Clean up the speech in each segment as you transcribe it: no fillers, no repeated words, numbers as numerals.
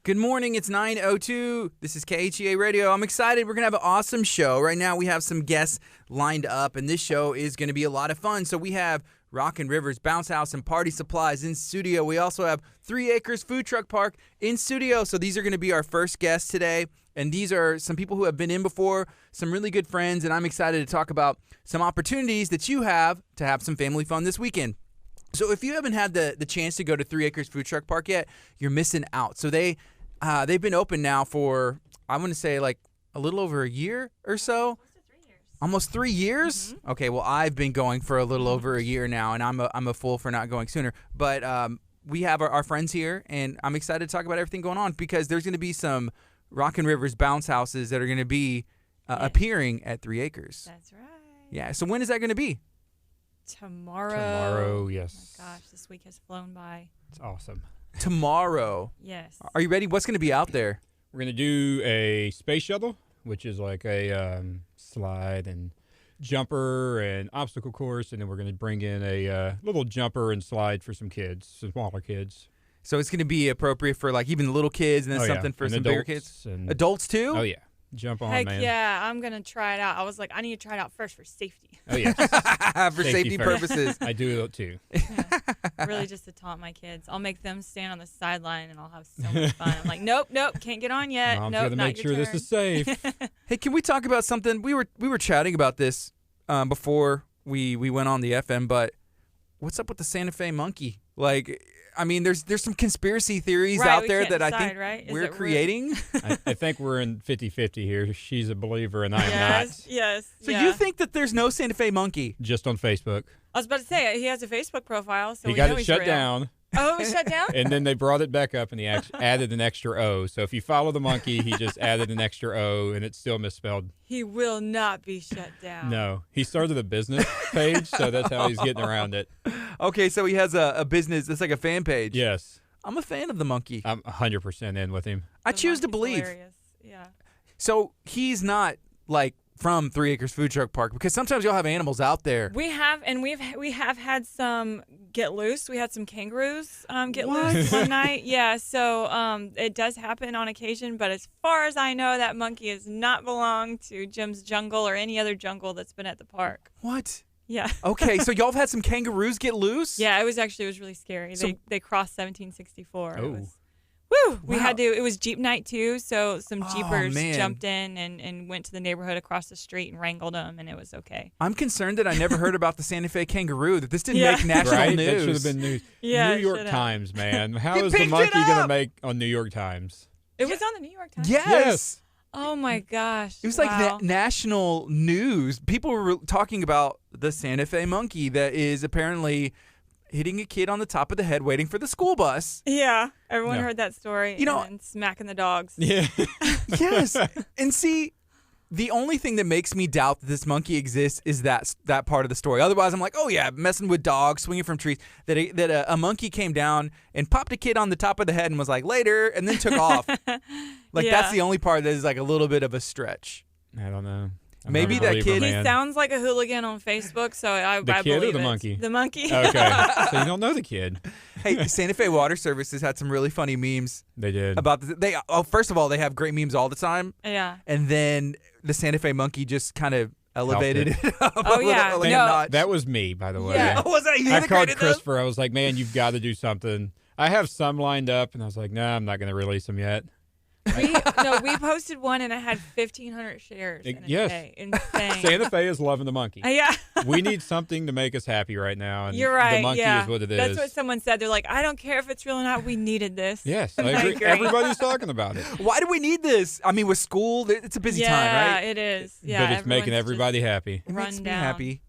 Good morning, it's 9:02. This is KHEA Radio. I'm excited. We're going to have an awesome show. Right now we have some guests lined up, and this show is going to be a lot of fun. So we have Rockin' Rivers Bounce House and Party Supplies in studio. We also have 3 Acres Food Truck Park in studio. So these are going to be our first guests today, and these are some people who have been in before, some really good friends, and I'm excited to talk about some opportunities that you have to have some family fun this weekend. So if you haven't had the chance to go to 3 Acres Food Truck Park yet, you're missing out. So they've been open now for, I want to say, like a little over a year or so. Almost 3 years? Mm-hmm. Okay, well, I've been going for a little over a year now, and I'm a fool for not going sooner. But we have our friends here, and I'm excited to talk about everything going on because there's going to be some Rockin' Rivers bounce houses that are going to be appearing at 3 Acres. That's right. Yeah, so when is that going to be? Tomorrow, yes. Oh my gosh, this week has flown by. It's awesome. Tomorrow. Yes. Are you ready? What's going to be out there? We're going to do a space shuttle, which is like a slide and jumper and obstacle course, and then we're going to bring in a little jumper and slide for some kids, some smaller kids. So it's going to be appropriate for like even the little kids and then something for some bigger kids? Adults too? Oh, yeah. Jump on, Heck man. yeah, I'm going to try it out. I was like, I need to try it out first for safety. Oh, yes. For safety purposes. I do it too. Yeah. Really just to taunt my kids. I'll make them stand on the sideline and I'll have so much fun. I'm like, nope, can't get on yet. Mom's nope, got to make sure this is safe. Hey, can we talk about something? We were chatting about this before we went on the FM, but what's up with the Santa Fe monkey? Like, I mean, there's some conspiracy theories out there that I think we're creating. I think we're in 50-50 here. She's a believer and I am not. Yes. So you think that there's no Santa Fe monkey? Just on Facebook. I was about to say, he has a Facebook profile, so he we got know it he's shut real. down. Oh, it was shut down? And then they brought it back up, and he added an extra O. So if you follow the monkey, he just added an extra O, and it's still misspelled. He will not be shut down. No. He started a business page, so that's how he's getting around it. Okay, so he has a business. It's like a fan page. Yes. I'm a fan of the monkey. I'm 100% in with him. I choose to believe. Hilarious. Yeah. So he's not like from 3 Acres Food Truck Park because sometimes you'll have animals out there. We have, and we have had some get loose. We had some kangaroos get loose one night. Yeah, so it does happen on occasion, but as far as I know, that monkey has not belonged to Jim's Jungle or any other jungle that's been at the park. What? Yeah. Okay, so y'all have had some kangaroos get loose? Yeah, it was really scary. So, they crossed 1764. Oh. It was, woo! We had to. It was Jeep night too, so some Jeepers jumped in and went to the neighborhood across the street and wrangled them, and it was okay. I'm concerned that I never heard about the Santa Fe kangaroo. That this didn't make national news. That should have been news. Yeah, New York Times, man. How He is the picked monkey it going to up! make on New York Times? It was on the New York Times. Yes. Oh my gosh! It was like wow. national news. People were talking about the Santa Fe monkey that is apparently hitting a kid on the top of the head waiting for the school bus. Yeah, everyone heard that story. And smacking the dogs. Yeah. Yes. And see, the only thing that makes me doubt that this monkey exists is that part of the story. Otherwise, I'm like, oh yeah, messing with dogs, swinging from trees. That a monkey came down and popped a kid on the top of the head and was like, later, and then took off. Like, that's the only part that is like a little bit of a stretch. I don't know. Maybe that kid. He sounds like a hooligan on Facebook, so I believe kid or the it. monkey? The monkey. Okay. So you don't know the kid. Hey, Santa Fe Water Services had some really funny memes. They did. About this. First of all, they have great memes all the time. Yeah. And then the Santa Fe monkey just kind of elevated it up. Oh, yeah. Like a notch. That was me, by the way. Yeah. Was that you? I called Christopher. I was like, man, you've got to do something. I have some lined up, and I was like, nah, I'm not going to release them yet. We posted one and it had 1,500 shares in a day. Insane. Santa Fe is loving the monkey. Yeah. We need something to make us happy right now. And You're right. The monkey is what it is. That's what someone said. They're like, I don't care if it's real or not. We needed this. Yes, I agree. Everybody's talking about it. Why do we need this? I mean, with school, it's a busy time, right? Yeah, it is. Yeah, but it's making everybody happy. It makes me happy.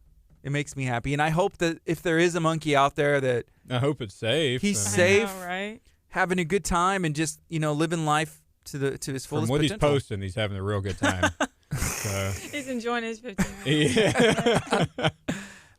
It makes me happy. And I hope that if there is a monkey out there that... I hope it's safe. He's safe, right? Having a good time and just, living life to his fullest From what potential. he's posting, he's having a real good time. He's enjoying his 15 minutes. Yeah.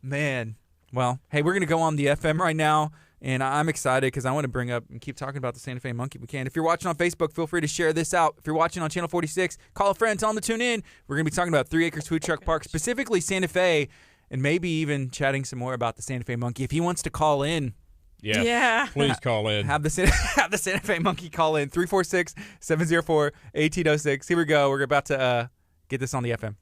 Man. Well, hey, we're going to go on the FM right now, and I'm excited because I want to bring up and keep talking about the Santa Fe monkey if we can. If you're watching on Facebook, feel free to share this out. If you're watching on Channel 46, call a friend, tell them to tune in. We're going to be talking about 3 Acres Food Truck Park, specifically Santa Fe, and maybe even chatting some more about the Santa Fe monkey. If he wants to call in Yes. Yeah. Please call in. Have the Santa Fe Monkey call in 346-704-1806. Here we go. We're about to get this on the FM.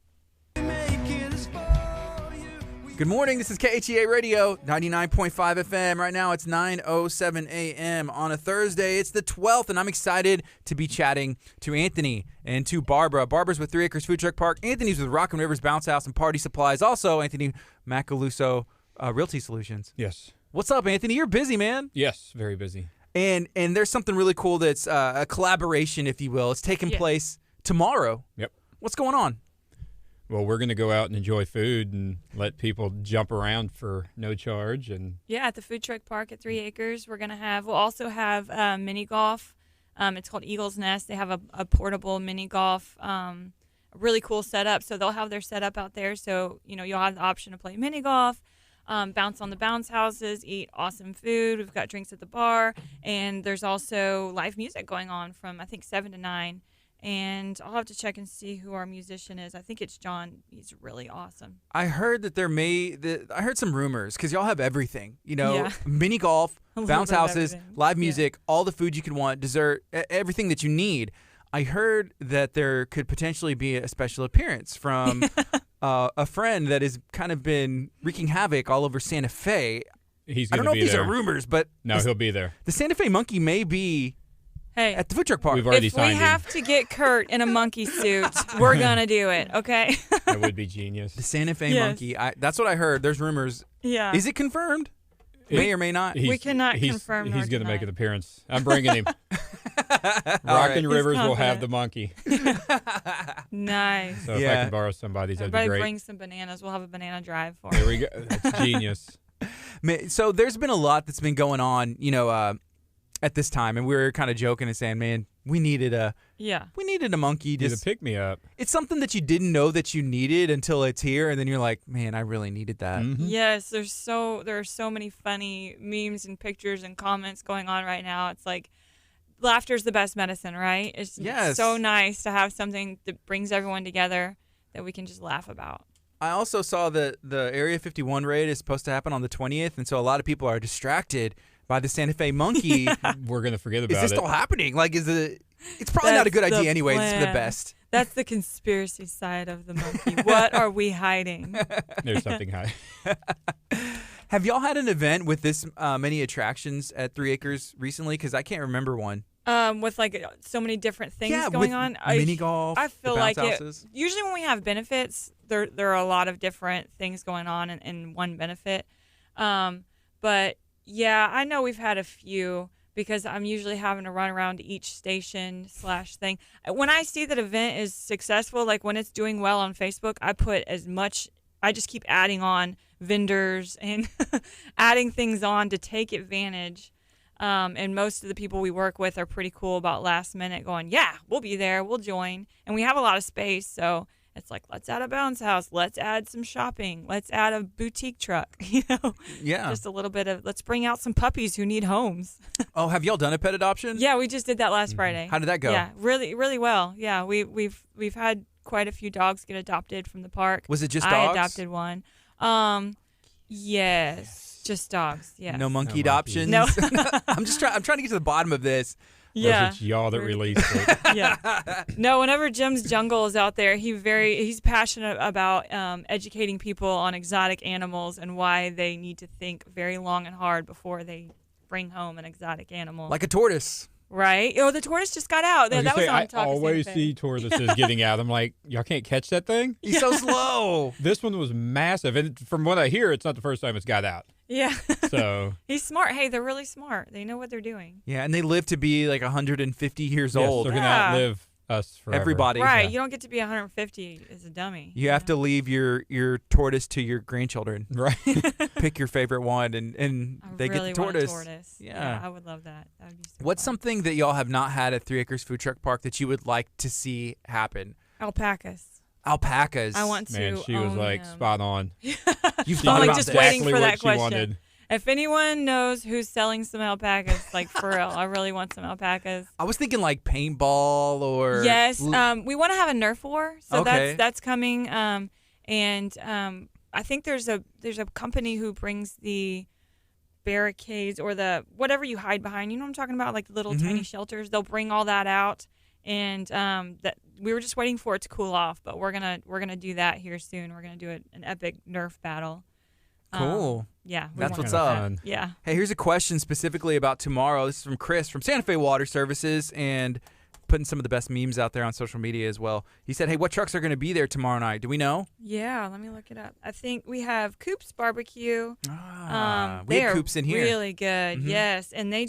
Good morning. This is KHEA Radio, 99.5 FM. Right now it's 9:07 a.m. on a Thursday. It's the 12th, and I'm excited to be chatting to Anthony and to Barbara. Barbara's with 3 Acres Food Truck Park. Anthony's with Rock and Rivers Bounce House and Party Supplies. Also, Anthony Macaluso, Realty Solutions. Yes. What's up, Anthony? You're busy, man. Yes, very busy. And there's something really cool that's a collaboration, if you will. It's taking place tomorrow. Yep. What's going on? Well, we're going to go out and enjoy food and let people jump around for no charge. And Yeah, at the food truck park at 3 Acres, we'll also have mini golf. It's called Eagle's Nest. They have a portable mini golf, really cool setup. So they'll have their setup out there. So, you'll have the option to play mini golf, bounce on the bounce houses, eat awesome food. We've got drinks at the bar. And there's also live music going on from, I think, 7 to 9. And I'll have to check and see who our musician is. I think it's John. He's really awesome. I heard that I heard some rumors, because y'all have everything. Yeah. Mini golf, little bounce bit of houses, everything. live Yeah. music, all the food you could want, dessert, everything that you need. I heard that there could potentially be a special appearance from a friend that has kind of been wreaking havoc all over Santa Fe. he's I going don't to know be if these there. are rumors, but No, he'll be there. the Santa Fe Monkey may be Hey, at the food truck park. We've already if we signed have to get Kurt in a monkey suit, we're going to do it, okay? him. That would be genius. The Santa Fe Yes. Monkey. That's what I heard. There's rumors. Yeah. Is it confirmed? May or may not. He's- cannot he's- confirm nor He's going to make deny. an appearance. I'm bringing him. Rock right. and Rivers will have confident. the monkey. Nice. So if I Yeah. can borrow somebody's, that'd Everybody be great. bring some bananas. We'll have a banana drive for There him. we go. That's genius. So there's been a lot that's been going on, at this time, and we were kind of joking and saying, man, we needed a monkey. Need a Just pick me up. it's something that you didn't know that you needed until it's here, and then you're like, man, I really needed that. Mhm. Yes, there are so many funny memes and pictures and comments going on right now. It's like laughter's the best medicine, right? It's Yes. so nice to have something that brings everyone together that we can just laugh about. I also saw that the Area 51 raid is supposed to happen on the 20th, and so a lot of people are distracted by the Santa Fe Monkey. We're going to forget Is about this it. still happening? Like, it's probably not a That's good the idea anyway. It's for the plan. best. That's the conspiracy side of the monkey. What are we hiding? There's something high. Have y'all had an event with this many attractions at 3 Acres recently? Because I can't remember one. With like so many different things Yeah, going with on. mini golf, I feel the bounce like houses. usually when we have benefits, there are a lot of different things going on in one benefit. But yeah, I know we've had a few because I'm usually having to run around to each station / thing. When I see that event is successful, like when it's doing well on Facebook, I just keep adding on vendors and adding things on to take advantage. And most of the people we work with are pretty cool about last minute going, yeah, we'll be there, we'll join. And we have a lot of space, so it's like, let's add a bounce house, let's add some shopping, let's add a boutique truck, Yeah. just a little bit of, let's bring out some puppies who need homes. Oh, have y'all done a pet adoption? Yeah, we just did that last Friday. How did that go? Yeah, really, really well. Yeah, we've had quite a few dogs get adopted from the park. Was it just I dogs? adopted one. Yes, just dogs. Yeah. No monkey No adoptions? monkeys. No. I'm trying to get to the bottom of this. Yeah. It's y'all that We're- released it. Yeah. No, whenever Jim's Jungle is out there, he's passionate about educating people on exotic animals and why they need to think very long and hard before they bring home an exotic animal. Like a tortoise. Right? Oh, the tortoise just got out. I was That gonna was say, on I top always of see tortoises getting out. I'm like, y'all can't catch that thing? He's so slow. This one was massive. And from what I hear, it's not the first time it's got out. Yeah. So, He's smart. Hey, they're really smart. They know what they're doing. Yeah, and they live to be like 150 years yes, old. they're going to Yeah. outlive us forever. Everybody. Right. Yeah. You don't get to be 150 as a dummy. You have to leave your tortoise to your grandchildren. Right. Pick your favorite one, and I they really get the want a tortoise. tortoise. Yeah. I would love that. That would be so What's fun. something that y'all have not had at 3 Acres Food Truck Park that you would like to see happen? Alpacas. Alpacas. I want to Man, she was own like them. spot on. You've She thought like knew about just this. waiting exactly for what that she question. wanted. If anyone knows who's selling some alpacas, like for real, I really want some alpacas. I was thinking like paintball or Yes, we want to have a Nerf war, so Okay. that's coming. And I think there's a company who brings the barricades or the whatever you hide behind. You know what I'm talking about, like the little tiny shelters. They'll bring all that out, and that we were just waiting for it to cool off. But we're gonna do that here soon. We're gonna do an epic Nerf battle. Cool. Yeah, That's what's kinda up. fun. Yeah. Hey, here's a question specifically about tomorrow. This is from Chris from Santa Fe Water Services and putting some of the best memes out there on social media as well. He said, hey, what trucks are going to be there tomorrow night? Do we know? Yeah, let me look it up. I think we have Coop's Barbecue. We They have are Coops in here. really good. Yes, and they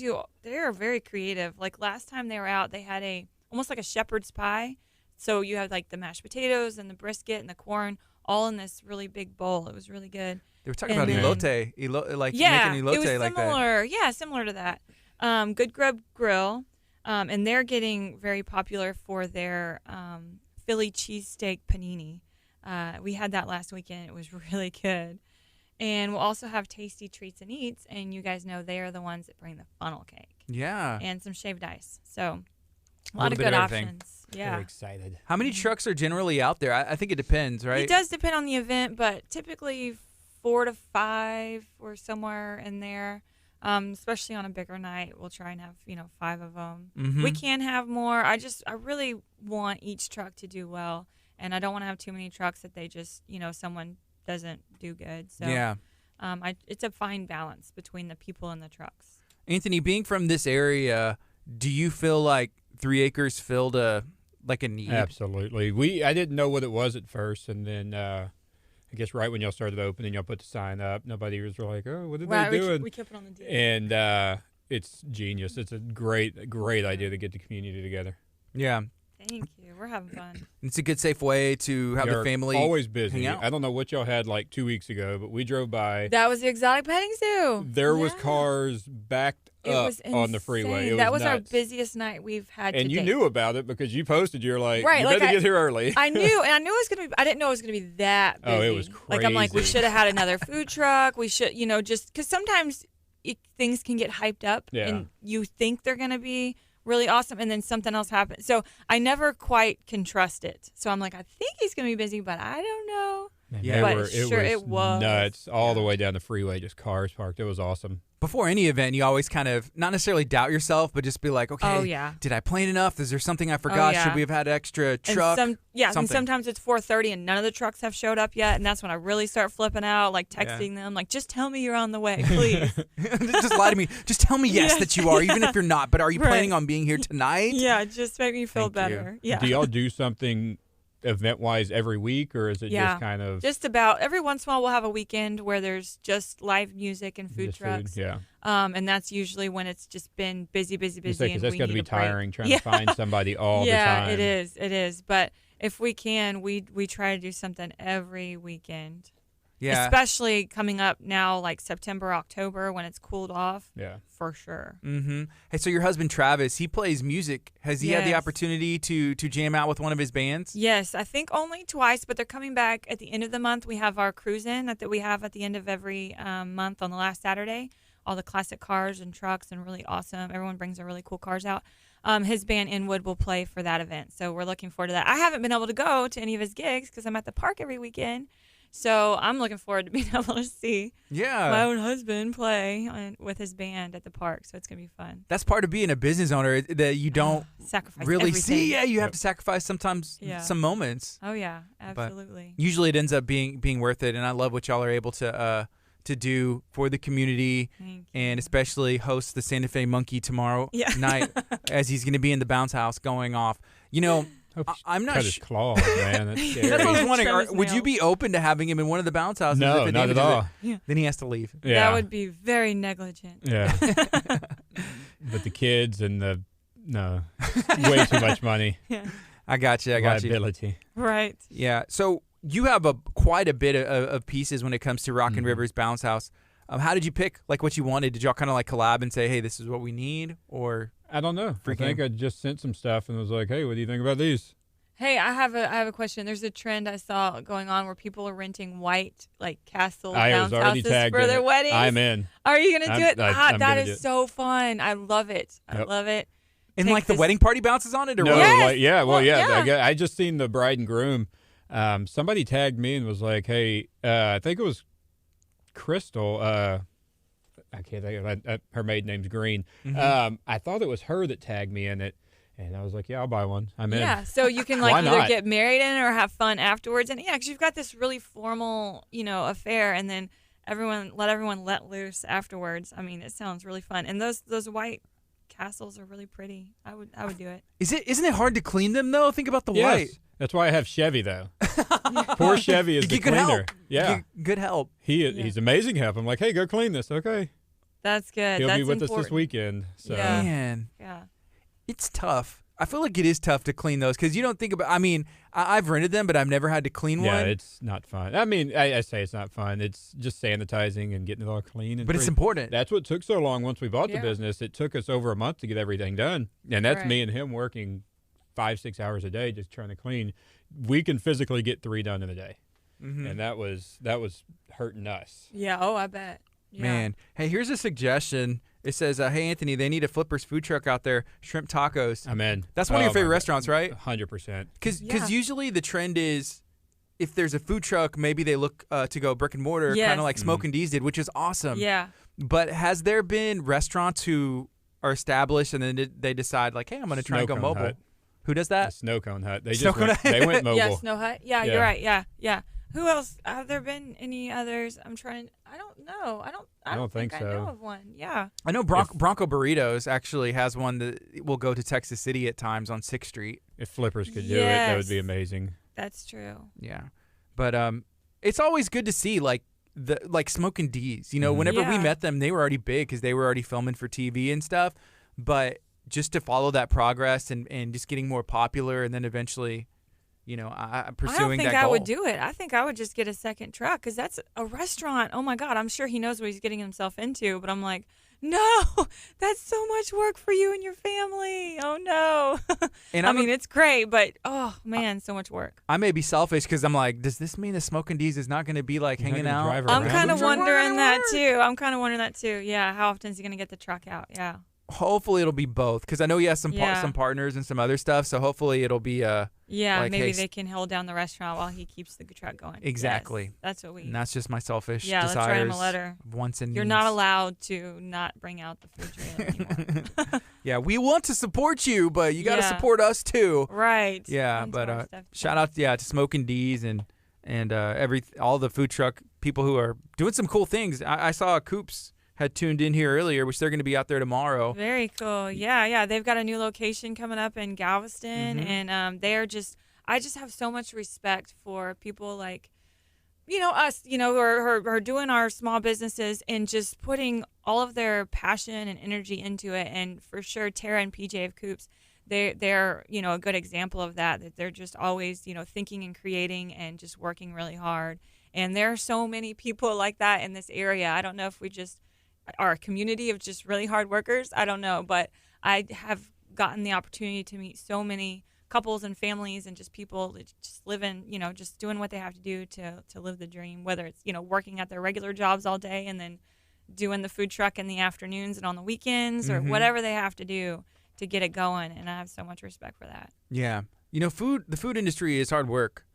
are very creative. Like last time they were out, they had almost like a shepherd's pie. So you have like the mashed potatoes and the brisket and the corn all in this really big bowl. It was really good. They were talking And about then- elote, like Yeah, making elote it was like that. similar. Yeah, similar to that. Good Grub Grill, and they're getting very popular for their Philly cheesesteak panini. We had that last weekend. It was really good. And we'll also have Tasty Treats and Eats, and you guys know they are the ones that bring the funnel cake Yeah. and some shaved ice. So a A lot little of bit good of everything. options. Very Yeah. excited. How many trucks are generally out there? I think it depends, right? It does depend on the event, but typically 4 to 5 or somewhere in there. Especially on a bigger night, we'll try and have 5 of them. Mhm. We can have more. I really want each truck to do well, and I don't want to have too many trucks that they just someone doesn't do good. So Yeah. it's a fine balance between the people and the trucks. Anthony, being from this area, do you feel like 3 Acres filled a need? Absolutely. I didn't know what it was at first, and then I guess right when y'all started opening, y'all put the sign up. Nobody was like, "Oh, what are they doing?" We kept it on the deal. And it's genius. It's a great idea to get the community together. Yeah. Thank you. We're having fun. It's a good, safe way to have the You're family always busy. hang out. I don't know what y'all had like 2 weeks ago, but we drove by. That was the exotic petting zoo. There was Yeah. cars backed It up was on the freeway. insane. It That was our nuts. busiest night we've had. And to you date. knew about it because you posted. You're like, Right, you like better get here early. I knew, and I knew it was gonna be. I didn't know it was gonna be that busy. Oh, it was Like I'm like, we crazy. should have had another food truck. We should, just because sometimes things can get hyped up, Yeah. and you think they're gonna be really awesome, and then something else happens. So I never quite can trust it. So I'm like, I think he's gonna be busy, but I don't know. Yeah. But it was. nuts all the Yeah. way down the freeway, just cars parked. It was awesome. Before any event, you always kind of not necessarily doubt yourself, but just be like, okay, Oh, yeah. did I plan enough? Is there something I forgot? yeah. Should we have had extra truck? And and something. sometimes it's 4:30 and none of the trucks have showed up yet, and that's when I really start flipping out, like texting them, like, just tell me you're on the way, please. Just lie to me. Just tell me yes Yes. that you are, even if you're not. But are you Right. planning on being here tonight? Yeah, just make me feel Thank you. better. Yeah. Do y'all do something event-wise every week, or is it Yeah. just kind of Just about every once in a while we'll have a weekend where there's just live music and food just trucks. Yeah. And that's usually when it's just been busy, Because and that's we got to need be a break. tiring trying Yeah. to find somebody all Yeah, the time. it is. But if we can, we try to do something every weekend. Yeah. Especially coming up now, like September, October, when it's cooled off. Yeah. For sure. Mm-hmm. Hey, so your husband Travis, he plays music. Has he had the Yes. opportunity to jam out with one of his bands? Yes, I think only twice, but they're coming back at the end of the month. We have our cruise-in that we have at the end of every month on the last Saturday. All the classic cars and trucks and really awesome. Everyone brings their really cool cars out. His band Inwood will play for that event, so we're looking forward to that. I haven't been able to go to any of his gigs because I'm at the park every weekend. So I'm looking forward to being able to see Yeah. my own husband play with his band at the park. So it's going to be fun. That's part of being a business owner that you don't Sacrifice really everything. see. Yeah, you have Yep. to sacrifice sometimes Yeah. some moments. Oh, yeah, absolutely. Usually it ends up being worth it, and I love what y'all are able to do for the community, Thank you. and especially host the Santa Fe Monkey tomorrow Yeah. night as he's going to be in the bounce house going off. You know, Hope he's I'm not cut his sh- claws, man. That's That's what I scary. was wondering. Trim his Would you nails. be open to having him in one of the bounce houses? No, if it not at damages it? all. Then he has to leave. Yeah. That would be very negligent. Yeah. But the kids and way too much money. Yeah. I got you. Liability. Right. Yeah. So you have quite a bit of pieces when it comes to Rockin' Rivers Bounce House. How did you pick like what you wanted? Did y'all kind of like collab and say, hey, this is what we need? Or I don't know. I think I just sent some stuff and was like, hey, what do you think about these? Hey, I have a question. There's a trend I saw going on where people are renting white like castle I bounce was already houses tagged for in their it. weddings. I'm in. Are you gonna do it? I'm That gonna do is it. so fun. I love it. I Yep. love it. and Take like the this- wedding party bounces on it, or No, what? Yes. like, yeah, well, Well, yeah. yeah. I just seen the bride and groom. Somebody tagged me and was like, hey, I think it was Crystal. I can't think of it. Her maiden name's Green. Mm-hmm. I thought it was her that tagged me in it, and I was like, yeah, I'll buy one. I'm in. Yeah, so you can Why like either not? get married in it or have fun afterwards, and yeah, because you've got this really formal, affair, and then let everyone let loose afterwards. I mean, it sounds really fun, and those white castles are really pretty. I would do it. Isn't it hard to clean them though? Think about the Yes. white. That's why I have Chevy though. Poor Chevy is You the get good cleaner. help. Yeah, You get good help. he's amazing help. I'm like, hey, go clean this. Okay, That's good. he'll That's be with us important. this weekend. So Yeah. Man, Yeah. it's tough. I feel like it is tough to clean those because you don't think about. I mean, I've rented them, but I've never had to clean yeah, one. it's not fun. I mean, I say it's not fun. It's just sanitizing and getting it all clean. And But it's pretty. important. That's what took so long. Once we bought the Yeah. business, it took us over a month to get everything done, and that's Right. me and him working 5-6 hours a day just trying to clean. We can physically get 3 done in a day, Mhm. and that was hurting us. Yeah. Oh, I bet. Yeah. Man, hey, here's a suggestion. It says, "Hey Anthony, they need a Flippers food truck out there. Shrimp tacos. I'm in. That's one of your Oh, favorite my restaurants, right? 100%. Because Yeah. usually the trend is, if there's a food truck, maybe they look to go brick and mortar, kind Yes. of like Smoke and D's did, which is awesome. Yeah. But has there been restaurants who are established and then they decide like, hey, I'm going to try and go Snow Cone mobile? Hut. Who does The that? Snow Cone Hut. They Snow just Cone went, Hut. they went mobile. Yeah. Snow Hut. Yeah, Yeah. you're right. Yeah. Yeah. Who else? Have there been any others? I don't know. I don't think so. I know of one. Yeah. I know Bronco Burritos actually has one that will go to Texas City at times on 6th Street. If Flippers could do it, that would be Yes. amazing. That's true. Yeah. But it's always good to see like Smoke and D's. You know, Mhm. whenever we Yeah. met them, they were already big because they were already filming for TV and stuff. But just to follow that progress and just getting more popular and then eventually, pursuing I don't think that I goal. would do it. I think I would just get a second truck because that's a restaurant. Oh my God, I'm sure he knows what he's getting himself into. But I'm like, no, that's so much work for you and your family. Oh no. And I mean, it's great, but oh man, so much work. I may be selfish because I'm like, does this mean the Smoke and D's is not going to be like You're not hanging gonna out? drive I'm around kind of with it? wondering that too. Yeah, how often is he gonna get the truck out? Yeah. Hopefully it'll be both because I know he has some Yeah. some partners and some other stuff. So hopefully it'll be Yeah, Like, maybe hey, they can hold down the restaurant while he keeps the truck going. Exactly. Yes, that's what we. and that's just my selfish Yeah, let's desires. write him a letter. Wants and You're not needs. allowed to not bring out the food trailer anymore. Yeah, we want to support you, but you got to Yeah. support us too. Right. Yeah, Onto but our stuff. shout out to Smoke and D's and all the food truck people who are doing some cool things. I saw Coops had tuned in here earlier, which they're going to be out there tomorrow. Very cool. Yeah. They've got a new location coming up in Galveston, Mhm. and they're just. I just have so much respect for people like, us, who are doing our small businesses and just putting all of their passion and energy into it. And for sure, Tara and PJ of Coops, they're a good example of that. That they're just always thinking and creating and just working really hard. And there are so many people like that in this area. I don't know if we just are a community of just really hard workers. I don't know, but I have gotten the opportunity to meet so many couples and families and just people that just living, just doing what they have to do to live the dream, whether it's, working at their regular jobs all day and then doing the food truck in the afternoons and on the weekends or Mhm. whatever they have to do to get it going. And I have so much respect for that. Yeah, the food industry is hard work.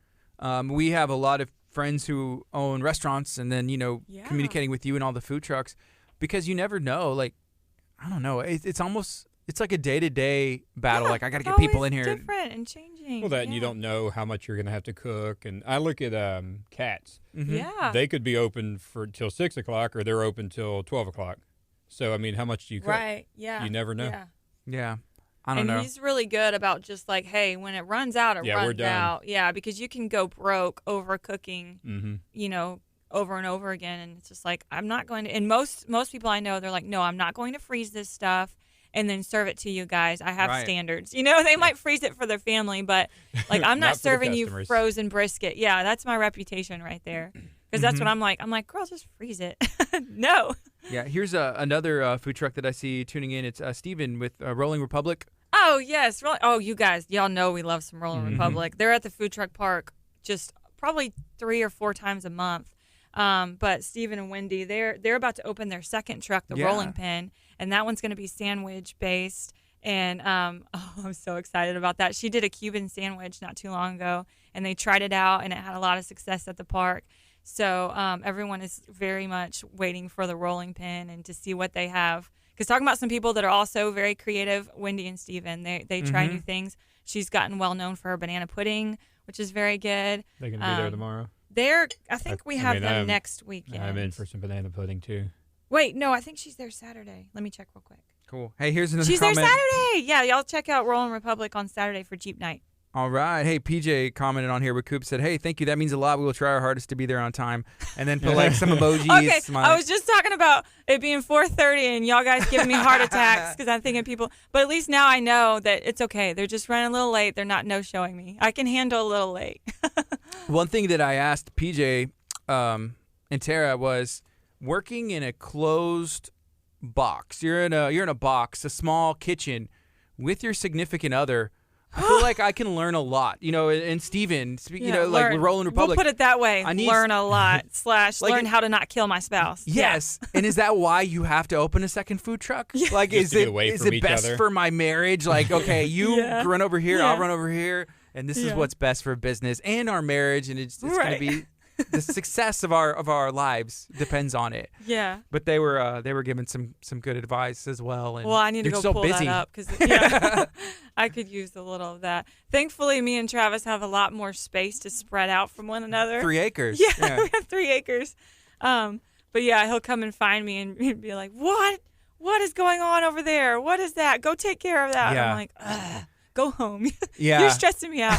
We have a lot of friends who own restaurants, and then Yeah. communicating with you and all the food trucks, because you never know. Like, I don't know. It's like a day-to-day battle. Yeah, Like, I got to it's get people always in here. different and changing. Well, that and you Yeah. don't know how much you're going to have to cook. And I look at Cats. Mhm. Yeah. They could be open till 6 o'clock, or they're open till 12 o'clock. So I mean, how much do you cook? Right. Yeah. You never know. Yeah. Yeah, I don't And know. he's really good about just like, hey, when it runs out, it Yeah, we're runs done. out. Yeah, because you can go broke overcooking, Mm-hmm. over and over again, and it's just like I'm not going to. And most people I know, they're like, no, I'm not going to freeze this stuff and then serve it to you guys. I have Right. standards. They might freeze it for their family, but like I'm Not not for the serving you customers. frozen brisket. Yeah, that's my reputation right there. Because that's what I'm like. I'm like, girl, just freeze it. No. Yeah, here's another food truck that I see tuning in. It's Steven with Rolling Republic. Oh, yes. Oh, you guys, y'all know we love some Rolling Mhm. Republic. They're at the food truck park just probably 3 or 4 times a month. But Stephen and Wendy, they're about to open their second truck, the Yeah. Rolling Pin, and that one's going to be sandwich based. And I'm so excited about that. She did a Cuban sandwich not too long ago, and they tried it out, and it had a lot of success at the park. So everyone is very much waiting for the rolling pin and to see what they have. Because talking about some people that are also very creative, Wendy and Steven, they try new things. She's gotten well known for her banana pudding, which is very good. They're going to be there tomorrow. I think we have them next weekend. I'm in for some banana pudding too. Wait, no, I think she's there Saturday. Let me check real quick. Cool. Hey, here's another She's comment. there Saturday. Yeah, y'all check out Rolling Republic on Saturday for Jeep Night. All right. Hey, PJ commented on here with Coop, said, hey, thank you. That means a lot. We will try our hardest to be there on time. And then put like some emojis. Okay, I was just talking about it being 4:30 and y'all guys giving me heart attacks because I'm thinking people. But at least now I know that it's okay. They're just running a little late. They're not no-showing me. I can handle a little late. One thing that I asked PJ and Tara was working in a closed box. You're in a box, a small kitchen with your significant other. I feel like I can learn a lot, and Steven, like with Rolling Republic. We'll put it that way. Learn a lot / like learn how to not kill my spouse. Yes. And is that why you have to open a second food truck? Yeah. Like, is it best other? for my marriage? Like, okay, you run over here, I'll Yeah. run over here, and this is what's best for business and our marriage, and it's going to be the success of our lives depends on it. Yeah. But they were giving some good advice as well. And well, I need to you're go so pull busy. that up because I could use a little of that. Thankfully, me and Travis have a lot more space to spread out from one another. 3 acres. Yeah, we have 3 acres. But yeah, he'll come and find me and he'd be like, "What? What is going on over there? What is that? Go take care of that." Yeah. I'm like, "Ugh, go home. Yeah. You're stressing me out."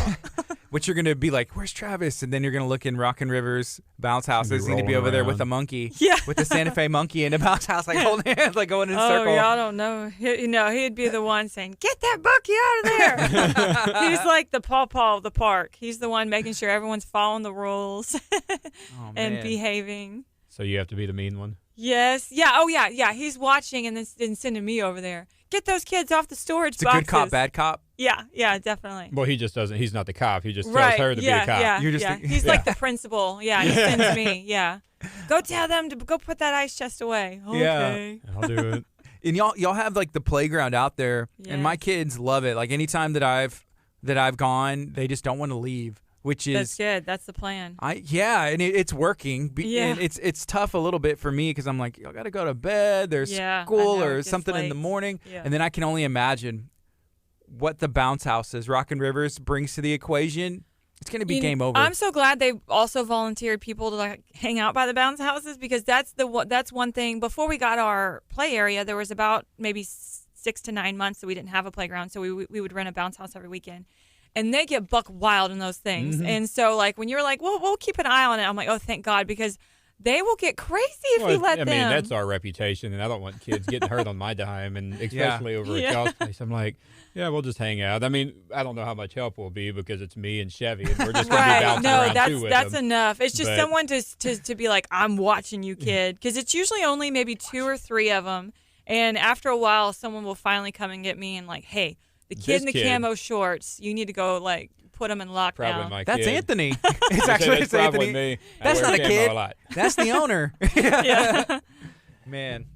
Which you're going to be like, where's Travis? And then you're going to look in Rockin' River's bounce house. He's going to be rolling over there with around. a monkey. Yeah. With the Santa Fe monkey in the bounce house, like holding hands, like going in a circle. Oh, y'all don't know. He'd be the one saying, "Get that bucky out of there." He's like the pawpaw of the park. He's the one making sure everyone's following the rules Oh, and man. behaving. So you have to be the mean one. Yes. Yeah. Oh, yeah. Yeah. He's watching and then sending me over there. Get those kids off the storage It's a boxes. good cop, bad cop. Yeah. Yeah. Definitely. Well, he just doesn't. He's not the cop. He just Right. tells her to Yeah. be a cop. Yeah. You're just yeah. the- He's like the principal. Yeah. He sends me. Yeah. Go tell them to go put that ice chest away. Okay. I'll do it. And y'all have like the playground out there, and my Yes. kids love it. Like anytime that I've gone, they just don't want to leave, which That's is good. That's the plan. and it's working. Yeah. And it's tough a little bit for me because I'm like, y'all got to go to bed. There's Yeah, I school know, it or gets something in the late. morning, Yeah. and then I can only imagine what the bounce houses, Rockin' Rivers, brings to the equation. It's gonna be game over. I'm so glad they also volunteered people to like hang out by the bounce houses because that's one thing. Before we got our play area, there was about maybe 6 to 9 months that we didn't have a playground, so we would rent a bounce house every weekend. And they get buck wild in those things. Mm-hmm. And so like when you're like, well, we'll keep an eye on it. I'm like, oh, thank God, because they will get crazy if we let them. I mean, that's our reputation, and I don't want kids getting hurt on my dime, and especially over at y'all's place. I'm like, yeah, we'll just hang out. I mean, I don't know how much help we'll be because it's me and Chevy, and we're just going to be Right. bouncing No, around too with that's them. enough. It's just But- someone to be like, I'm watching you, kid. Because it's usually only maybe 2 or 3 of them. And after a while, someone will finally come and get me and like, hey, the kid This in the kid- camo shorts, you need to go like put him in lockdown. Probably my That's kid. Anthony. I It's say actually that's probably Anthony. me. I That's wear not a camo kid. lot. That's the owner. Yeah. Man.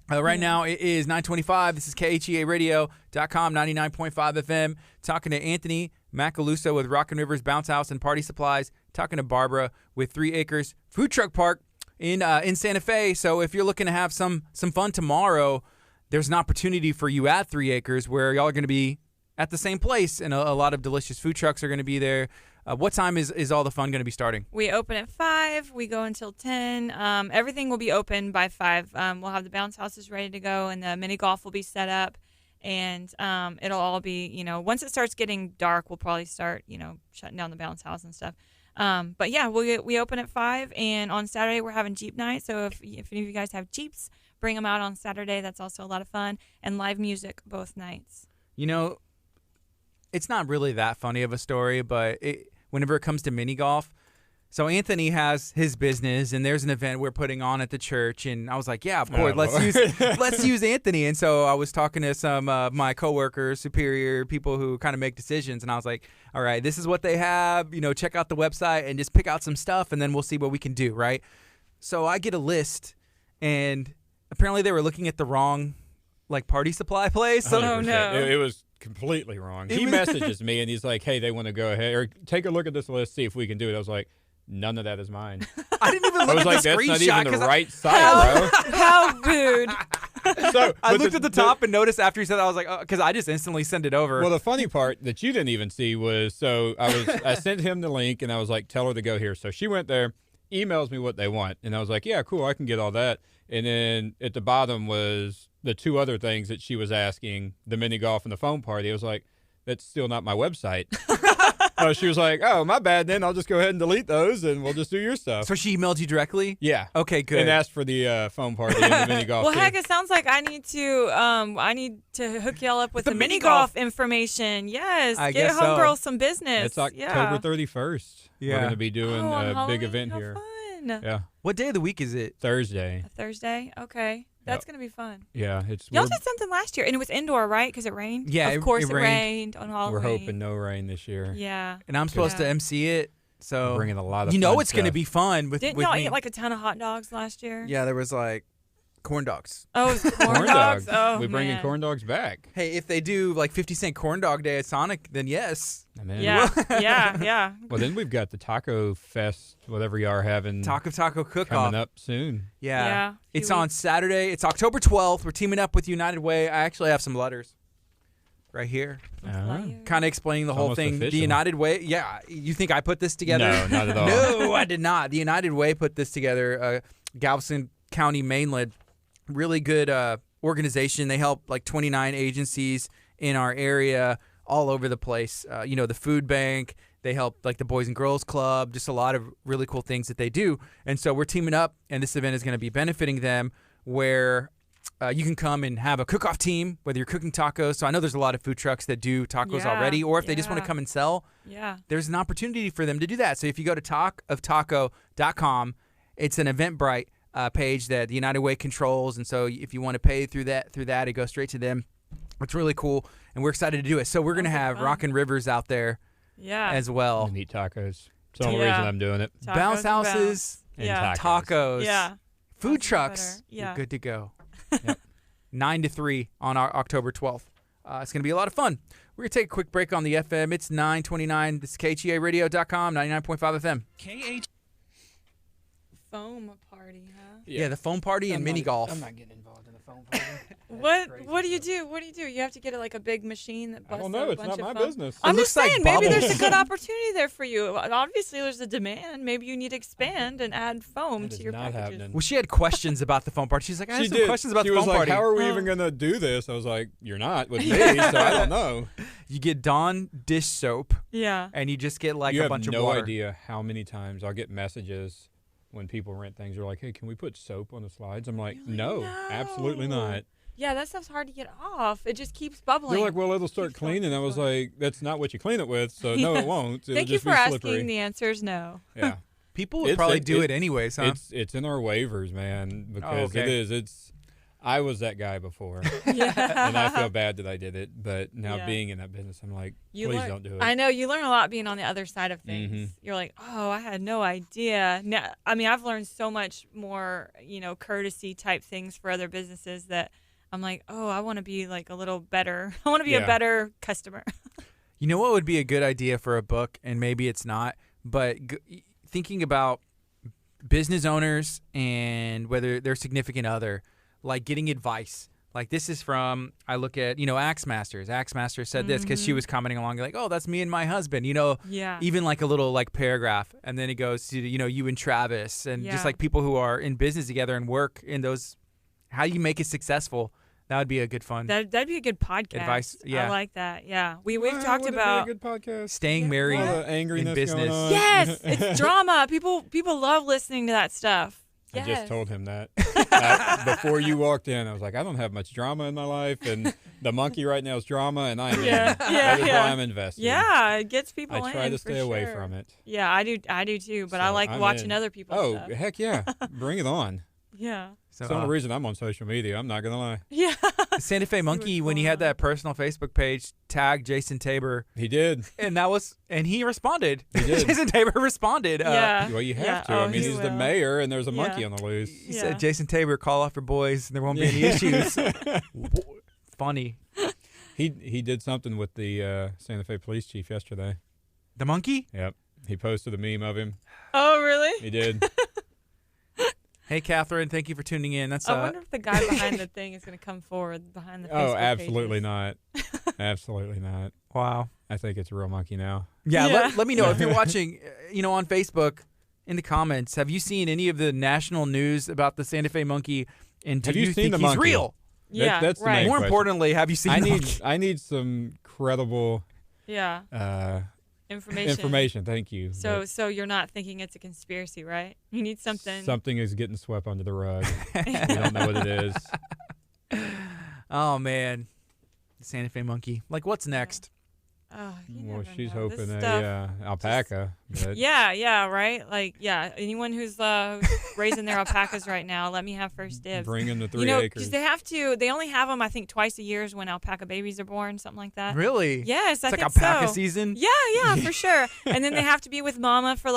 Right now it is 9:25. This is KHEARadio.com, 99.5 FM. Talking to Anthony Macaluso with Rockin' Rivers Bounce House and Party Supplies. Talking to Barbara with 3 Acres Food Truck Park in Santa Fe. So if you're looking to have some fun tomorrow, there's an opportunity for you at 3 Acres where y'all are going to be at the same place, and a lot of delicious food trucks are going to be there. What time is all the fun going to be starting? We open at 5. We go until 10. Everything will be open by 5. We'll have the bounce houses ready to go, and the mini golf will be set up. And it'll all be, once it starts getting dark, we'll probably start, shutting down the bounce house and stuff. But yeah, we open at 5, and on Saturday we're having Jeep night. So if any of you guys have Jeeps, bring them out on Saturday. That's also a lot of fun, and live music both nights. It's not really that funny of a story, but whenever it comes to mini golf, so Anthony has his business, and there's an event we're putting on at the church, and I was like, yeah, of course, let's use Anthony. And so I was talking to some of my coworkers, superior people who kind of make decisions, and I was like, all right, this is what they have, check out the website and just pick out some stuff, and then we'll see what we can do, right? So I get a list, and apparently they were looking at the wrong party supply place. So 100%. no. It was completely wrong. He messages me and he's like, hey, they want to go ahead or take a look at this list, see if we can do it. I was like, none of that is mine. I didn't even I look was at like, the that's not screenshot even the 'cause right site, bro. How rude. So, I but looked at the top and noticed after he said that, I was like, oh, because I just instantly sent it over. Well, the funny part that you didn't even see was, so I sent him the link and I was like, tell her to go here. So she went there, emails me what they want, and I was like, yeah, cool, I can get all that. And then at the bottom was the two other things that she was asking, the mini golf and the foam party. I was like, that's still not my website. She was like, oh, my bad, then I'll just go ahead and delete those and we'll just do your stuff. So she emailed you directly? Yeah. Okay, good. And asked for the foam party and the mini golf. Well, too. heck, it sounds like I need to hook y'all up with The the mini mini golf. golf information. Yes, I get guess so. homegirls some business. It's October yeah. 31st. Yeah. We're going to be doing Oh, on a big Halloween? event How here. Fun. Yeah. What day of the week is it? Thursday. A Thursday. Okay, that's gonna be fun. Yeah. Y'all did something last year, and it was indoor, right? Because it rained. Yeah, of course it it rained on Halloween. We're hoping no rain this year. Yeah. And I'm supposed to MC it. So We're bringing a lot of you know fun it's going to stuff. be fun with, Didn't with y'all me. eat like a ton of hot dogs last year? Yeah, there was like corn dogs. Oh, it was corn dogs. Oh, we bringing man. corn dogs back. Hey, if they do like 50-cent corn dog day at Sonic, then yes. I mean, Yeah, yeah. Well, then we've got the Taco Fest, whatever you are having Taco Cook-Off. coming up soon. Yeah. Yeah, It's few on weeks. Saturday. It's October 12th. We're teaming up with United Way. I actually have some letters right here. Kind of explaining the whole almost thing. official. The United Way. Yeah. You think I put this together? No, not at all. No, I did not. The United Way put this together. Galveston County mainland. Really good organization. They help like 29 agencies in our area all over the place. The food bank. They help like the Boys and Girls Club. Just a lot of really cool things that they do. And so we're teaming up, and this event is going to be benefiting them where you can come and have a cook-off team, whether you're cooking tacos. So I know there's a lot of food trucks that do tacos Yeah, already, or if they just want to yeah. come and sell, Yeah. there's an opportunity for them to do that. So if you go to talkoftaco.com, it's an Eventbrite page that the United Way controls. And so if you want to pay through that, it goes straight to them. It's really cool, and we're excited to do it. So we're going to Sounds like have fun. Rockin' Rivers out there Yeah. as well. And eat tacos. It's the only Yeah. reason I'm doing it. Tacos Bounce and houses, And Yeah. tacos, Yeah. food Sounds trucks. better. Yeah. You're good to go. Yep. 9 to 3 on October 12th. It's going to be a lot of fun. We're going to take a quick break on the FM. It's 9:29. This is KHEARadio.com, 99.5 FM. Foam party, huh? Yeah, the foam party and mini golf. I'm not getting involved in the phone party. What do you do? What do you do? You have to get like a big machine that I busts don't out know. a It's bunch not of my foam? business. I'm It just looks like saying, maybe there's a bubbles. good opportunity there for you. Obviously, there's a demand. Maybe you need to expand and add foam That to is your not packages. happening. Well, she had questions about the foam party. She's like, I have She some did. questions about she the was foam like, party. how are we Oh. even going to do this? I was like, you're not with me, so I don't know. You get Dawn dish soap, Yeah. and you just get like you a have bunch no of water. idea how many times I'll get messages when people rent things. They're like, hey, can we put soap on the slides? I'm like, You're no, like, absolutely "No." not. Yeah, that stuff's hard to get off. It just keeps bubbling. They're like, well, it'll start Keeps going, cleaning. I keeps was going. like, that's not what you clean it with, so no, Yeah. it won't. It'll Thank you just for be asking. slippery. The answer is no. Yeah. People would It's- probably it- do it- it anyways, huh? It's in our waivers, man, because okay. it is. I was that guy before, Yeah. and I feel bad that I did it. But now Yeah. being in that business, I'm like, You please learn- don't do it. I know you learn a lot being on the other side of things. Mhm. You're like, oh, I had no idea. Now, I mean, I've learned so much more, courtesy type things for other businesses that I'm like, oh, I want to be like a little better. I want to be a Yeah. better customer. You know what would be a good idea for a book, and maybe it's not, but thinking about business owners and whether their significant other, like getting advice. Like this is from, I look at, Axe Masters. Axe Masters said this because she was commenting along like, oh, that's me and my husband, Yeah. even like a little like paragraph. And then it goes to, you and Travis and Yeah. just like people who are in business together and work in those, how you make it successful. That would be a good fun. That'd be a good podcast. Advice, yeah. I like that. Yeah. We've Why talked would it be about. a good podcast. Staying Yeah. married All the angriness in business. going on. Yes, it's drama. People love listening to that stuff. I Yes. just told him that. Before you walked in, I was like, I don't have much drama in my life, and the monkey right now is drama, and I'm Yeah, in. yeah, That is yeah. why I'm invested. Yeah, it gets people in. I try to for stay away sure. from it. Yeah, I do too. But I So like I'm watching in. other people's Oh, stuff. heck yeah. Bring it on. Yeah. So, It's the only reason I'm on social media. I'm not going to lie. Yeah. Santa Fe Monkey, what's when he going had on. that personal Facebook page, tagged Jason Tabor, He did. and he responded. He did. Jason Tabor responded. Yeah. Well, you have Yeah. to. I Oh, mean, he he's the will. mayor, and there's a monkey Yeah. on the loose. He Yeah. said, Jason Tabor, call off your boys, and there won't be any issues. Funny. He did something with the Santa Fe police chief yesterday. The monkey? Yep. He posted a meme of him. Oh, really? He did. Hey, Catherine, thank you for tuning in. That's I wonder if the guy behind the thing is going to come forward behind the Facebook absolutely pages. not. Absolutely not. wow. I think it's a real monkey now. Yeah, Yeah. let me know if you're watching, on Facebook in the comments. Have you seen any of the national news about the Santa Fe monkey? And do Have you you seen think the he's monkey? real? Yeah, that's the right. main More question. importantly, have you seen I the need monkey? I need some credible Yeah, information. information. Thank you. So you're not thinking it's a conspiracy, right? You need But something. something is getting swept under the rug. We don't know what it is. Oh, man. The Santa Fe monkey. Like, what's next? Oh, you Well, never she's know. This hoping stuff- a alpaca. But Yeah, right. Like, yeah. Anyone who's raising their alpacas right now, let me have first dibs. bring in the 3 Because acres. they have to. They only have them, I think, twice a year is when alpaca babies are born, something like that. Really? Yes, I It's like think alpaca so. season? Yeah, for sure. And then they have to be with mama for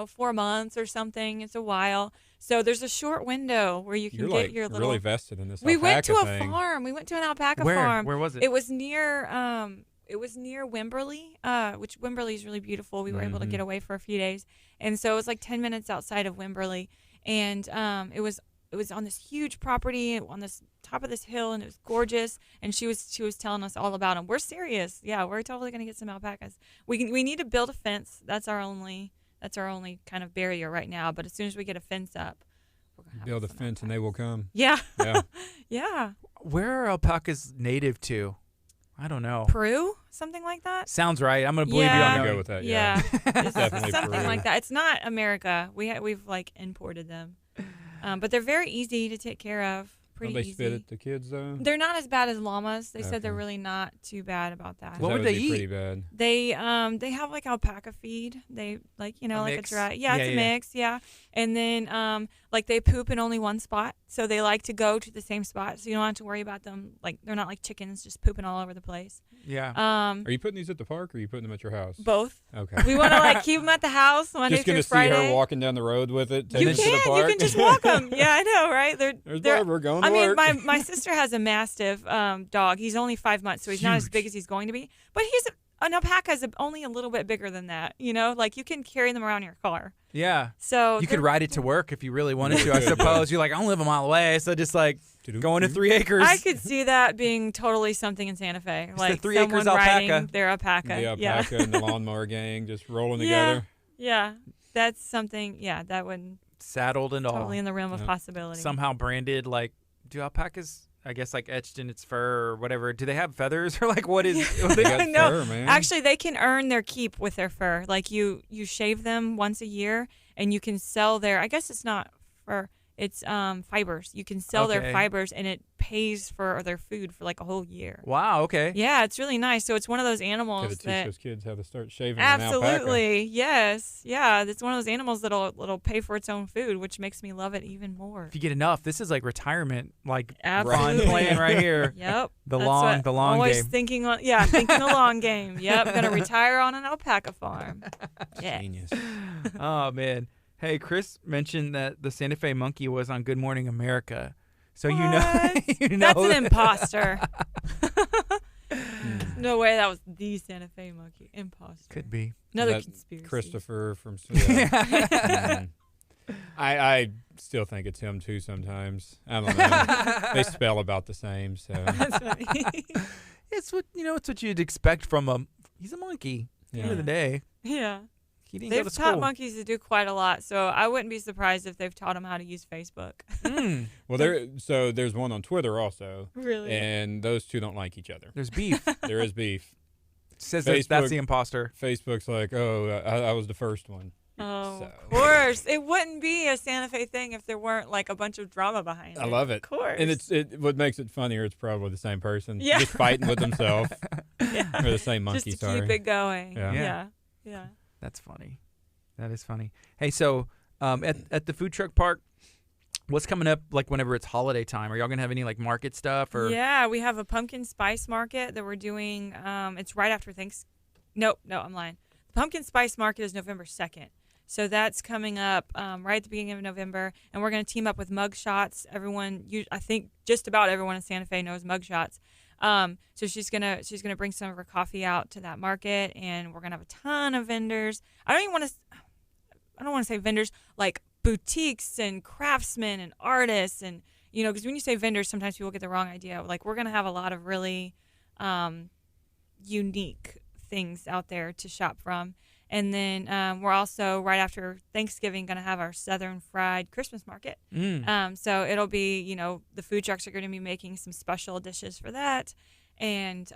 4 months or something. It's a while. So there's a short window where you can You're get like your little. really vested in this We alpaca went to a thing. farm. We went to an alpaca Where? farm. Where was it? It was near. It was near Wimberley, which Wimberley is really beautiful. We were able to get away for a few days, and so it was like 10 minutes outside of Wimberley, and it was on this huge property on this top of this hill, and it was gorgeous. And she was telling us all about them. We're serious. Yeah, we're totally gonna get some alpacas. We need to build a fence. That's our only kind of barrier right now. But as soon as we get a fence up, we're gonna have Build a some fence and alpacas. they will come. Yeah, Yeah. yeah. Where are alpacas native to? I don't know. Peru, something like that. Sounds right. I'm going to believe Yeah. you I'm on gonna that. go with that. Yeah, It's Definitely something Peru. like that. It's not America. We've imported them, but they're very easy to take care of. Pretty Don't they easy. spit at the kids though? They're not as bad as llamas. They said they're Okay. really not too bad about that. 'Cause What that would would they be eat? Pretty bad. They have like alpaca feed. They like A like mix? a dry it's a Yeah. mix, yeah. And then like they poop in only one spot, so they like to go to the same spot, so you don't have to worry about them. Like they're not like chickens just pooping all over the place. Yeah. Are you putting these at the park or are you putting them at your house? Both. Okay. We want to keep them at the house Monday Just through gonna see Friday. her walking down the road with it. You taking it to the can. park. You can just walk them. Yeah, I know, right? There's they're Barbara going I to mean, work. my sister has a mastiff dog. He's only 5 months, so he's not as Huge. big as he's going to be. But an alpaca is only a little bit bigger than that. Like you can carry them around in your car. Yeah. So You could they're- ride it to work if you really wanted to, I Yeah. suppose. You're like, I don't live a mile away, so just like going to 3 acres. I could see that being totally something in Santa Fe. It's the Like 3 acres someone riding alpaca. their alpaca. The Yeah. alpaca and the lawnmower gang just rolling Yeah. together. Yeah. That's something. Yeah, that would Saddled and all. totally in the realm of Yeah. possibility. Somehow branded, like, do alpacas, I guess, like etched in its fur or whatever. Do they have feathers or like what is? They got No, fur, man. Actually, they can earn their keep with their fur. Like you shave them once a year, and you can sell their. I guess it's not fur. It's fibers. You can sell Okay. their fibers, and it pays for their food for like a whole year. Wow. Okay. Yeah, it's really nice. So it's one of those Gotta animals teach that those kids how to start shaving an alpaca. absolutely yes, yeah. It's one of those animals that'll pay for its own food, which makes me love it even more. If you get enough, this is like retirement, like Absolutely. fun playing right here. Yep. The That's long- what the long I'm always game. thinking the long game. Yep. Gonna retire on an alpaca farm. Yeah. Genius. Oh man. Hey, Chris mentioned that the Santa Fe monkey was on Good Morning America. So you know, What? you know That's an imposter. Hmm. No way that was the Santa Fe monkey. Imposter. Could be. Another That conspiracy. Christopher from. Yeah. I still think it's him too sometimes. I don't know. They spell about the same, so That's funny. It's what it's what you'd expect from a. He's a monkey. At the end of the day, Yeah. he didn't go They've to taught school. monkeys to do quite a lot, so I wouldn't be surprised if they've taught them how to use Facebook. Mm, Well, there's one on Twitter also, Really? and those two don't like each other. there's beef. There is beef. Says that's Facebook- the imposter. Facebook's like, oh, I was the first one. Oh, So. of course. It wouldn't be a Santa Fe thing if there weren't like a bunch of drama behind it. I love it. Of course. And what makes it funnier, it's probably the same person. Yeah. Just fighting with himself. Yeah. Or the same monkey, Just to sorry. keep it going. Yeah. Yeah. Yeah. That's funny. That is funny. Hey, so at the food truck park, what's coming up? Like whenever it's holiday time, are y'all gonna have any like market stuff or? Yeah, we have a pumpkin spice market that we're doing. It's right after Thanksgiving. No, I'm lying. The pumpkin spice market is November 2nd. So that's coming up right at the beginning of November, and we're going to team up with Mug Shots. I think just about everyone in Santa Fe knows Mug Shots. So she's gonna bring some of her coffee out to that market, and we're gonna have a ton of vendors. I don't want to say vendors, like boutiques and craftsmen and artists, and because when you say vendors, sometimes people get the wrong idea. Like, we're gonna have a lot of really unique things out there to shop from. And then we're also, right after Thanksgiving, going to have our Southern Fried Christmas Market. So it'll be, the food trucks are going to be making some special dishes for that. And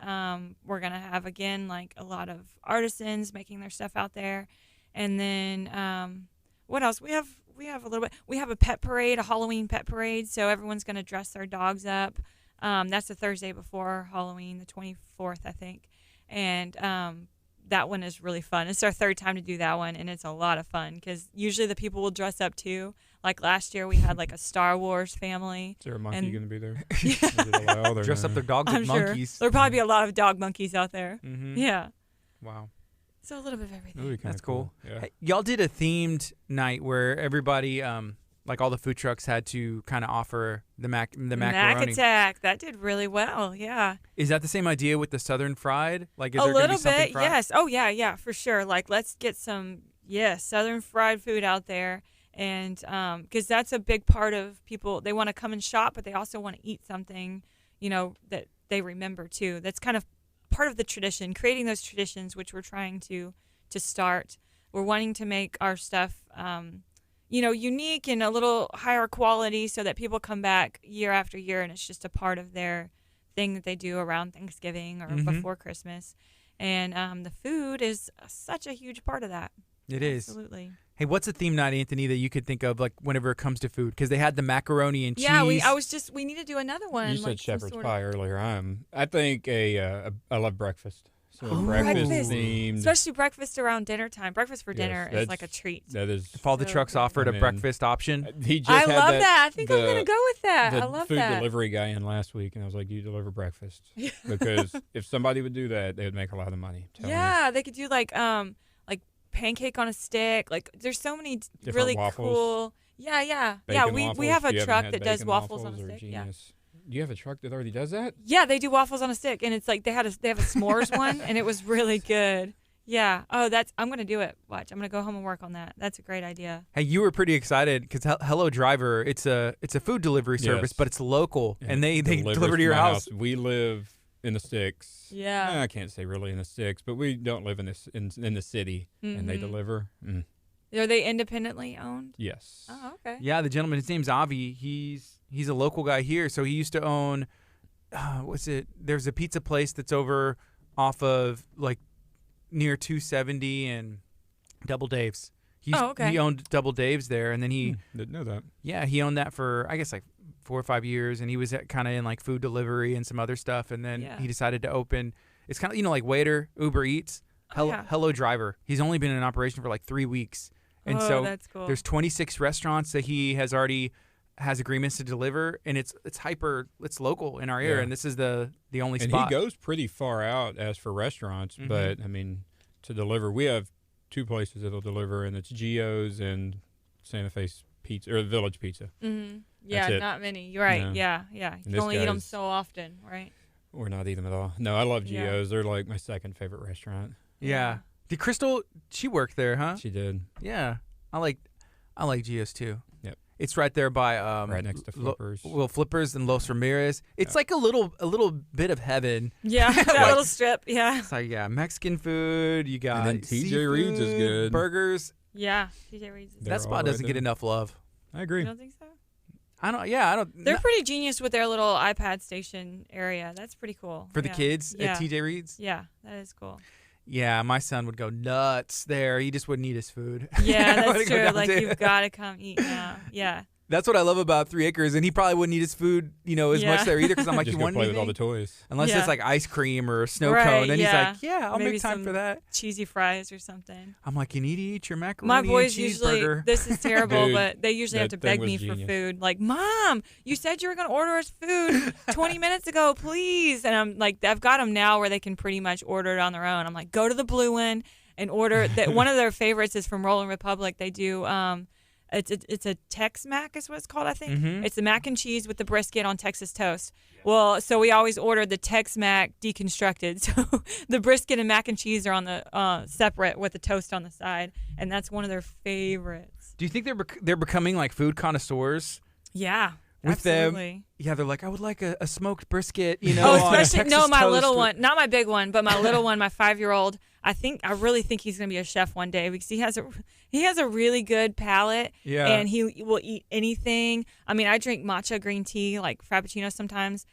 we're going to have, again, like a lot of artisans making their stuff out there. And then what else? We have a little bit. We have a pet parade, a Halloween pet parade. So everyone's going to dress their dogs up. That's the Thursday before Halloween, the 24th, I think. And that one is really fun. It's our third time to do that one, and it's a lot of fun because usually the people will dress up too. Like last year, we had like a Star Wars family. Is there a monkey going to be there? Dress up their dogs with monkeys. There'll probably be a lot of dog monkeys out there. Mm-hmm. Yeah. Wow. So a little bit of everything. That's cool. Yeah. Hey, y'all did a themed night where everybody, like all the food trucks, had to kind of offer the macaroni. Mac Attack. That did really well. Yeah. Is that the same idea with the Southern Fried? Like, is a there going to little be something bit? fried? Yes. Oh yeah, for sure. Like, let's get some Southern fried food out there, and because that's a big part of people. They want to come and shop, but they also want to eat something, that they remember too. That's kind of part of the tradition, creating those traditions, which we're trying to start. We're wanting to make our stuff, unique and a little higher quality so that people come back year after year, and it's just a part of their thing that they do around Thanksgiving or before Christmas. And the food is such a huge part of that. It is. Absolutely. Hey, what's a theme night, Anthony, that you could think of, like, whenever it comes to food? Because they had the macaroni and cheese. Yeah, we need to do another one. You said shepherd's pie earlier. I think I love breakfast. So breakfast themed. Especially breakfast around dinner time. Breakfast for dinner is like a treat. That is. If all the trucks offered a breakfast option. I love that. I think I'm going to go with that. I love that. The food that. delivery guy in last week, and I was like, you deliver breakfast. Because if somebody would do that, they would make a lot of money. Yeah, they could do like pancake on a stick. Like, there's so many different really waffles. Cool. Yeah. Bacon We have a waffles. truck that does waffles on a stick. Yeah. Do you have a truck that already does that? Yeah, they do waffles on a stick, and it's like they have a s'mores one, and it was really good. Yeah. Oh, I'm gonna do it. Watch, I'm gonna go home and work on that. That's a great idea. Hey, you were pretty excited because Hello Driver, it's a food delivery service, Yes. but it's local, Yeah, and they delivers deliver to your my house. We live in the sticks. Yeah. I can't say really in the sticks, but we don't live in the city, and they deliver. Are they independently owned? Yes. Oh, okay. Yeah, the gentleman, his name's Avi. He's a local guy here, so he used to own. There's a pizza place that's over off of like near 270 and Double Dave's. Okay. He owned Double Dave's there, and then he Didn't know that. Yeah, he owned that for I guess like 4 or 5 years, and he was kind of in like food delivery and some other stuff, and then he decided to open. It's kind of like Waiter, Uber Eats, Hello Driver. He's only been in operation for like 3 weeks, and so that's cool. There's 26 restaurants that he has agreements to deliver, and it's local in our area, and this is the only and spot. He goes pretty far out as for restaurants, but I mean to deliver, we have 2 places that'll deliver, and it's Gio's and Santa Fe Pizza or Village Pizza. Yeah, not many. You're right. No. Yeah. You can only eat them so often, right? Or not eat them at all. No, I love Gio's. They're like my second favorite restaurant. Yeah. Did Crystal? She worked there, huh? She did. Yeah. I like Gio's too. Yep. It's right there by right next to Flippers. Flippers and Los Ramirez. It's like a little bit of heaven. Yeah, that little strip. Yeah. It's like Mexican food. You got and then TJ Reed's is good. Burgers. Yeah, TJ Reed's. That spot doesn't get enough love. I agree. You don't think so? I don't. They're pretty genius with their little iPad station area. That's pretty cool. For the kids at TJ Reed's? Yeah, that is cool. Yeah, my son would go nuts there. He just wouldn't eat his food. Yeah, that's true. Like, you've got to come eat now. Yeah. That's what I love about 3 Acres, and he probably wouldn't eat his food, as much there either, because I'm like, just you want play anything? with all the toys. Unless it's like ice cream or a snow cone, then he's like, yeah, I'll maybe make time for that. Cheesy fries or something. I'm like, you need to eat your macaroni My boys and usually, cheeseburger. this is terrible, Dude, but they usually have to beg me for food. Like, Mom, you said you were going to order us food 20 minutes ago, please. And I'm like, I've got them now where they can pretty much order it on their own. I'm like, go to the Blue One and order. One of their favorites is from Rolling Republic. They do It's a Tex-Mac is what it's called, I think. Mhm. It's the mac and cheese with the brisket on Texas toast. Well, so we always order the Tex-Mac deconstructed. So the brisket and mac and cheese are on the separate with the toast on the side, and that's one of their favorites. Do you think they're becoming like food connoisseurs? Yeah, With absolutely. them, yeah, they're like, I would like a smoked brisket, you Oh, know. on a especially Texas my toast little or- one, not my big one, but my little one, my 5-year-old. I really think he's gonna be a chef one day because he has a really good palate. Yeah. And he will eat anything. I mean, I drink matcha green tea, like frappuccino sometimes.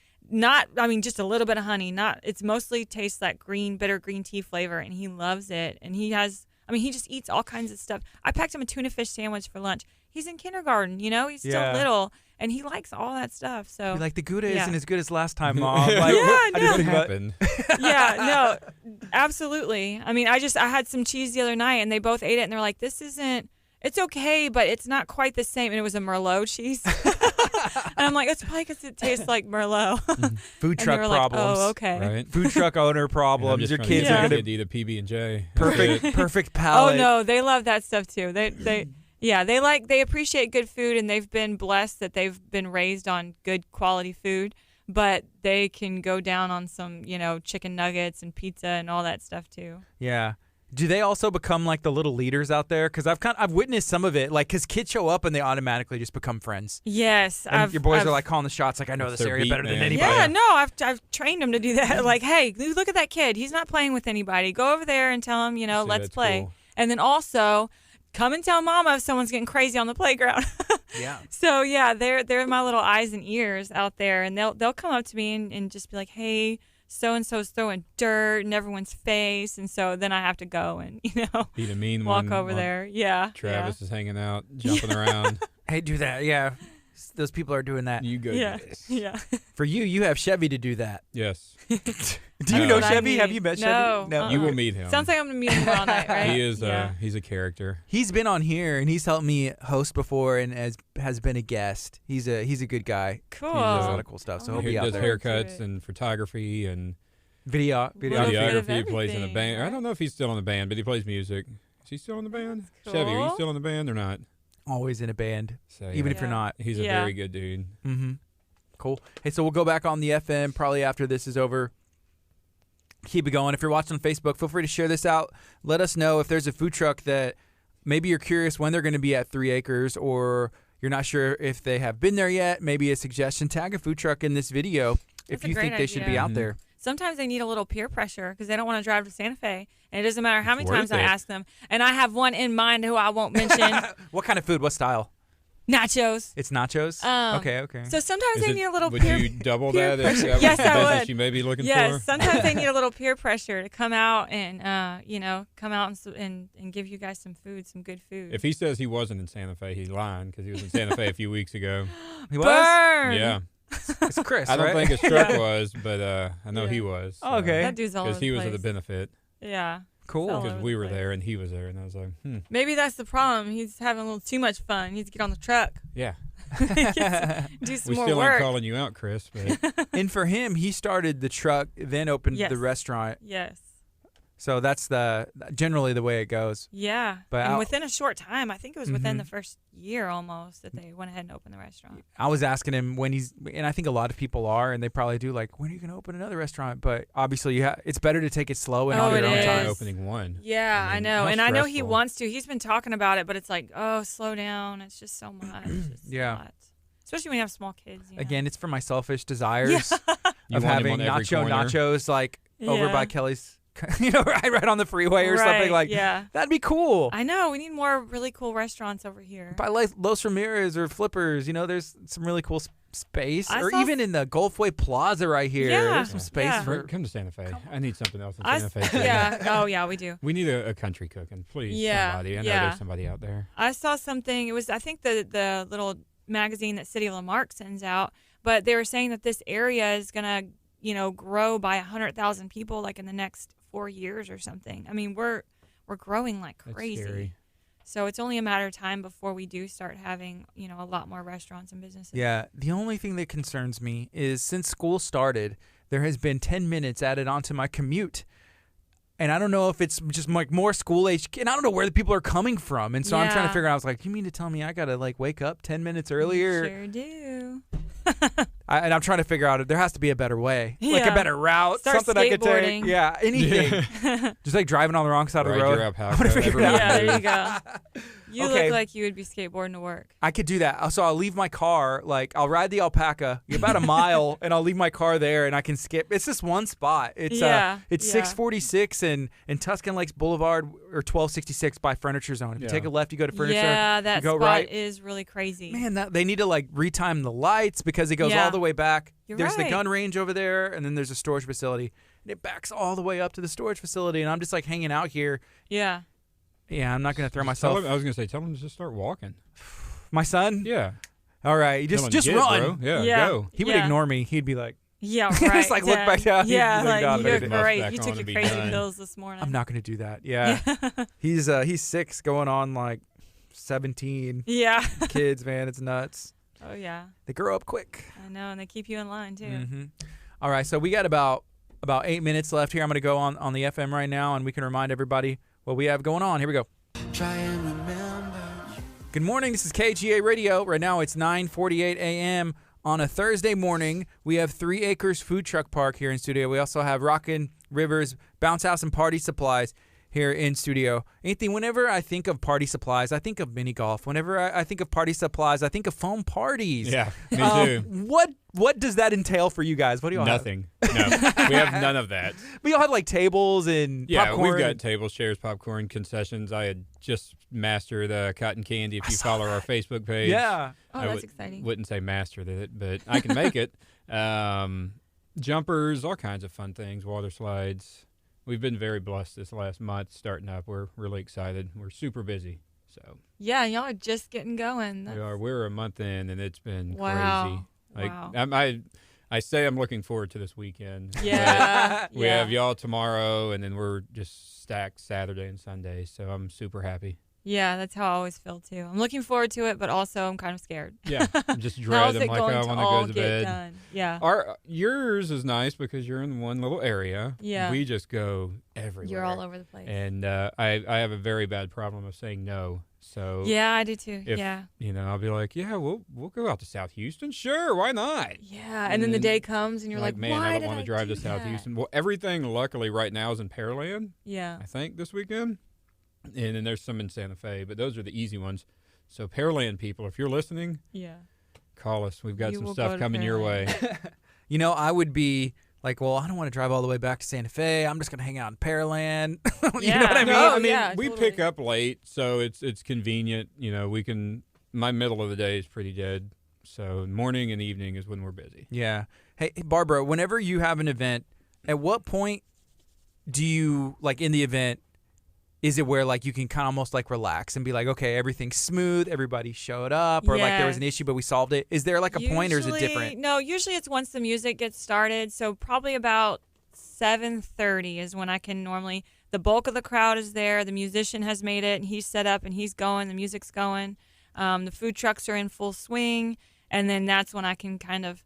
Just a little bit of honey. It's mostly tastes like bitter green tea flavor, and he loves it. And he just eats all kinds of stuff. I packed him a tuna fish sandwich for lunch. He's in kindergarten, he's still Yeah. little, and he likes all that stuff. So You're like, the Gouda Yeah. isn't as good as last time, Mom. Like, Yeah, I no. just What think about- happened? yeah, no, absolutely. I mean, I had some cheese the other night, and they both ate it, and they're like, it's okay, but it's not quite the same. And it was a Merlot cheese. And I'm like, it's probably because it tastes like Merlot. Food And they truck were like, problems. oh, okay. Right? Food truck owner I'm problems. just Your trying to kids get are my gonna kid to eat a PB&J. perfect Oh palate. no, they love that stuff too. They appreciate good food, and they've been blessed that they've been raised on good quality food. But they can go down on some, chicken nuggets and pizza and all that stuff too. Yeah. Do they also become like the little leaders out there? Because I've witnessed some of it. Like, because kids show up and they automatically just become friends. Yes, And your boys are like calling the shots. Like, I know That's this their area beat better than man. anybody. Yeah, no, I've trained them to do that. Like, hey, look at that kid. He's not playing with anybody. Go over there and tell him, See, let's that's play. cool. And then also, come and tell Mama if someone's getting crazy on the playground. Yeah. So yeah, they're my little eyes and ears out there, and they'll come up to me and just be like, hey, so and so's throwing dirt in everyone's face, and so then I have to go and Be the mean walk one. over while there. Yeah, Travis is hanging out, jumping around. Hey, do that. Yeah. Those people are doing that. You go Yeah, do this. yeah. For you have Chevy to do that. Yes. Do you No. know What I Chevy? Have need. you met No. Chevy? You will meet him. Sounds like I'm gonna meet him all night, right? He is. Yeah. He's a character. He's been on here and he's helped me host before and has been a guest. He's a good guy. Cool. He does a lot of cool stuff. So Oh, he'll He be out does there. Forward to haircuts it. and photography and Video. Little bit of videography. He plays in a everything, band. I right? don't know if he's still in the band, but he plays music. Is he still in the band? Chevy, are you cool. still in the band or not? Always in a band, So, even yeah. if you're not. He's a Yeah. very good dude. Mm-hmm. Cool. Hey, so we'll go back on the FM probably after this is over. Keep it going. If you're watching on Facebook, feel free to share this out. Let us know if there's a food truck that maybe you're curious when they're going to be at 3 Acres, or you're not sure if they have been there yet. Maybe a suggestion. Tag a food truck in this video if That's a you think great they should be idea. out Mhm. there. Sometimes they need a little peer pressure because they don't want to drive to Santa Fe, and it doesn't matter how It's many worth times I it. ask them. And I have one in mind who I won't mention. What kind of food? What style? Nachos. It's nachos? Okay. So sometimes Is they it- need a little would peer. you double peer that if pressure. that was Yes, the I business would. you may be looking Yes, for? sometimes they need a little peer pressure to come out and come out and give you guys some food, some good food. If he says he wasn't in Santa Fe, he's lying because he was in Santa Fe a few weeks ago. He was? Burn. Yeah. It's Chris, I don't right? think his truck was, but I know Yeah. he was. Oh, okay. That dude's all over Because the he place. was at the benefit. Yeah. Cool. all Because over we the were place. there and he was there, and I was like, Maybe that's the problem. He's having a little too much fun. He needs to get on the truck. yeah. Do some We more still work. ain't calling you out, Chris, but And for him, he started the truck, then opened Yes. the restaurant. Yes. So that's generally the way it goes. Yeah. But and I'll- within a short time, I think it was within Mhm. the first year almost that they went ahead and opened the restaurant. I was asking him when and I think a lot of people are, and they probably do, like, when are you going to open another restaurant? But obviously, it's better to take it slow and Oh, on it your own is. time. opening one. Yeah, I mean, know. how And I know he stressful. wants to. He's been talking about it, but it's like, oh, slow down. It's just so much. It's Yeah. a lot. Especially when you have small kids. You know? Again, it's for my selfish desires You of want him having on every corner? nachos, like, over Yeah. by Kelly's, right on the freeway or something. Right, Like, yeah. that'd be cool. I know. We need more really cool restaurants over here. By like Los Ramirez or Flippers, there's some really cool space. I Or saw even in the Gulfway Plaza right here. Yeah. There's some space Yeah. for. Come to Santa Fe. I need something else in I Santa s- Fe. too. yeah. Oh, yeah, we do. We need a country cooking, please. Yeah, Somebody. I know yeah. there's somebody out there. I saw something. It was, I think, the little magazine that City of Lamarck sends out, but they were saying that this area is gonna, grow by 100,000 people like in the next 4 years or something. I mean, we're growing like That's crazy. scary. So it's only a matter of time before we do start having, a lot more restaurants and businesses. Yeah. The only thing that concerns me is since school started, there has been 10 minutes added onto my commute. And I don't know if it's just like more school age, and I don't know where the people are coming from. And so I'm trying to figure out, I was like, you mean to tell me I got to like wake up 10 minutes earlier? Sure do. And I'm trying to figure out, there has to be a better way, like a better route, Start something I could take. skateboarding. Yeah, anything. Just like driving on the wrong side of the Ride road. your I'm alpaca gonna figure it out. Yeah, there you go. You Okay. look like you would be skateboarding to work. I could do that. So I'll leave my car, like I'll ride the alpaca about a mile, and I'll leave my car there, and I can skip. It's just one spot. It's 646 and Tuscan Lakes Boulevard or 1266 by Furniture Zone. If you take a left, you go to Furniture. Yeah, that you go spot right. is really crazy. Man, they need to like retime the lights because it goes all the way back. You're there's the right. gun range over there, and then there's a storage facility, and it backs all the way up to the storage facility, and I'm just like hanging out here. Yeah. Yeah, I'm not gonna throw I myself. was going to say, tell him to just start walking. My son. Yeah. All right, Tell him just to get it, run. bro. Yeah, Yeah. go. He would ignore me. He'd be like, Yeah, right. Just, like, look Dad. back down. Yeah, He's like, like, "No, you're baby." great. Back You on took and be your crazy done. pills this morning. I'm not gonna do that. Yeah, he's 6, going on like 17. Yeah. Kids, man, it's nuts. Oh, yeah. They grow up quick. I know, and they keep you in line, too. Mm-hmm. All right, so we got about 8 minutes left here. I'm gonna go on the FM right now, and we can remind everybody what we have going on. Here we go. Try and remember. Good morning. This is KHEA Radio. Right now it's 9:48 a.m. on a Thursday morning. We have 3 Acres Food Truck Park here in studio. We also have Rockin' Rivers Bounce House and Party Supplies here in studio. Anthony, whenever I think of party supplies, I think of mini golf. Whenever I think of party supplies, I think of foam parties. Yeah, me too. What does that entail for you guys? What do y'all Nothing. No, we have none of that. have? We all have like tables and popcorn. We've got tables, chairs, popcorn, concessions. I had just mastered cotton candy. If you follow our Facebook page, Yeah. Oh, I that's exciting. Wouldn't say mastered it, but I can make it. Jumpers, all kinds of fun things, water slides. We've been very blessed this last month starting up. We're really excited. We're super busy. So Yeah, y'all are just getting going. we are. We're a month in, and it's been Wow. crazy. Wow. I say I'm looking forward to this weekend. Yeah. We have y'all tomorrow, and then we're just stacked Saturday and Sunday. So I'm super happy. Yeah, that's how I always feel, too. I'm looking forward to it, but also I'm kind of scared. Yeah, I'm just How's dread. it I'm like, going I to want to all go to get bed. done? Yeah. Yours is nice because you're in one little area. Yeah. We just go everywhere. You're all over the place. And I have a very bad problem of saying no. So Yeah, I do, too. if, Yeah. I'll be like, yeah, we'll go out to South Houston. Sure, why not? Yeah, and then the day comes and you're like, man, why I don't did want I to drive do to South that? Houston. Well, everything luckily right now is in Pearland, Yeah. I think, this weekend. And then there's some in Santa Fe, but those are the easy ones. So Pearland people, if you're listening, Yeah. call us. We've got You some will stuff go to coming your way. I would be like, well, I don't want to drive all the way back to Santa Fe. I'm just going to hang out in Pearland. You know what I mean? Oh, I mean, yeah, we totally. pick up late, so it's convenient. We can. My middle of the day is pretty dead, so morning and evening is when we're busy. Yeah. Hey, Barbara, whenever you have an event, at what point do you, like in the event, is it where like you can kind of almost like relax and be like, okay, everything's smooth, everybody showed up, or like there was an issue but we solved it? Is there like a point, or is it different? No, usually it's once the music gets started. So probably about 7:30 is when I can normally. The bulk of the crowd is there. The musician has made it, and he's set up, and he's going. The music's going. The food trucks are in full swing, and then that's when I can kind of,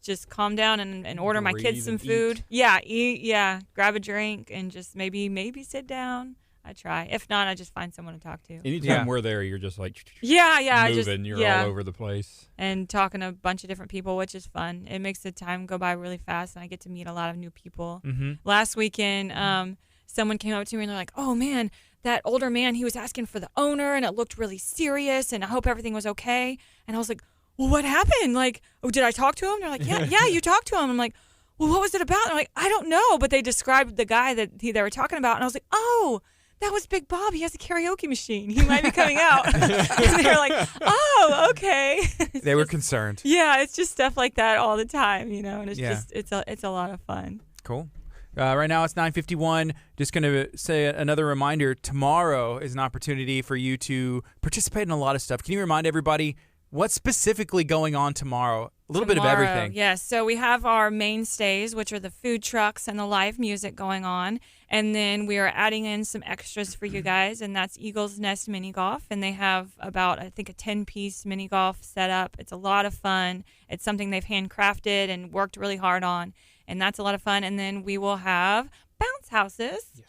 just calm down and order my Breathe kids some and food. eat. Yeah, eat. Yeah, grab a drink and just maybe sit down. I try. If not, I just find someone to talk to. Anytime Yeah. we're there, you're just like Yeah. I moving. just You're all over the place. and talking to a bunch of different people, which is fun. It makes the time go by really fast, and I get to meet a lot of new people. Mm-hmm. Last weekend, someone came up to me and they're like, "Oh man, that older man, he was asking for the owner, and it looked really serious, and I hope everything was okay." And I was like, "Well, what happened? Like, did I talk to him?" They're like, "Yeah, you talked to him." I'm like, "Well, what was it about?" And I'm like, "I don't know," but they described the guy that they were talking about, and I was like, "Oh, that was Big Bob. He has a karaoke machine. He might be coming out." And they're like, "Oh, okay." They were concerned. Yeah, it's just stuff like that all the time, and it's Yeah. just it's a lot of fun. Cool. Right now it's 9:51. Just going to say another reminder. Tomorrow is an opportunity for you to participate in a lot of stuff. Can you remind everybody what's specifically going on tomorrow? A little bit of Tomorrow, everything. Yes, so we have our mainstays, which are the food trucks and the live music going on. And then we are adding in some extras for you guys, and that's Eagle's Nest Mini Golf. And they have about, I think, a 10-piece mini golf set up. It's a lot of fun. It's something they've handcrafted and worked really hard on. And that's a lot of fun. And then we will have bounce houses. Yes.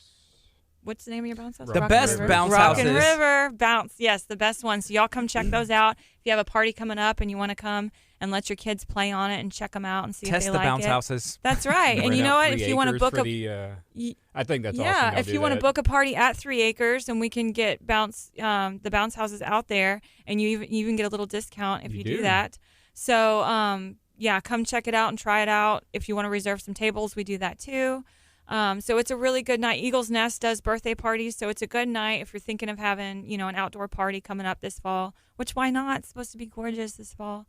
What's the name of your bounce house? The Rock best and River. bounce Rock houses. and River bounce. Yes, the best ones. So y'all come check those out. If you have a party coming up and you want to come and let your kids play on it and check them out and see Test if the they like bounce it. houses. That's right. And Rent you know out what? 3 If you want to acres book for a the, I think that's awesome. yeah, y'all if do you want to that. book a party at 3 acres, and we can get the bounce houses out there, and you even get a little discount if you do that. So yeah, come check it out and try it out. If you want to reserve some tables, we do that too. So it's a really good night. Eagle's Nest does birthday parties, so it's a good night if you're thinking of having, an outdoor party coming up this fall. Which why not? It's supposed to be gorgeous this fall.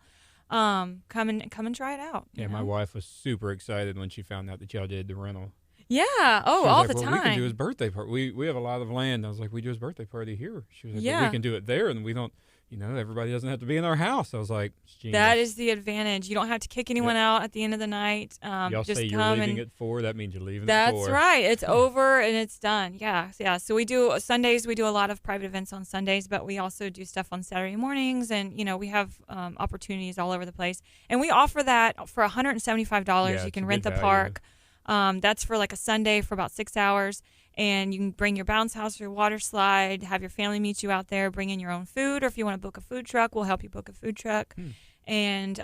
Come and try it out. Yeah, you my know? wife was super excited when she found out that y'all did the rental. Yeah. She Oh, was all like, the well, time. we can do his birthday party. We have a lot of land. I was like, we do his birthday party here. She was like, Yeah. well, we can do it there, and we don't. Everybody doesn't have to be in our house. I was like, it's genius. That is the advantage. You don't have to kick anyone out at the end of the night. Y'all Just say you're come leaving and at 4. That means you're leaving at that's 4. right. It's over and it's done. Yeah. So we do Sundays. We do a lot of private events on Sundays, but we also do stuff on Saturday mornings, and we have opportunities all over the place. And we offer that for $175. Yeah, You it's can a rent the good park. That's for like a Sunday for about 6 hours. And you can bring your bounce house or your water slide, have your family meet you out there, bring in your own food, or if you want to book a food truck, we'll help you book a food truck. And,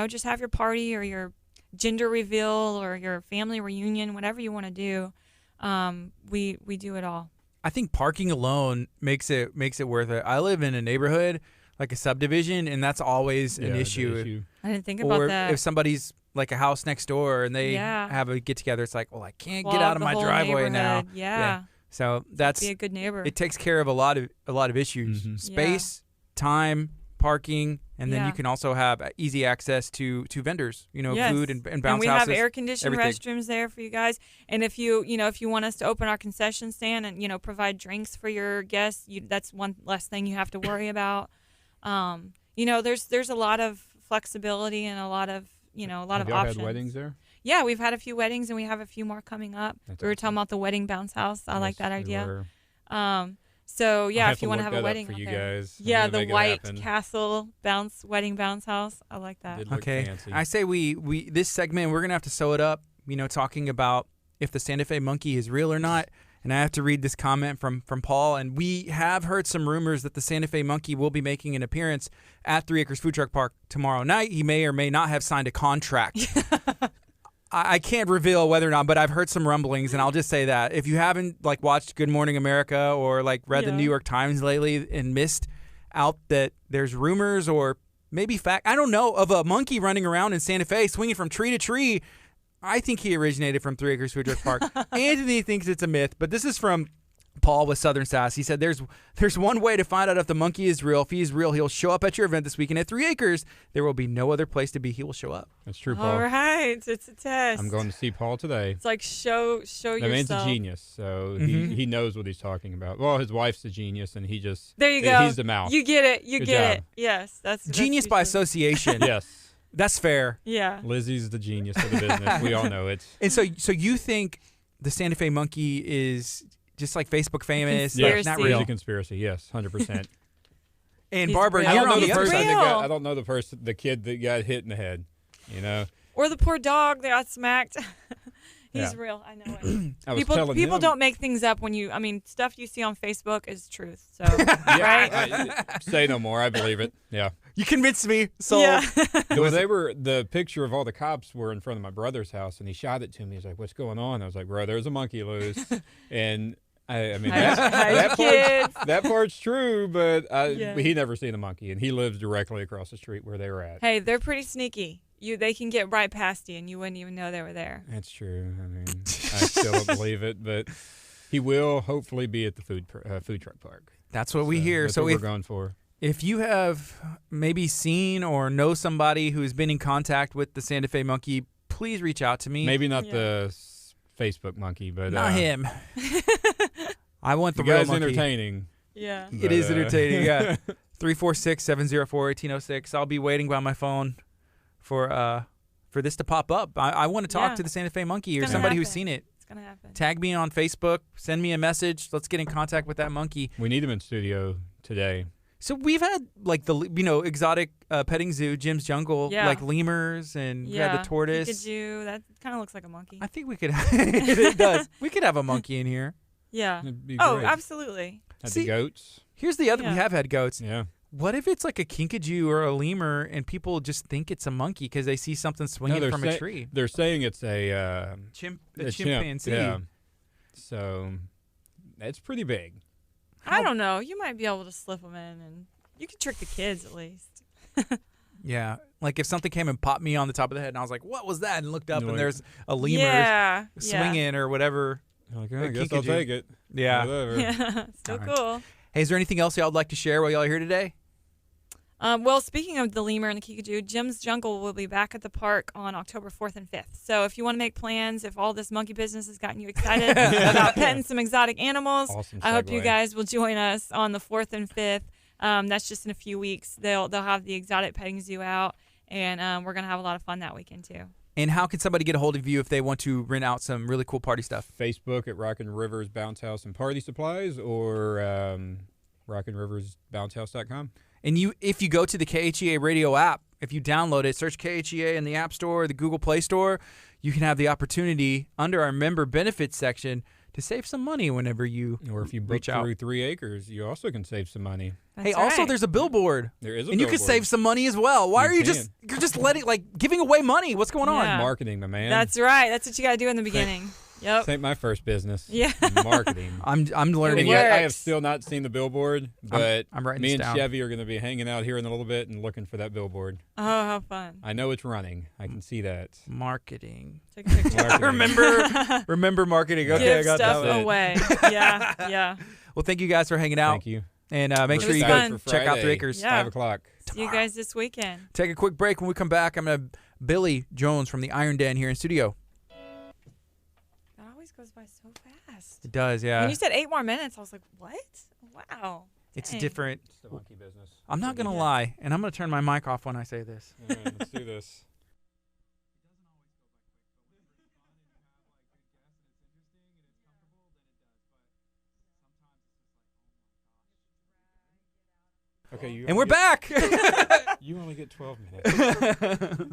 just have your party or your gender reveal or your family reunion, whatever you want to do. We do it all. I think parking alone makes it worth it. I live in a neighborhood, like a subdivision, and that's always an issue. I didn't think about Or that. if somebody's like a house next door and they Yeah. have a get together, it's like, well, I can't get Clog out of the my whole driveway now. neighborhood. Yeah. So that's Be a good neighbor. it takes care of a lot of issues. Mhm. Space, time, parking, and then Yeah. you can also have easy access to vendors, Yes. food and bounce and we houses. have air conditioned everything. restrooms there for you guys. And if you want us to open our concession stand and provide drinks for your guests, that's one less thing you have to worry about. There's a lot of flexibility and a lot of Have of y'all options. had weddings there? Yeah, we've had a few weddings and we have a few more coming up. That's We were awesome. talking about the wedding bounce house. I like Yes, that we idea. were. So yeah, I'll if you want to look have a that up wedding for out you there. guys. I'm Yeah, gonna the make it White happen. Castle wedding bounce house. I like that. Did look Okay, fancy. I say we this segment we're gonna have to sew it up. Talking about if the Santa Fe monkey is real or not. And I have to read this comment from Paul. And we have heard some rumors that the Santa Fe monkey will be making an appearance at 3 Acres Food Truck Park tomorrow night. He may or may not have signed a contract. I can't reveal whether or not, but I've heard some rumblings, and I'll just say that if you haven't watched Good Morning America or read the Yeah. New York Times lately and missed out that there's rumors or maybe fact, I don't know, of a monkey running around in Santa Fe swinging from tree to tree. I think he originated from 3 Acres Food Truck Park. Anthony thinks it's a myth, but this is from Paul with Southern Sass. He said, there's one way to find out if the monkey is real. If he is real, he'll show up at your event this weekend at 3 Acres. There will be no other place to be. He will show up. That's true, All Paul. right, it's a test. I'm going to see Paul today. It's like show That yourself. man's a genius, so Mhm. he knows what he's talking about. Well, his wife's a genius, and he just There you go. He's the mouth. You get it. You Good get job. it. Yes, that's Genius by usually- association. yes, That's fair. Yeah. Lizzie's the genius of the business. We all know it. And so you think the Santa Fe monkey is just like Facebook famous? Conspiracy. Not It's real. a conspiracy. Yes, 100%. And He's Barbara, real. I you're don't know on the the He's other person. side. real. I don't know the kid that got hit in the head. Or the poor dog that got smacked. He's Yeah. real. I know it. I was telling People him, don't make things up stuff you see on Facebook is truth. So, Yeah, right? say no more. I believe it. Yeah. You convinced me. So Yeah. Well, the picture of all the cops were in front of my brother's house, and he shot it to me. He's like, "What's going on?" I was like, "Bro, there's a monkey loose." And I mean, Kids. that part's true, but Yeah. he never seen a monkey, and he lives directly across the street where they were at. Hey, they're pretty sneaky. They can get right past you, and you wouldn't even know they were there. That's true. I mean, I still don't believe it, but he will hopefully be at the food truck park. that's what we So hear. That's So what if we're going for. If you have maybe seen or know somebody who's been in contact with the Santa Fe monkey, please reach out to me. Maybe not Yeah. the Facebook monkey, but Not him. I want the The real guy's monkey. entertaining. Yeah. It but, is entertaining, yeah. 346-704-1806. I'll be waiting by my phone for this to pop up. I want to talk Yeah. to the Santa Fe monkey or It's gonna somebody who's happen. seen it. It's going to happen. Tag me on Facebook. Send me a message. Let's get in contact with that monkey. We need him in studio today. So we've had like exotic petting zoo, Jim's Jungle, Yeah. like lemurs, and we had the tortoise. Kickajou. That kind of looks like a monkey. I think we could. It does. We could have a monkey in here. Yeah. It'd be Oh, great. absolutely. Had See- the goats. Here's the other. Yeah. We have had goats. Yeah. What if it's like a kinkajou or a lemur, and people just think it's a monkey because they see something swinging they're from a tree? They're saying it's a A chimp. chimpanzee. Yeah. So it's pretty big. I don't know. You might be able to slip them in, and you could trick the kids at least. Yeah. Like if something came and popped me on the top of the head, and I was like, "What was that?" and looked up, You're and like- there's a lemur Yeah. swinging or whatever. You're like, A I guess I'll kinkajou. take it. Yeah. Whatever. Yeah. Still All right. cool. Hey, is there anything else y'all would like to share while y'all are here today? Well, speaking of the lemur and the kickajou, Jim's Jungle will be back at the park on October 4th and 5th. So if you want to make plans, if all this monkey business has gotten you excited about petting some exotic animals, Awesome I hope you segue. guys will join us on the 4th and 5th. That's just in a few weeks. They'll have the exotic petting zoo out, and we're gonna have a lot of fun that weekend too. And how can somebody get a hold of you if they want to rent out some really cool party stuff? Facebook at Rockin' Rivers Bounce House and Party Supplies, or rockinriversbouncehouse.com. And if you go to the KHEA radio app, if you download it, search KHEA in the App Store or the Google Play Store, you can have the opportunity under our member benefits section to save some money whenever you Or if you book reach out. through 3 acres, you also can save some money. Hey, That's also right. there's a billboard, There is a and you can billboard. save some money as well. Why You are you can. you're just letting giving away money? What's going on? Yeah. Marketing, my man. That's right. That's what you gotta do in the beginning. Yep. This ain't my first business. Yeah. Marketing. I'm And learning. yet I have works. still not seen the billboard, but I'm writing me this and down. Chevy are going to be hanging out here in a little bit and looking for that billboard. Oh, how fun. I know it's running. I can see that. Marketing. Take a picture. Marketing. Remember marketing. Okay, Give I got stuff that one. away. Yeah. Yeah. Well, thank you guys for hanging out, Thank you. and make We're sure you excited go for check out 3 Friday. Acres. Yeah. 5 o'clock. See you guys this weekend. Take a quick break. When we come back, I'm gonna Billy Jones from the Iron Den here in studio. That always goes by so fast. It does, yeah. When you said 8 more minutes, I was like, what? Wow. It's Dang. different. It's the monkey business. I'm not gonna Yeah. lie, and I'm gonna turn my mic off when I say this. All right, let's do this. Okay, you And we're back. You only get 12 minutes.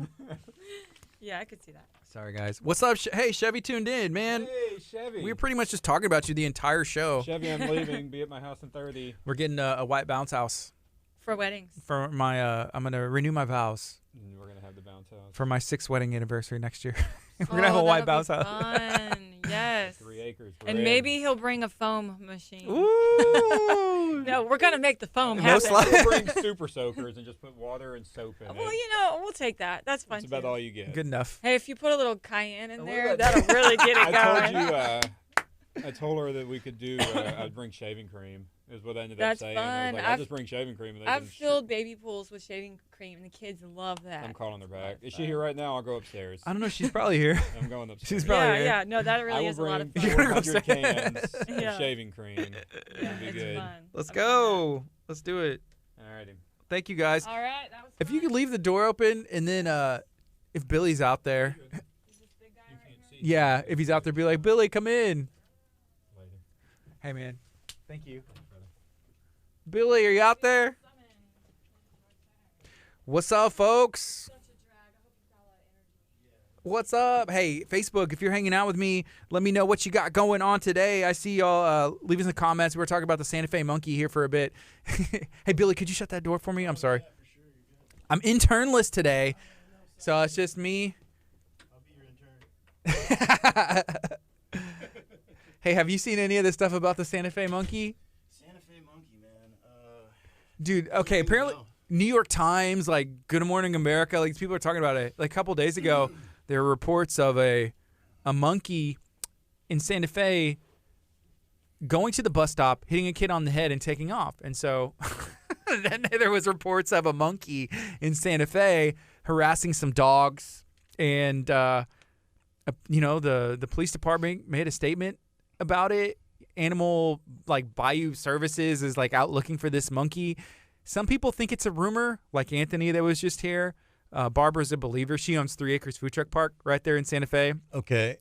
Yeah, I could see that. Sorry, guys. What's up? Hey, Chevy tuned in, man. Hey, Chevy. We were pretty much just talking about you the entire show. Chevy, I'm leaving. Be at my house in 30. We're getting a white bounce house For weddings. for my. I'm gonna renew my vows And we're going to have the bounce house. for my 6th wedding anniversary next year. We're gonna have a white bounce house. Fun. Yes. 3 acres. And red. maybe he'll bring a foam machine. Ooh. No, we're gonna make the foam Most happen. likely. We'll bring super soakers and just put water and soap in Well, it. you know, we'll take that. That's fun That's about too. all you get. Good enough. Hey, if you put a little cayenne in Look there, at that. that'll really get it going. I told you, I told her that we could do, I'd bring shaving cream, is what I ended That's up saying. I fun. was like, I'll I've- just bring shaving cream. And they I've can filled baby pools with shaving cream, and the kids love that. I'm calling her It's a lot back. of Is she fun. here right now? I'll go upstairs. I don't know. She's probably here. I'm going upstairs. She's probably Yeah, here. yeah. No, that I really will is a lot of bring fun. 400 cans Yeah. of shaving cream. Yeah, It'll be it's good. fun. Let's I've done go. Let's do it. Alrighty. Thank you, guys. that. All right, that was If fun. you could leave the door open, and then if Billy's out there, Is this big guy right here? yeah, if he's out there, be like, Billy, come in. Later. Hey, man. Thank you. Billy, are you out there? What's up, folks? What's up? Hey, Facebook, if you're hanging out with me, let me know what you got going on today. I see y'all leaving some comments. We were talking about the Santa Fe monkey here for a bit. Hey, Billy, could you shut that door for me? I'm sorry. I'm internless today, so it's just me. Hey, have you seen any of this stuff about the Santa Fe monkey? Santa Fe monkey, man. Dude, okay, apparently know. New York Times, like Good Morning America, like people are talking about it. Like a couple days ago, there were reports of a monkey in Santa Fe going to the bus stop, hitting a kid on the head, and taking off. And so then there was reports of a monkey in Santa Fe harassing some dogs, and the police department made a statement about it. Animal like Bayou Services is like out looking for this monkey. Some people think it's a rumor, like Anthony that was just here. Barbara's a believer. She owns 3 Acres Food Truck Park right there in Santa Fe. Okay.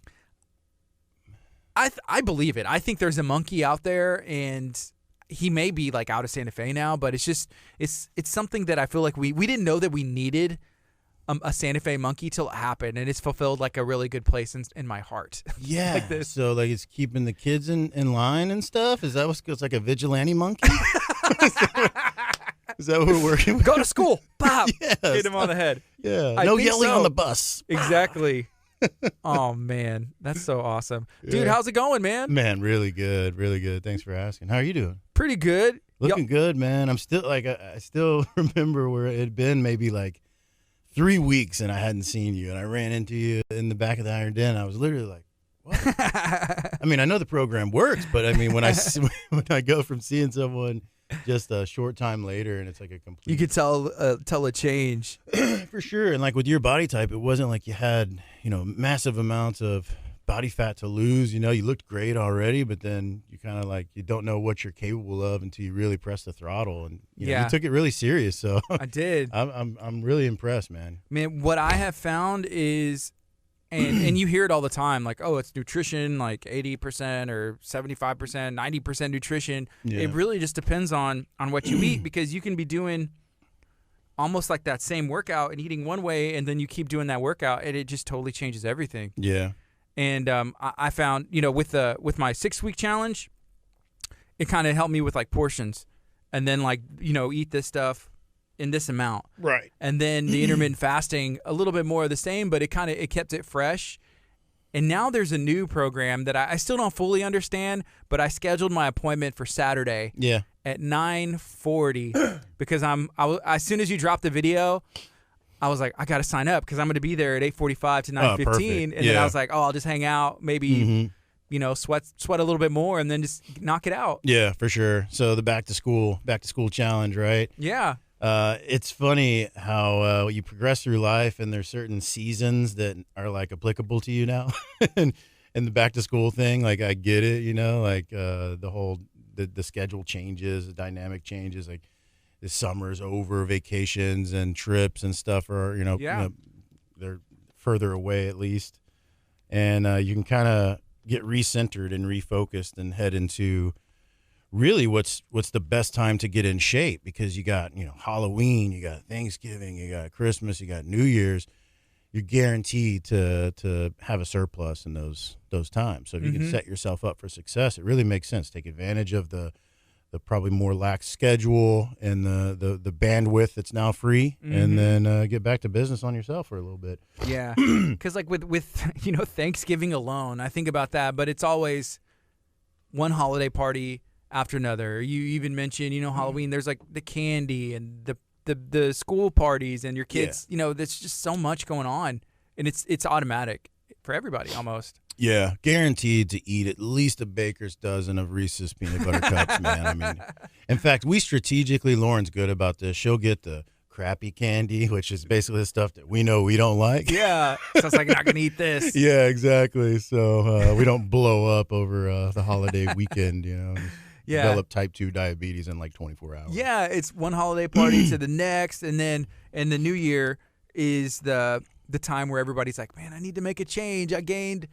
I believe it. I think there's a monkey out there, and he may be like out of Santa Fe now, but it's something that I feel like we didn't know that we needed a Santa Fe monkey till it happened, and it's fulfilled like a really good place in my heart. Yeah. Like this. So like it's keeping the kids in line and stuff. Is that what's it's like a vigilante monkey? Is that what we're working with? Go to school, Bob. Yes. Hit him on the head. Yeah. I No think yelling so. on the bus. Exactly. Oh man, that's so awesome, dude. Yeah. How's it going, man? Man, really good, really good. Thanks for asking. How are you doing? Pretty good. Looking good, man. I'm still like I still remember where it had been maybe like 3 weeks and I hadn't seen you, and I ran into you in the back of the Iron Den. I was literally like, what? I mean, I know the program works, but I mean, when I go from seeing someone just a short time later, and it's like a complete. You could tell a change. For sure. And like with your body type, it wasn't like you had, massive amounts of body fat to lose. You looked great already, but then you kind of like, you don't know what you're capable of until you really press the throttle. And you took it really serious. So I did. I'm really impressed, man. Man, what I have found is, and you hear it all the time, like, oh, it's nutrition, like 80% or 75%, 90% nutrition. Yeah. It really just depends on what you eat, because you can be doing almost like that same workout and eating one way, and then you keep doing that workout, and it just totally changes everything. Yeah. And I found, with my 6-week challenge, it kind of helped me with like portions, and then like, eat this stuff in this amount. Right. And then the intermittent fasting, a little bit more of the same, but it kept it fresh. And now there's a new program that I still don't fully understand, but I scheduled my appointment for Saturday at 9:40 because as soon as you dropped the video, I was like, I got to sign up because I'm going to be there at 8:45 to 9:15. And then I was like, oh, I'll just hang out, maybe, sweat a little bit more, and then just knock it out. Yeah, for sure. So the back to school challenge, right? Yeah. It's funny how you progress through life, and there's certain seasons that are like applicable to you now. and the back to school thing, like I get it, like the whole the schedule changes, the dynamic changes. Like the summer's over, vacations and trips and stuff are they're further away at least, and you can kind of get recentered and refocused and head into really what's the best time to get in shape, because you got Halloween, you got Thanksgiving, you got Christmas, you got New Year's. You're guaranteed to have a surplus in those times. So if you can set yourself up for success, it really makes sense. Take advantage of the probably more lax schedule and the bandwidth that's now free, and then get back to business on yourself for a little bit. Yeah, because like with Thanksgiving alone, I think about that, but it's always one holiday party after another. You even mentioned, Halloween. There's like the candy and the school parties and your kids. There's just so much going on, and it's automatic for everybody almost. Yeah, guaranteed to eat at least a baker's dozen of Reese's peanut butter cups, man. I mean, in fact, we strategically, Lauren's good about this. She'll get the crappy candy, which is basically the stuff that we know we don't like. Yeah, so it's like, not gonna eat this. Yeah, exactly. So we don't blow up over the holiday weekend, Yeah. Develop type 2 diabetes in like 24 hours. Yeah, it's one holiday party to the next, and then the new year is the time where everybody's like, man, I need to make a change. I gained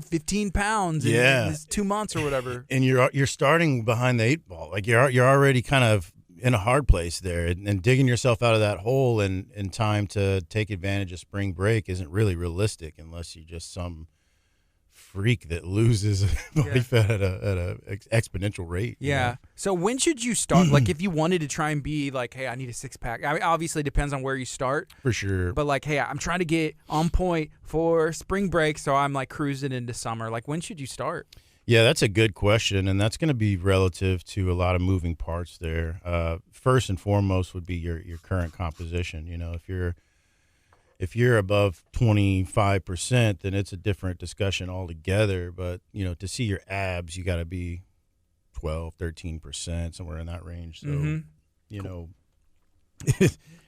15 pounds in this 2 months or whatever. And you're starting behind the 8 ball. Like you're already kind of in a hard place there, and digging yourself out of that hole in time to take advantage of spring break isn't really realistic unless you're just some freak that loses body fat at a exponential rate. Yeah. So when should you start? Like if you wanted to try and be like, hey, I need a 6-pack. I mean, obviously it depends on where you start. For sure. But like, hey, I'm trying to get on point for spring break, so I'm like cruising into summer. Like when should you start? Yeah, that's a good question, and that's going to be relative to a lot of moving parts there. First and foremost would be your current composition. If you're above 25%, then it's a different discussion altogether. But, to see your abs, you got to be 12, 13%, somewhere in that range. So,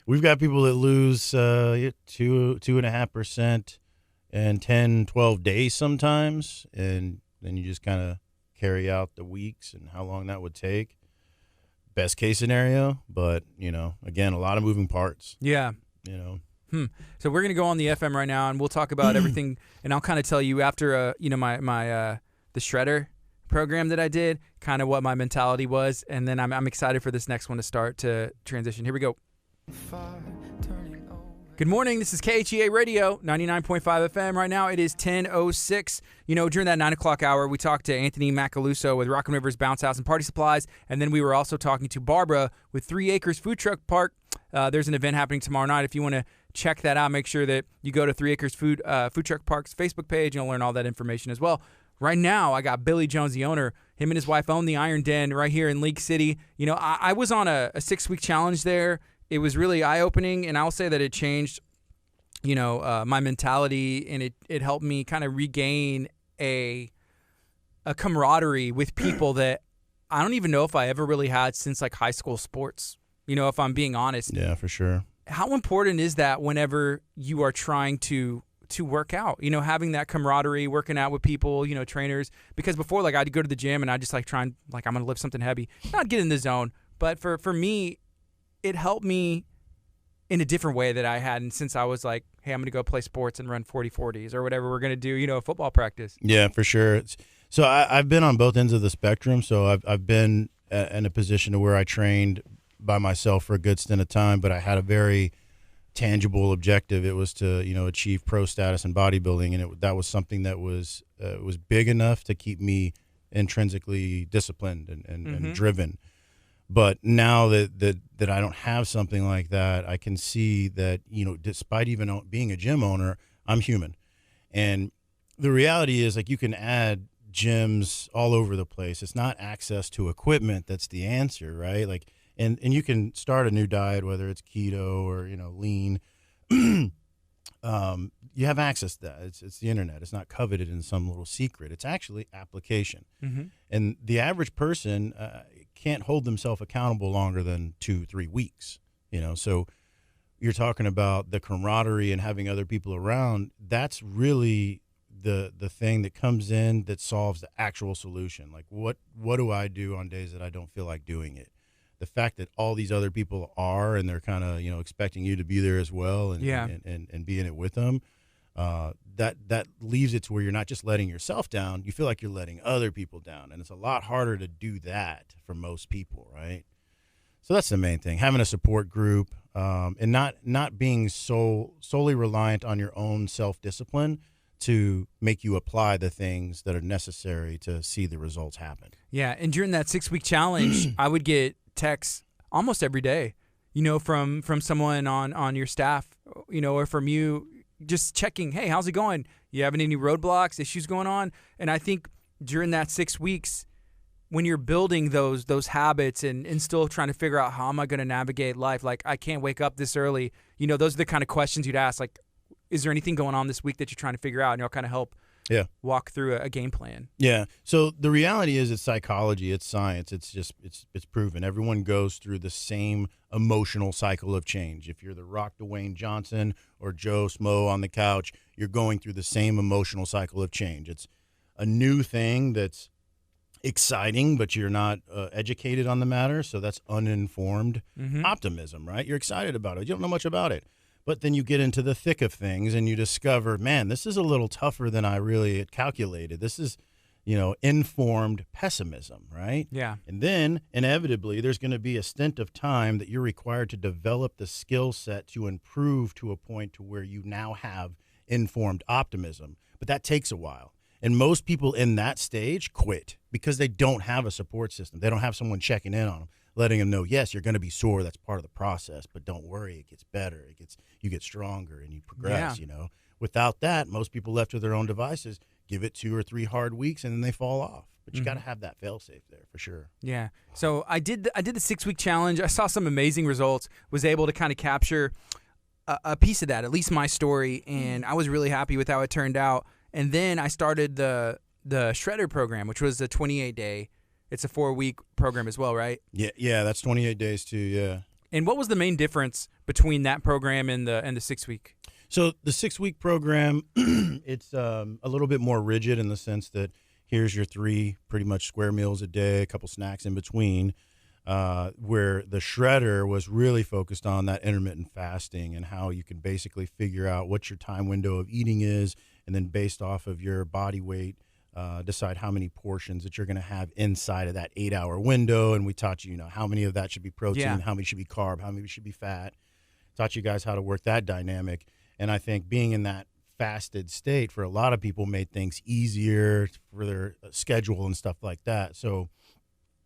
we've got people that lose 2.5% in 10, 12 days sometimes. And then you just kind of carry out the weeks and how long that would take. Best case scenario. But, again, a lot of moving parts. Yeah. So we're gonna go on the FM right now, and we'll talk about everything. And I'll kind of tell you after, my the shredder program that I did, kind of what my mentality was, and then I'm excited for this next one to start to transition. Here we go. Good morning. This is KHEA Radio, 99.5 FM. Right now it is 10:06. You know, during that 9 o'clock hour, we talked to Anthony Macaluso with Rockin' Rivers Bounce House and Party Supplies, and then we were also talking to Barbara with 3 Acres Food Truck Park. There's an event happening tomorrow night. If you want to check that out, make sure that you go to 3 Acres Food Truck Park's Facebook page, and you'll learn all that information as well. Right now, I got Billy Jones, the owner. Him and his wife own the Iron Den right here in League City. You know, I was on a 6-week challenge there. It was really eye-opening, and I'll say that it changed my mentality, and it helped me kind of regain a camaraderie with people that I don't even know if I ever really had since like high school sports, if I'm being honest. Yeah, for sure. How important is that whenever you are trying to work out, having that camaraderie, working out with people, trainers? Because before, like, I'd go to the gym and I'd just like try and like, I'm going to lift something heavy, not get in the zone. But for me, it helped me in a different way that I hadn't since I was like, hey, I'm going to go play sports and run 40-40s or whatever we're going to do, football practice. Yeah, for sure. So I've been on both ends of the spectrum. So I've been in a position to where I trained by myself for a good stint of time, but I had a very tangible objective. It was to, achieve pro status in bodybuilding, and that was something that was big enough to keep me intrinsically disciplined and driven. But now that I don't have something like that, I can see that, despite even being a gym owner, I'm human. And the reality is, like, you can add gyms all over the place. It's not access to equipment that's the answer, right? Like, and you can start a new diet, whether it's keto or, lean. You have access to that. It's the internet. It's not coveted in some little secret. It's actually application. And the average person can't hold themselves accountable longer than 2-3 weeks. So you're talking about the camaraderie and having other people around. That's really the thing that comes in that solves the actual solution. Like, what do I do on days that I don't feel like doing it? The fact that all these other people are, and they're kind of, expecting you to be there as well and be in it with them, that leaves it to where you're not just letting yourself down. You feel like you're letting other people down, and it's a lot harder to do that for most people, right? So that's the main thing, having a support group, and not being solely reliant on your own self-discipline to make you apply the things that are necessary to see the results happen. Yeah, and during that 6-week challenge, I would get texts almost every day, from someone on your staff, or from you, just checking, hey, how's it going? You having any roadblocks, issues going on? And I think during that 6 weeks, when you're building those habits and still trying to figure out how am I going to navigate life, like, I can't wake up this early, those are the kind of questions you'd ask, like, is there anything going on this week that you're trying to figure out? And it'll kind of help walk through a game plan. Yeah. So the reality is, it's psychology, it's science. It's just, it's proven. Everyone goes through the same emotional cycle of change. If you're the Rock Dwayne Johnson or Joe Smo on the couch, you're going through the same emotional cycle of change. It's a new thing that's exciting, but you're not educated on the matter. So that's uninformed optimism, right? You're excited about it. You don't know much about it. But then you get into the thick of things and you discover, man, this is a little tougher than I really had calculated. This is, informed pessimism, right? Yeah. And then inevitably there's going to be a stint of time that you're required to develop the skill set to improve to a point to where you now have informed optimism. But that takes a while. And most people in that stage quit because they don't have a support system. They don't have someone checking in on them, letting them know, yes, you're going to be sore. That's part of the process, but don't worry. It gets better. You get stronger and you progress, Without that, most people left to their own devices, give it 2 or 3 hard weeks and then they fall off. But you got to have that fail-safe there for sure. Yeah. So I did the 6-week challenge. I saw some amazing results, was able to kind of capture a piece of that, at least my story, and I was really happy with how it turned out. And then I started the Shredder program, which was a 28-day. It's a 4-week program as well, right? Yeah, that's 28 days too, yeah. And what was the main difference between that program and the 6-week? So the 6-week program, it's a little bit more rigid in the sense that here's your 3 pretty much square meals a day, a couple snacks in between, where the Shredder was really focused on that intermittent fasting and how you can basically figure out what your time window of eating is, and then based off of your body weight, decide how many portions that you're going to have inside of that 8-hour window. And we taught you, how many of that should be protein, Yeah. how many should be carb, how many should be fat. Taught you guys how to work that dynamic. And I think being in that fasted state for a lot of people made things easier for their schedule and stuff like that. So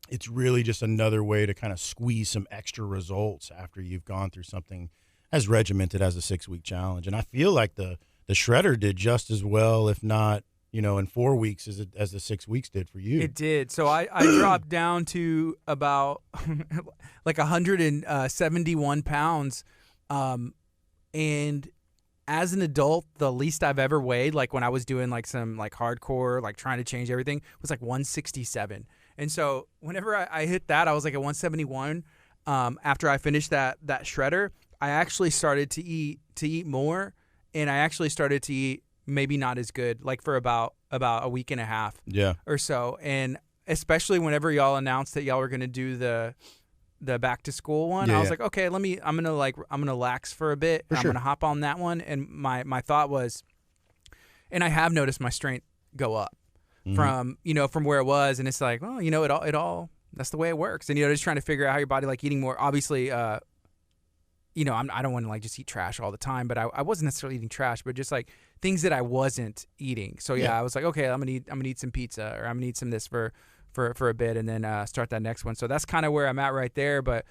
it's really just another way to kind of squeeze some extra results after you've gone through something as regimented as a 6-week challenge. And I feel like the shredder did just as well, if not, in 4 weeks as the 6 weeks did for you. It did. So I dropped down to about like 171 pounds. And as an adult, the least I've ever weighed, like when I was doing like some like hardcore, like trying to change everything, was like 167. And so whenever I hit that, I was like at 171. After I finished that shredder, I actually started to eat more, and I actually started to eat maybe not as good, like for about a week and a half or so. And especially whenever y'all announced that y'all were going to do the back to school one, I was like, okay, I'm gonna lax for a bit. I'm gonna hop on that one. And my thought was, and I have noticed my strength go up from where it was, and it's like, well, it all that's the way it works. And just trying to figure out how your body, like eating more. Obviously, I don't want to like just eat trash all the time, but I wasn't necessarily eating trash, but just like things that I wasn't eating. So I was like, okay, I'm gonna eat some pizza, or I'm gonna eat some this for a bit, and then start that next one. So that's kind of where I'm at right there. But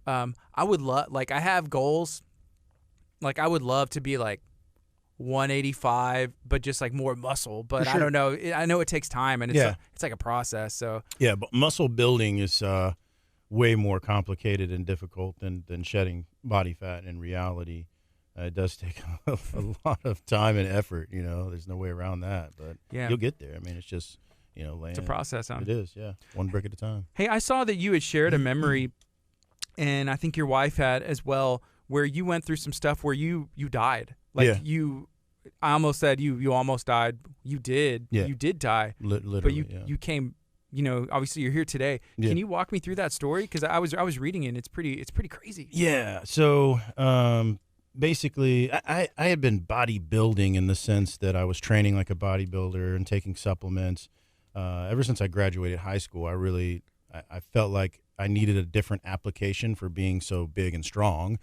I would love, like, I have goals. Like, I would love to be like 185, but just like more muscle. But I don't know. I know it takes time, and it's like a process. So yeah, but muscle building is way more complicated and difficult than shedding body fat in reality. It does take a lot of time and effort. There's no way around that. But you'll get there. I mean, it's just. It's a process, huh? It is, yeah. One brick at a time. Hey, I saw that you had shared a memory, and I think your wife had as well, where you went through some stuff where you died. Like I almost said you almost died. You did. Yeah. You did die. Literally, but you came. Obviously you're here today. Yeah. Can you walk me through that story? Because I was reading it. And it's pretty crazy. Yeah. So basically, I had been bodybuilding in the sense that I was training like a bodybuilder and taking supplements. Ever since I graduated high school, I felt like I needed a different application for being so big and strong,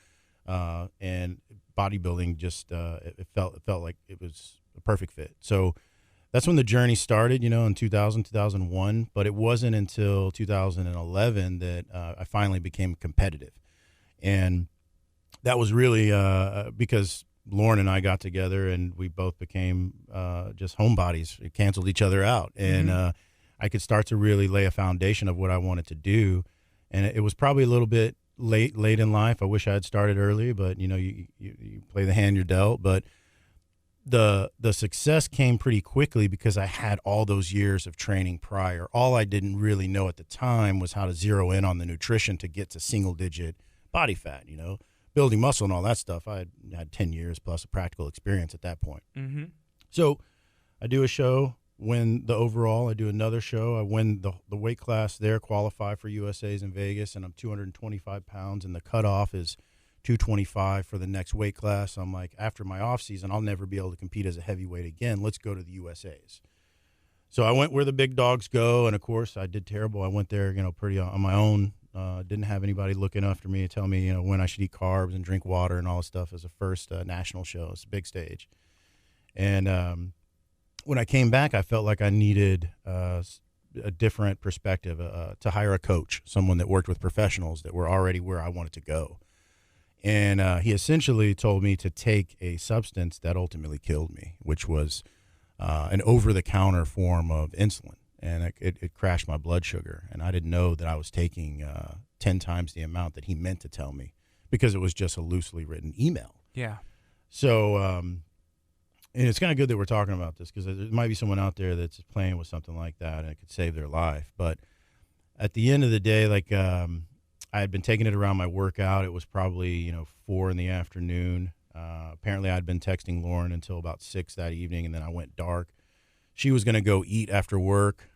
and bodybuilding just it felt like it was a perfect fit. So that's when the journey started, in 2000, 2001. But it wasn't until 2011 that I finally became competitive, and that was really because Lauren and I got together, and we both became just homebodies. We canceled each other out, and I could start to really lay a foundation of what I wanted to do. And it was probably a little bit late in life. I wish I had started early, but you play the hand you're dealt. But the success came pretty quickly because I had all those years of training prior. All I didn't really know at the time was how to zero in on the nutrition to get to single-digit body fat. Building muscle and all that stuff. I had 10 years plus of practical experience at that point. Mm-hmm. So I do a show, win the overall. I do another show. I win the weight class there, qualify for USA's in Vegas, and I'm 225 pounds, and the cutoff is 225 for the next weight class. I'm like, after my off season, I'll never be able to compete as a heavyweight again. Let's go to the USA's. So I went where the big dogs go, and of course I did terrible. I went there, pretty on my own. Didn't have anybody looking after me to tell me, when I should eat carbs and drink water and all this stuff as a first national show. It's a big stage. And when I came back, I felt like I needed a different perspective, to hire a coach, someone that worked with professionals that were already where I wanted to go. And he essentially told me to take a substance that ultimately killed me, which was an over-the-counter form of insulin. And it crashed my blood sugar. And I didn't know that I was taking 10 times the amount that he meant to tell me, because it was just a loosely written email. Yeah. So, and it's kind of good that we're talking about this, because there might be someone out there that's playing with something like that, and it could save their life. But at the end of the day, like I had been taking it around my workout. It was probably 4 in the afternoon. Apparently, I'd been texting Lauren until about 6 that evening, and then I went dark. She was going to go eat after work,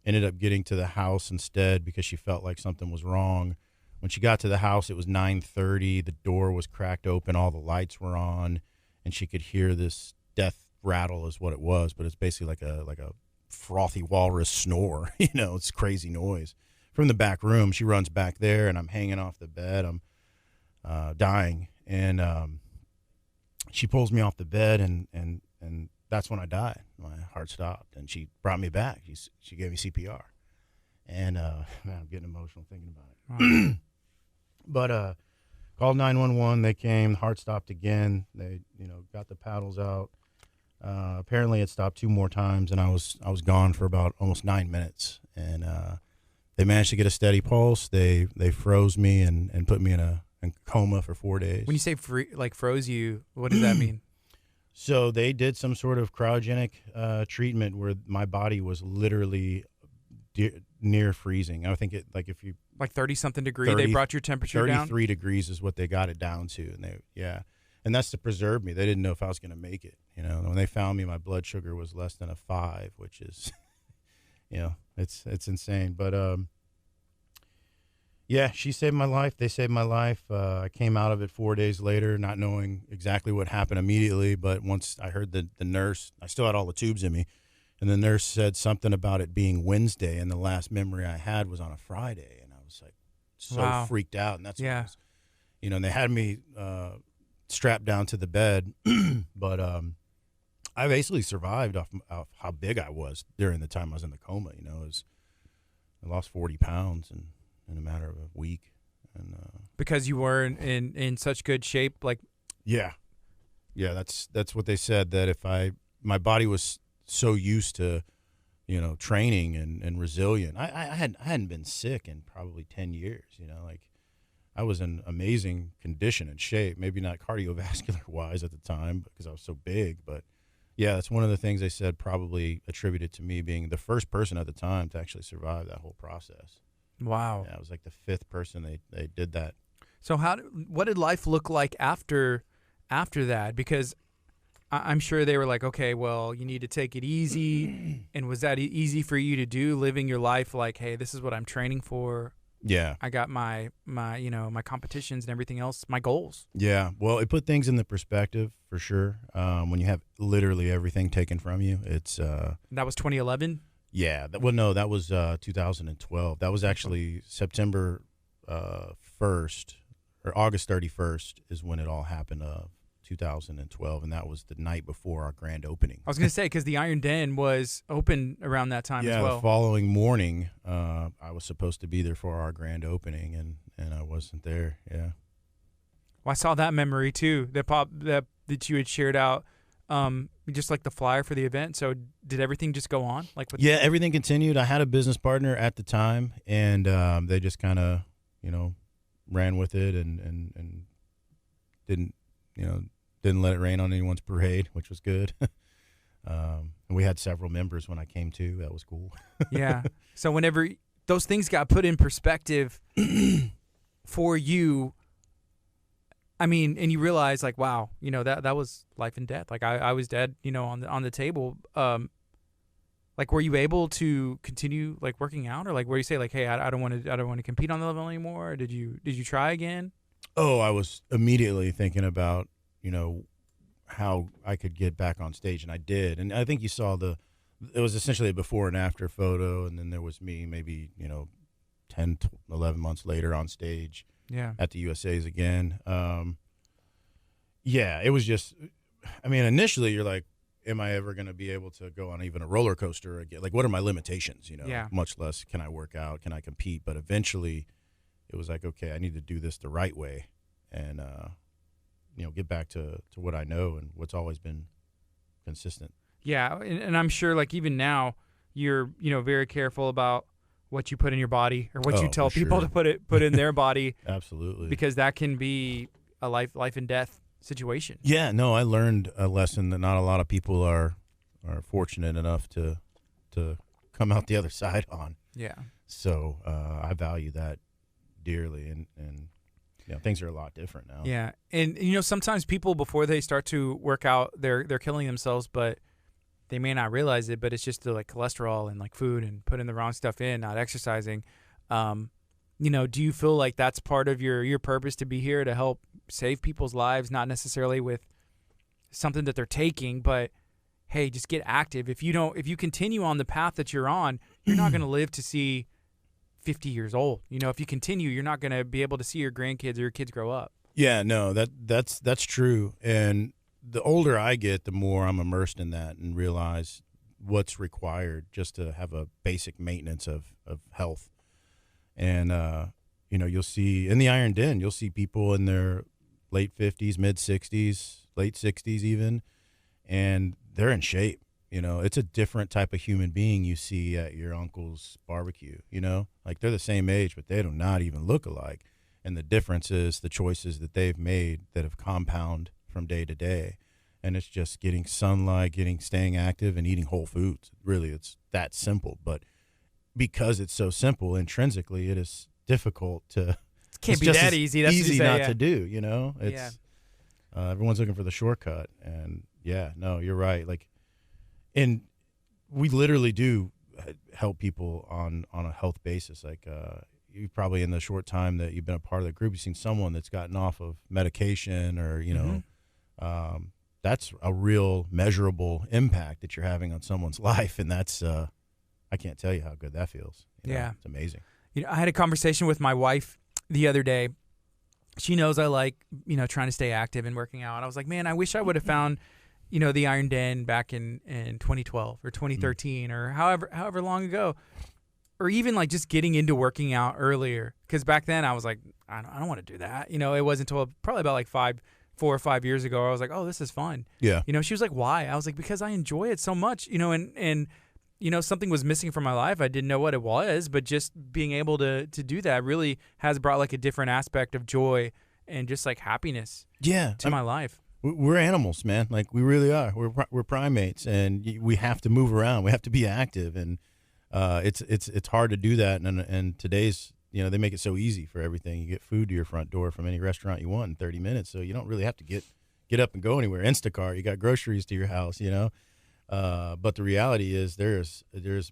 ended up getting to the house instead because she felt like something was wrong. When she got to the house, it was 9:30. The door was cracked open. All the lights were on, and she could hear this death rattle is what it was, but it's basically like a frothy walrus snore. It's crazy noise. From the back room, she runs back there, and I'm hanging off the bed. I'm dying, and she pulls me off the bed, and that's when I died. My heart stopped, and she brought me back. She gave me CPR, and man, I'm getting emotional thinking about it. Wow. But called 911. They came. The heart stopped again. They got the paddles out. Apparently, it stopped 2 more times, and I was gone for about almost 9 minutes, and they managed to get a steady pulse. They froze me and put me in a coma for 4 days. When you say froze you, what does that mean? So they did some sort of cryogenic treatment where my body was literally near freezing. I think if you 30-something degree, they brought your temperature down? 33 degrees is what they got it down to, and that's to preserve me. They didn't know if I was going to make it. When they found me, my blood sugar was less than a 5, which is, it's insane. But yeah, she saved my life. They saved my life. I came out of it 4 days later, not knowing exactly what happened immediately. But once I heard the nurse, I still had all the tubes in me, and the nurse said something about it being Wednesday, and the last memory I had was on a Friday, and I was like so freaked out. And that's what it was, and they had me strapped down to the bed, but I basically survived off how big I was during the time I was in the coma. I lost 40 pounds in a matter of a week, and because you were in such good shape, yeah, that's what they said, that if my body was so used to training and resilient. I hadn't been sick in probably 10 years. I was in amazing condition and shape, maybe not cardiovascular wise at the time because I was so big, but yeah, that's one of the things they said probably attributed to me being the first person at the time to actually survive that whole process. Wow. Yeah, I was like the 5th person they did that. So what did life look like after that? Because I'm sure they were like, okay, well, you need to take it easy. And was that easy for you to do, living your life like, hey, this is what I'm training for? Yeah. I got my my competitions and everything else, my goals. Yeah. Well, it put things in the perspective for sure. When you have literally everything taken from you, it's That was 2011? Yeah. No, that was 2012. That was actually September 1st or August 31st is when it all happened. 2012, and that was the night before our grand opening. I was going to say, because the Iron Den was open around that time as well. Yeah, the following morning, I was supposed to be there for our grand opening, and I wasn't there, yeah. Well, I saw that memory, too, that you had shared out, just like the flyer for the event. So did everything just go on? Yeah, everything continued. I had a business partner at the time, and they just kind of, ran with it and didn't let it rain on anyone's parade, which was good. And we had several members when I came to. That was cool. Yeah. So whenever those things got put in perspective for you, I mean, and you realize like, wow, that was life and death. Like I was dead, on the table. Like, were you able to continue like working out, or like where you say like, hey, I don't want to compete on the level anymore? Or did you try again? Oh, I was immediately thinking about, how I could get back on stage, and I did. And I think you saw it was essentially a before and after photo, and then there was me maybe, 10, 11 months later on stage at the USA's again. Yeah, it was just, initially you're like, am I ever going to be able to go on even a roller coaster again? Like, what are my limitations, much less can I work out, can I compete? But eventually it was like, okay, I need to do this the right way and, get back to what I know and what's always been consistent. Yeah, and I'm sure like even now you're, very careful about what you put in your body or what you tell people to put in their body. Absolutely. Because that can be a life and death situation. Yeah, no, I learned a lesson that not a lot of people are fortunate enough to come out the other side on. Yeah. So I value that dearly, and things are a lot different now. Yeah, and sometimes people before they start to work out, they're killing themselves, but they may not realize it. But it's just the like cholesterol and like food and putting the wrong stuff in, not exercising. Do you feel like that's part of your purpose to be here to help save people's lives, not necessarily with something that they're taking, but hey, just get active. If you continue on the path that you're on, you're not going to live to see 50 years old. If you continue, you're not going to be able to see your grandkids or your kids grow up. Yeah, no, that's true. And the older I get, the more I'm immersed in that and realize what's required just to have a basic maintenance of health. And, you'll see in the Iron Den, you'll see people in their late 50s, mid 60s, late 60s even, and they're in shape. It's a different type of human being you see at your uncle's barbecue, like they're the same age, but they do not even look alike. And the difference is the choices that they've made that have compound from day to day. And it's just getting sunlight, staying active, and eating whole foods. Really, it's that simple. But because it's so simple, intrinsically, it is difficult to. It can't be that easy. That's easy what you say, not to do. It's everyone's looking for the shortcut, and no, you're right. And we literally do help people on a health basis. You probably in the short time that you've been a part of the group, you've seen someone that's gotten off of medication, or that's a real measurable impact that you're having on someone's life, and that's I can't tell you how good that feels. It's amazing. I had a conversation with my wife the other day. She knows I like trying to stay active and working out. I was like, man, I wish I would have found the Iron Den back in 2012 or 2013 or however long ago. Or even just getting into working out earlier, because back then I was like, I don't want to do that. It wasn't until probably about 4 or 5 years ago I was like, oh, this is fun. Yeah. She was like, why? I was like, because I enjoy it so much. And something was missing from my life. I didn't know what it was, but just being able to do that really has brought a different aspect of joy and just happiness. To my life. We're animals, man. We really are. We're primates, and we have to move around. We have to be active, and it's hard to do that, and today's they make it so easy for everything. You get food to your front door from any restaurant you want in 30 minutes, so you don't really have to get up and go anywhere. Instacart, you got groceries to your house, but the reality is there's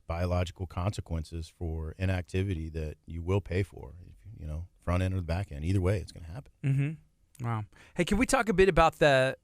biological consequences for inactivity that you will pay for, front end or the back end. Either way, it's going to happen. Mm-hmm. Wow. Hey, can we talk a bit about the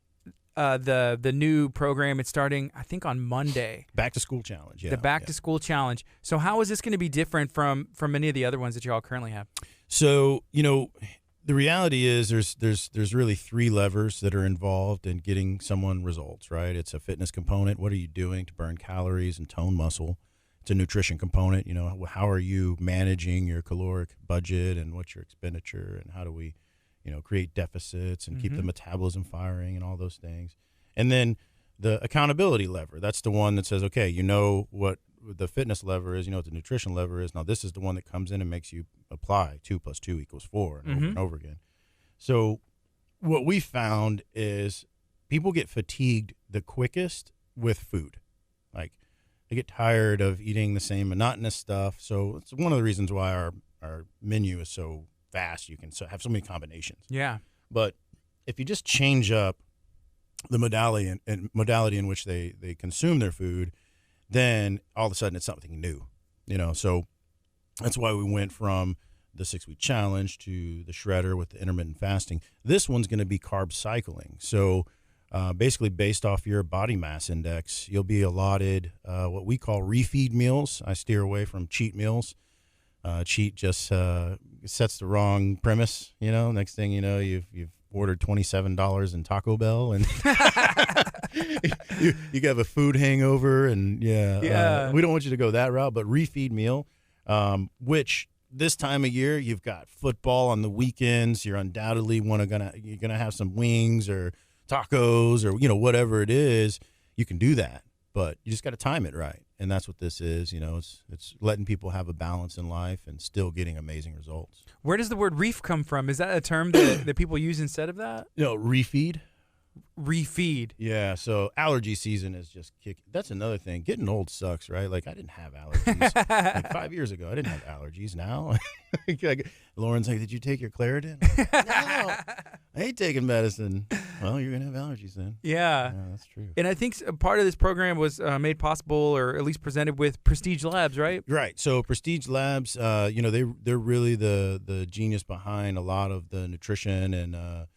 new program? It's starting, I think, on Monday. Back to School Challenge. Yeah. The Back to School Challenge. So how is this going to be different from many of the other ones that you all currently have? So, the reality is there's really 3 levers that are involved in getting someone results, right? It's a fitness component. What are you doing to burn calories and tone muscle? It's a nutrition component. How are you managing your caloric budget and what's your expenditure, and how do we create deficits and keep the metabolism firing and all those things. And then the accountability lever, that's the one that says, okay, what the fitness lever is, what the nutrition lever is. Now this is the one that comes in and makes you apply 2 + 2 = 4 and over and over again. So what we found is people get fatigued the quickest with food. They get tired of eating the same monotonous stuff. So it's one of the reasons why our menu is so vast. You can have so many combinations. Yeah. But if you just change up the modality in which they consume their food, then all of a sudden it's something new. So that's why we went from the 6-week challenge to the shredder with the intermittent fasting. This one's going to be carb cycling. So basically based off your body mass index, you'll be allotted what we call refeed meals. I steer away from cheat meals. Cheat just sets the wrong premise. Next thing you know, you've ordered $27 in Taco Bell, and you have a food hangover, and we don't want you to go that route. But refeed meal, which this time of year you've got football on the weekends, you're undoubtedly you're gonna have some wings or tacos or whatever it is. You can do that, but you just got to time it right. And that's what this is. It's letting people have a balance in life and still getting amazing results. Where does the word reef come from? Is that a term that people use instead of that? Refeed. Refeed. Yeah, so allergy season is just kicking. That's another thing. Getting old sucks, right? I didn't have allergies. 5 years ago, I didn't have allergies. Now, Lauren's like, did you take your Claritin? No, I ain't taking medicine. Well, you're going to have allergies then. Yeah, that's true. And I think part of this program was made possible, or at least presented with Prestige Labs, right? Right. So Prestige Labs, they're really the genius behind a lot of the nutrition and the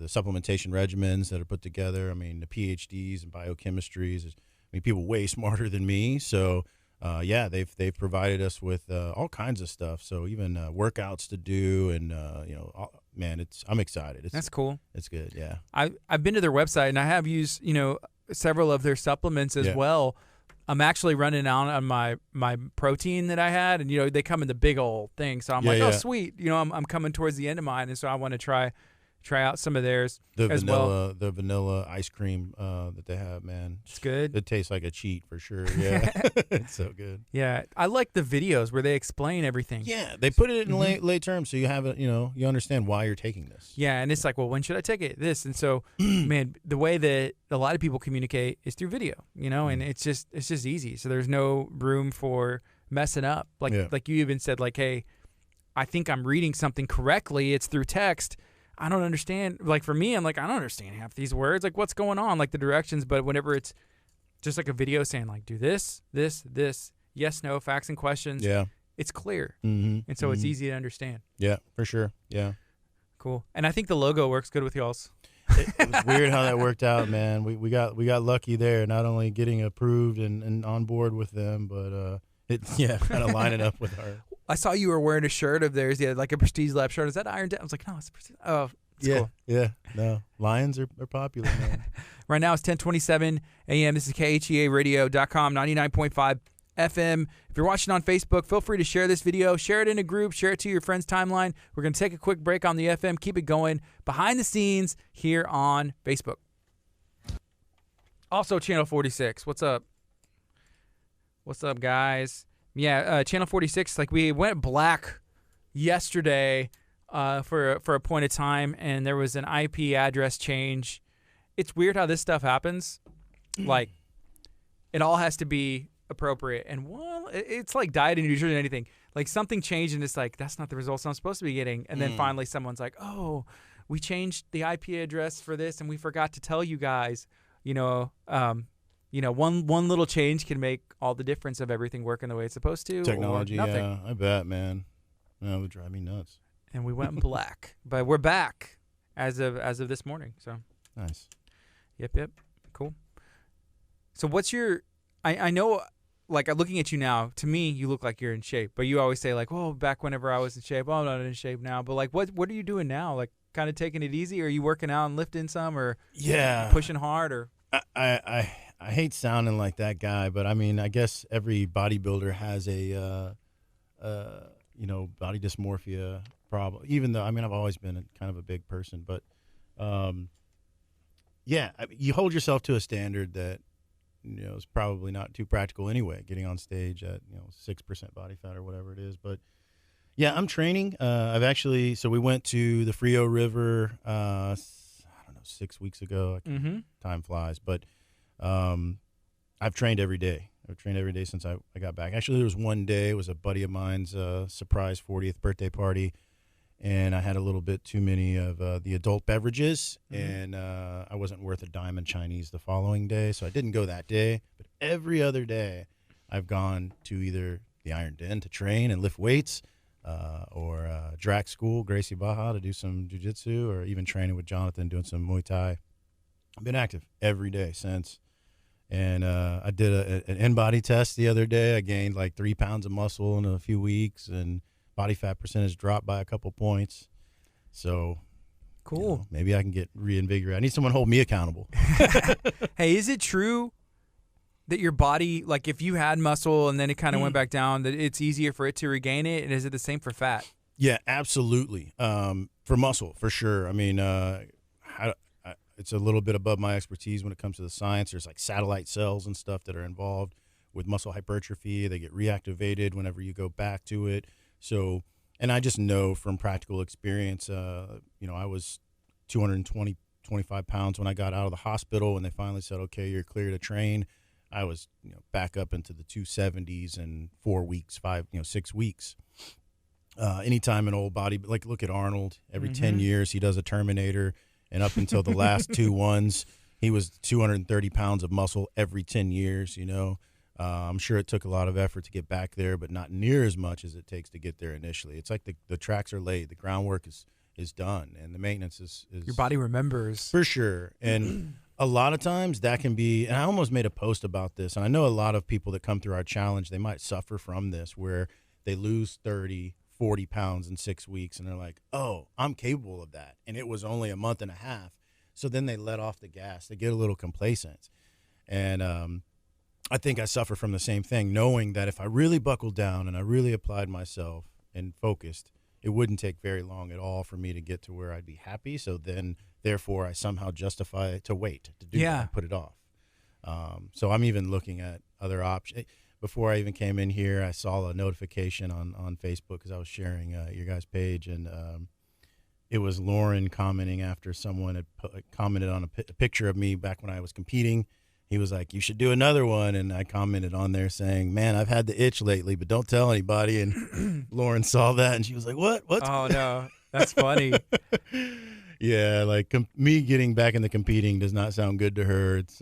supplementation regimens that are put together. I mean, the PhDs in biochemistries. There's mean, people way smarter than me. So, yeah, they've provided us with all kinds of stuff. So even workouts to do, and man, I'm excited. That's cool. It's good. Yeah. I've been to their website and I have used several of their supplements as Yeah. well. I'm actually running out on my protein that I had, and they come in the big old thing. So I'm Yeah, like, oh yeah. sweet, I'm coming towards the end of mine, and so I want to try out some of theirs The as well. vanilla ice cream that they have, man. It's good. It tastes like a cheat for sure. Yeah. It's so good. Yeah, I like the videos where they explain everything. Yeah, they put it in late terms, so you have it. You understand why you're taking this. Yeah, and it's like, well, when should I take it? This, and so, man, the way that a lot of people communicate is through video, and it's just easy. So there's no room for messing up. Like you even said, like, hey, I think I'm reading something correctly. It's through text. I don't understand. Like for me, I'm like, I don't understand half these words. Like what's going on? Like the directions. But whenever it's just like a video saying like, do this, yes, no, facts and questions. Yeah. It's clear. Mm-hmm. And so it's easy to understand. Yeah, for sure. Yeah. Cool. And I think the logo works good with y'all's. It was weird how that worked out, man. We got lucky there, not only getting approved and on board with them, but kind of lining up with our. I saw you were wearing a shirt of theirs, like a Prestige Lab shirt. Is that Iron Down? I was like, no, it's Prestige. Oh, it's cool. Yeah. No, Lions are popular, man. Right now it's 10:27 a.m. This is KHEARadio.com, 99.5 FM. If you're watching on Facebook, feel free to share this video. Share it in a group. Share it to your friend's timeline. We're going to take a quick break on the FM. Keep it going behind the scenes here on Facebook. Also, Channel 46. What's up? What's up, guys? Yeah, Channel 46, like we went black yesterday for a point of time, and there was an IP address change. It's weird how this stuff happens. Like, it all has to be appropriate. And, well, it's like diet and nutrition and anything. Like, something changed, and it's like, that's not the results I'm supposed to be getting. And then finally someone's like, oh, we changed the IP address for this, and we forgot to tell you guys, one little change can make all the difference of everything working the way it's supposed to. Technology, or nothing. yeah, I bet, man. That would drive me nuts. And we went black, but we're back as of this morning. So Nice. Yep, cool. So what's your? I know, like looking at you now, to me you look like you're in shape, but you always say like, "Oh, back whenever I was in shape, I'm not in shape now." But like, what are you doing now? Like, kind of taking it easy? Or are you working out and lifting some, or pushing hard, or? I hate sounding like that guy, but I mean, I guess every bodybuilder has a, body dysmorphia problem. Even though, I mean, I've always been kind of a big person, but, you hold yourself to a standard that, is probably not too practical anyway, getting on stage at, 6% body fat or whatever it is. But yeah, I'm training. So we went to the Frio River, 6 weeks ago. Time flies, but I've trained every day. I've trained every day since I got back. Actually, there was one day. It was a buddy of mine's surprise 40th birthday party, and I had a little bit too many of the adult beverages, and I wasn't worth a dime in Chinese the following day, so I didn't go that day. But every other day, I've gone to either the Iron Den to train and lift weights, or Drac School, Gracie Baja, to do some jiu-jitsu, or even training with Jonathan, doing some Muay Thai. I've been active every day since. And I did an in-body test the other day. I gained like 3 pounds of muscle in a few weeks, and body fat percentage dropped by a couple points. So Cool. Maybe I can get reinvigorated. I need someone to hold me accountable. Hey, is it true that your body, like if you had muscle and then it kind of went back down, that it's easier for it to regain it? And is it the same for fat? Yeah, absolutely. For muscle, for sure. I mean, it's a little bit above my expertise when it comes to the science. There's like satellite cells and stuff that are involved with muscle hypertrophy. They get reactivated whenever you go back to it. So, and I just know from practical experience, I was 25 pounds when I got out of the hospital, and they finally said, okay, you're clear to train. I was, back up into the 270s in 4 weeks, 6 weeks. Anytime an old body, like look at Arnold, every 10 years he does a Terminator, and up until the last 2 ones, he was 230 pounds of muscle every 10 years, I'm sure it took a lot of effort to get back there, but not near as much as it takes to get there initially. It's like the tracks are laid, the groundwork is done, and the maintenance is Your body remembers. for sure. And A lot of times that can be, and I almost made a post about this, and I know a lot of people that come through our challenge, they might suffer from this, where they lose 30, 40 pounds in 6 weeks, and they're like, oh, I'm capable of that. And it was only a month and a half. So then they let off the gas. They get a little complacent. And I think I suffer from the same thing, knowing that if I really buckled down and I really applied myself and focused, it wouldn't take very long at all for me to get to where I'd be happy. So then, therefore, I somehow justify it to wait, to do that, and put it off. So I'm even looking at other options. Before I even came in here, I saw a notification on Facebook because I was sharing your guys' page, and it was Lauren commenting after someone had commented on a picture of me back when I was competing. He was like, you should do another one. And I commented on there saying, man, I've had the itch lately, but don't tell anybody. And Lauren saw that, and she was like, what? Oh, no. That's funny. Yeah, like me getting back into competing does not sound good to her. It's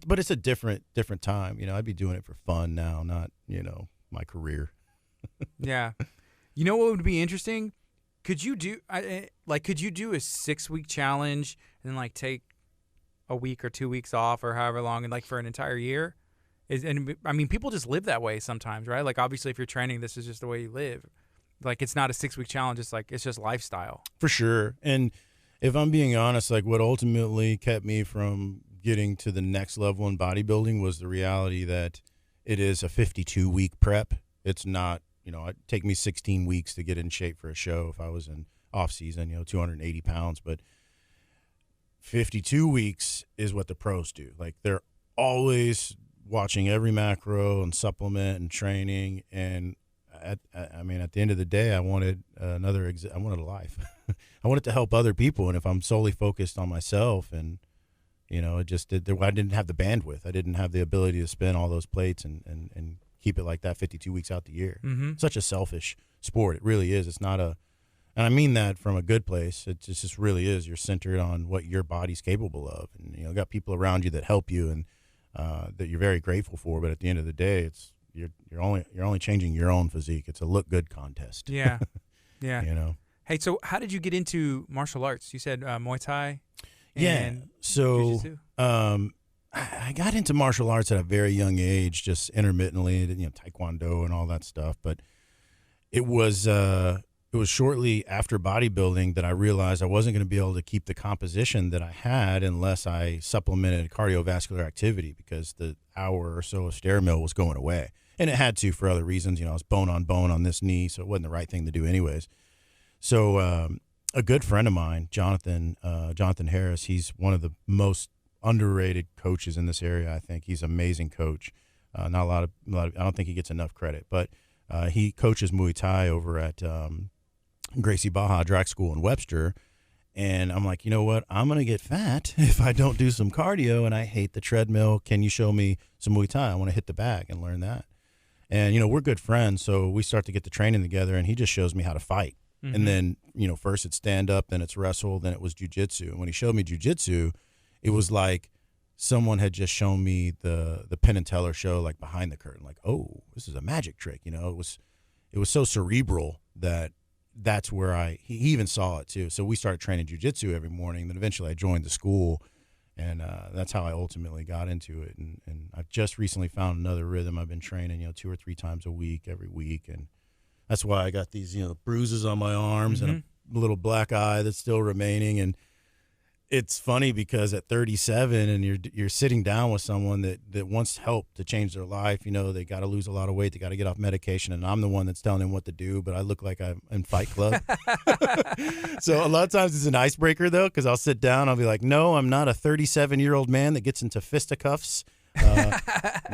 but it's a different time. You know, I'd be doing it for fun now, not, you know, my career. Yeah. You know what would be interesting? Could you do a 6-week challenge and like take a week or 2 weeks off or however long, and like for an entire year? And I mean, people just live that way sometimes, right? Like obviously if you're training, this is just the way you live. Like it's not a 6-week challenge. It's like, it's just lifestyle. For sure. And if I'm being honest, like what ultimately kept me from getting to the next level in bodybuilding was the reality that it is a 52-week prep. It's not, you know, it'd take me 16 weeks to get in shape for a show if I was in off season, you know, 280 pounds. But 52 weeks is what the pros do. Like they're always watching every macro and supplement and training. And at the end of the day, I wanted I wanted a life. I wanted to help other people. And if I'm solely focused on myself, and, you know, I didn't have the bandwidth. I didn't have the ability to spin all those plates and keep it like that 52 weeks out the year. Mm-hmm. Such a selfish sport. It really is. It's not and I mean that from a good place. It just really is. You're centered on what your body's capable of. And, you know, got people around you that help you and that you're very grateful for. But at the end of the day, you're only changing your own physique. It's a look good contest. Yeah. Yeah. You know? Hey, so how did you get into martial arts? You said Muay Thai. Yeah. So I got into martial arts at a very young age, just intermittently, you know, Taekwondo and all that stuff. But it was shortly after bodybuilding that I realized I wasn't going to be able to keep the composition that I had unless I supplemented cardiovascular activity, because the hour or so of stair mill was going away. And it had to for other reasons. You know, I was bone on this knee, so it wasn't the right thing to do anyways. So a good friend of mine, Jonathan Harris, he's one of the most underrated coaches in this area. I think he's an amazing coach. Not a lot of I don't think he gets enough credit, but he coaches Muay Thai over at Gracie Baja Drag School in Webster. And I'm like, you know what? I'm going to get fat if I don't do some cardio, and I hate the treadmill. Can you show me some Muay Thai? I want to hit the bag and learn that. And, you know, we're good friends, so we start to get the training together, and he just shows me how to fight. Mm-hmm. And then, you know, first it's stand-up, then it's wrestle, then it was jiu-jitsu. And when he showed me jiu-jitsu, it was like someone had just shown me the Penn and Teller show, like behind the curtain, like, oh, this is a magic trick. You know, it was so cerebral that's where he even saw it too. So we started training jiu-jitsu every morning. Then eventually I joined the school, and that's how I ultimately got into it. And I've just recently found another rhythm. I've been training, you know, 2 or 3 times a week, every week. And that's why I got these, you know, bruises on my arms and a little black eye that's still remaining. And it's funny because at 37 and you're sitting down with someone that wants help to change their life, you know, they got to lose a lot of weight, they got to get off medication, and I'm the one that's telling them what to do, but I look like I'm in Fight Club. So a lot of times it's an icebreaker, though, because I'll sit down, I'll be like, no, I'm not a 37-year-old man that gets into fisticuffs.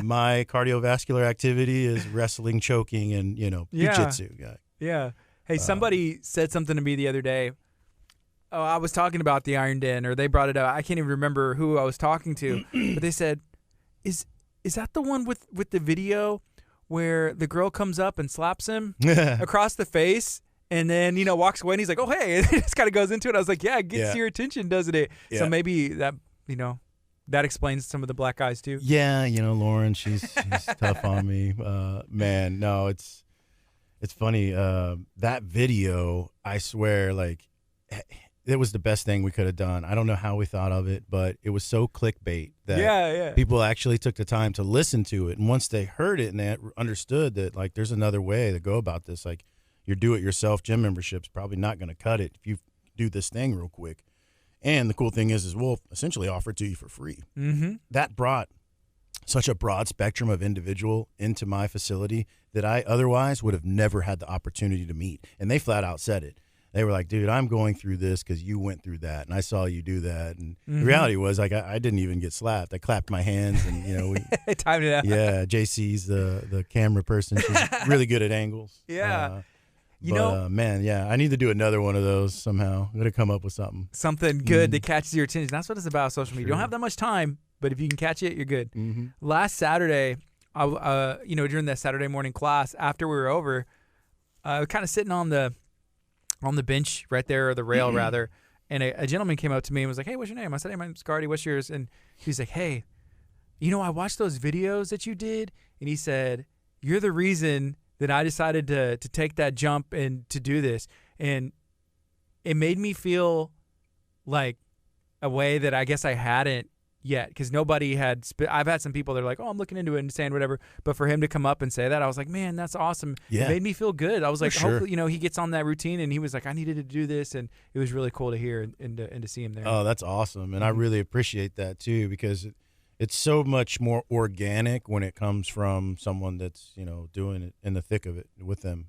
My cardiovascular activity is wrestling, choking, and, you know, jiu-jitsu. Yeah. Hey, somebody said something to me the other day. Oh, I was talking about the Iron Den, or they brought it up. I can't even remember who I was talking to, but they said, "Is that the one with the video where the girl comes up and slaps him across the face, and then, you know, walks away, and he's like, oh hey," and it just kind of goes into it. I was like, yeah, it gets your attention, doesn't it? Yeah. So maybe that, you know, that explains some of the black eyes too. Yeah, you know, Lauren, she's tough on me, man. No, it's funny. That video, I swear, like, it was the best thing we could have done. I don't know how we thought of it, but it was so clickbait that Yeah. people actually took the time to listen to it. And once they heard it and they understood that, like, there's another way to go about this, like your do-it-yourself gym membership's probably not going to cut it if you do this thing real quick. And the cool thing is we'll essentially offer it to you for free. Mm-hmm. That brought such a broad spectrum of individual into my facility that I otherwise would have never had the opportunity to meet. And they flat out said it. They were like, dude, I'm going through this because you went through that, and I saw you do that. And the reality was, like, I didn't even get slapped. I clapped my hands, and, you know, we timed it out. yeah, JC's the camera person. She's really good at angles. Yeah. Man, yeah, I need to do another one of those somehow. I'm going to come up with something. Something good that catches your attention. That's what it's about, social media. You don't Sure. have that much time, but if you can catch it, you're good. Mm-hmm. Last Saturday, during that Saturday morning class, after we were over, kind of sitting on the bench right there, or the rail rather, and a gentleman came up to me and was like, "Hey, what's your name?" I said, "Hey, my name's Gardy. What's yours?" And he's like, "Hey, I watched those videos that you did," and he said, "You're the reason that I decided to take that jump and to do this," and it made me feel like a way that I guess I hadn't yet, because nobody had. I've had some people that are like, "Oh, I'm looking into it and saying whatever," but for him to come up and say that, I was like, "Man, that's awesome." Yeah. It made me feel good. I was like, sure. hopefully, he gets on that routine, and he was like, "I needed to do this," and it was really cool to hear and to see him there. Oh, that's awesome. And I really appreciate that too, because it's so much more organic when it comes from someone that's, doing it in the thick of it with them,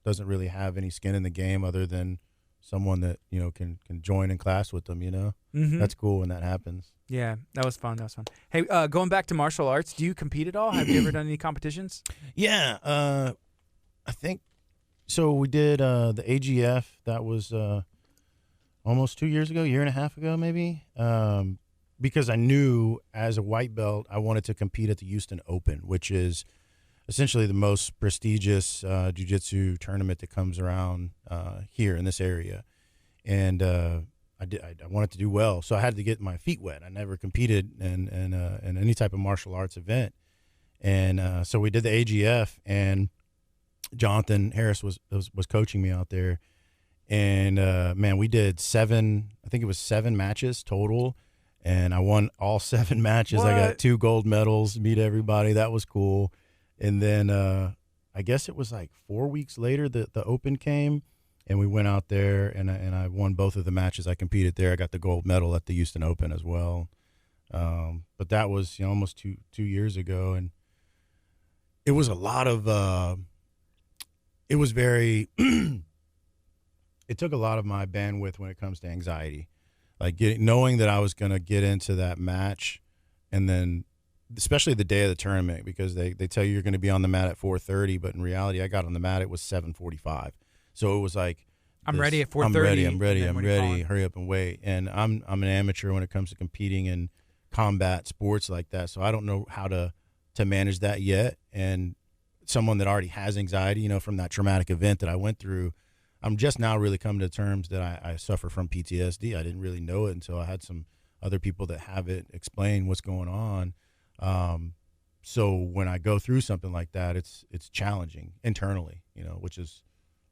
doesn't really have any skin in the game other than someone that, can join in class with them, Mm-hmm. That's cool when that happens. Yeah, that was fun. Hey, going back to martial arts, do you compete at all? Have you ever done any competitions? Yeah. I think so. We did the AGF. That was almost 2 years ago, year and a half ago, maybe. Because I knew as a white belt, I wanted to compete at the Houston Open, which is essentially the most prestigious jiu-jitsu tournament that comes around here in this area. And I wanted to do well, so I had to get my feet wet. I never competed in any type of martial arts event. And so we did the AGF, and Jonathan Harris was coaching me out there. And, man, we did 7 matches total. And I won all 7 matches. What? I got 2 gold medals, meet everybody. That was cool. And then I guess it was like 4 weeks later the Open came, and we went out there, and I won both of the matches. I competed there. I got the gold medal at the Houston Open as well. But that was almost two years ago, and it was a lot of it was very it took a lot of my bandwidth when it comes to anxiety. Like knowing that I was going to get into that match, and then especially the day of the tournament, because they tell you you're going to be on the mat at 4:30, but in reality I got on the mat, it was 7:45. So it was like, I'm ready at 4:30. I'm ready. Hurry up and wait. And I'm an amateur when it comes to competing in combat sports like that, so I don't know how to manage that yet. And someone that already has anxiety, from that traumatic event that I went through, I'm just now really coming to terms that I suffer from PTSD. I didn't really know it until I had some other people that have it explain what's going on. So when I go through something like that, it's challenging internally, which is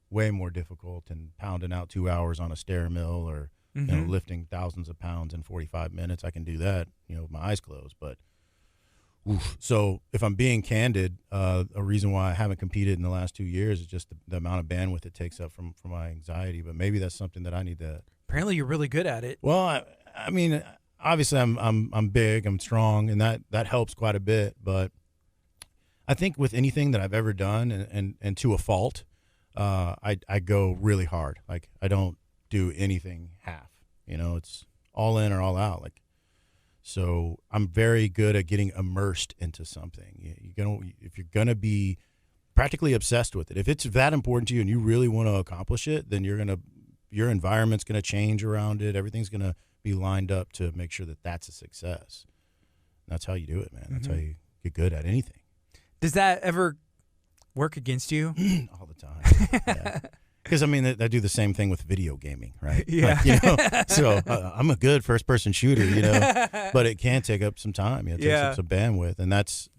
way more difficult than pounding out 2 hours on a stair mill or lifting thousands of pounds in 45 minutes. I can do that, with my eyes closed. But so if I'm being candid, a reason why I haven't competed in the last 2 years is just the amount of bandwidth it takes up from my anxiety. But maybe that's something that I need to. Apparently, you're really good at it. Well, I mean, obviously I'm big, I'm strong, and that helps quite a bit. But I think with anything that I've ever done, and to a fault, I go really hard. Like, I don't do anything half. It's all in or all out. Like. So I'm very good at getting immersed into something. If you're gonna be practically obsessed with it, if it's that important to you and you really want to accomplish it, then your environment's gonna change around it. Everything's gonna be lined up to make sure that that's a success. And that's how you do it, man. That's how you get good at anything. Does that ever work against you? All the time. Yeah. Because, I mean, I do the same thing with video gaming, right? Yeah. Like, so I'm a good first-person shooter, but it can take up some time. It takes up some bandwidth, and that's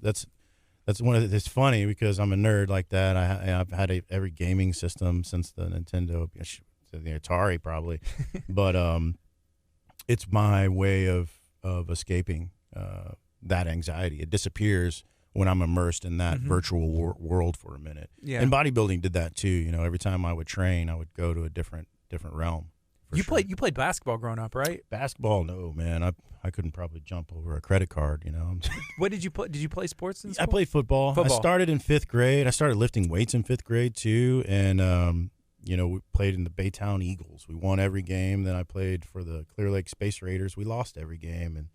one of it's funny because I'm a nerd like that. I've had every gaming system since the Nintendo. to the Atari probably, but it's my way of escaping that anxiety. It disappears when I'm immersed in that virtual world for a minute. Yeah. And bodybuilding did that too. You know, every time I would train, I would go to a different realm. You played basketball growing up, right? Basketball? No, man. I couldn't probably jump over a credit card. You know. What did you play? Did you play sports in school? I played football. I started in 5th grade. I started lifting weights in 5th grade too, and you know, we played in the Baytown Eagles. We won every game. Then I played for the Clear Lake Space Raiders. We lost every game, and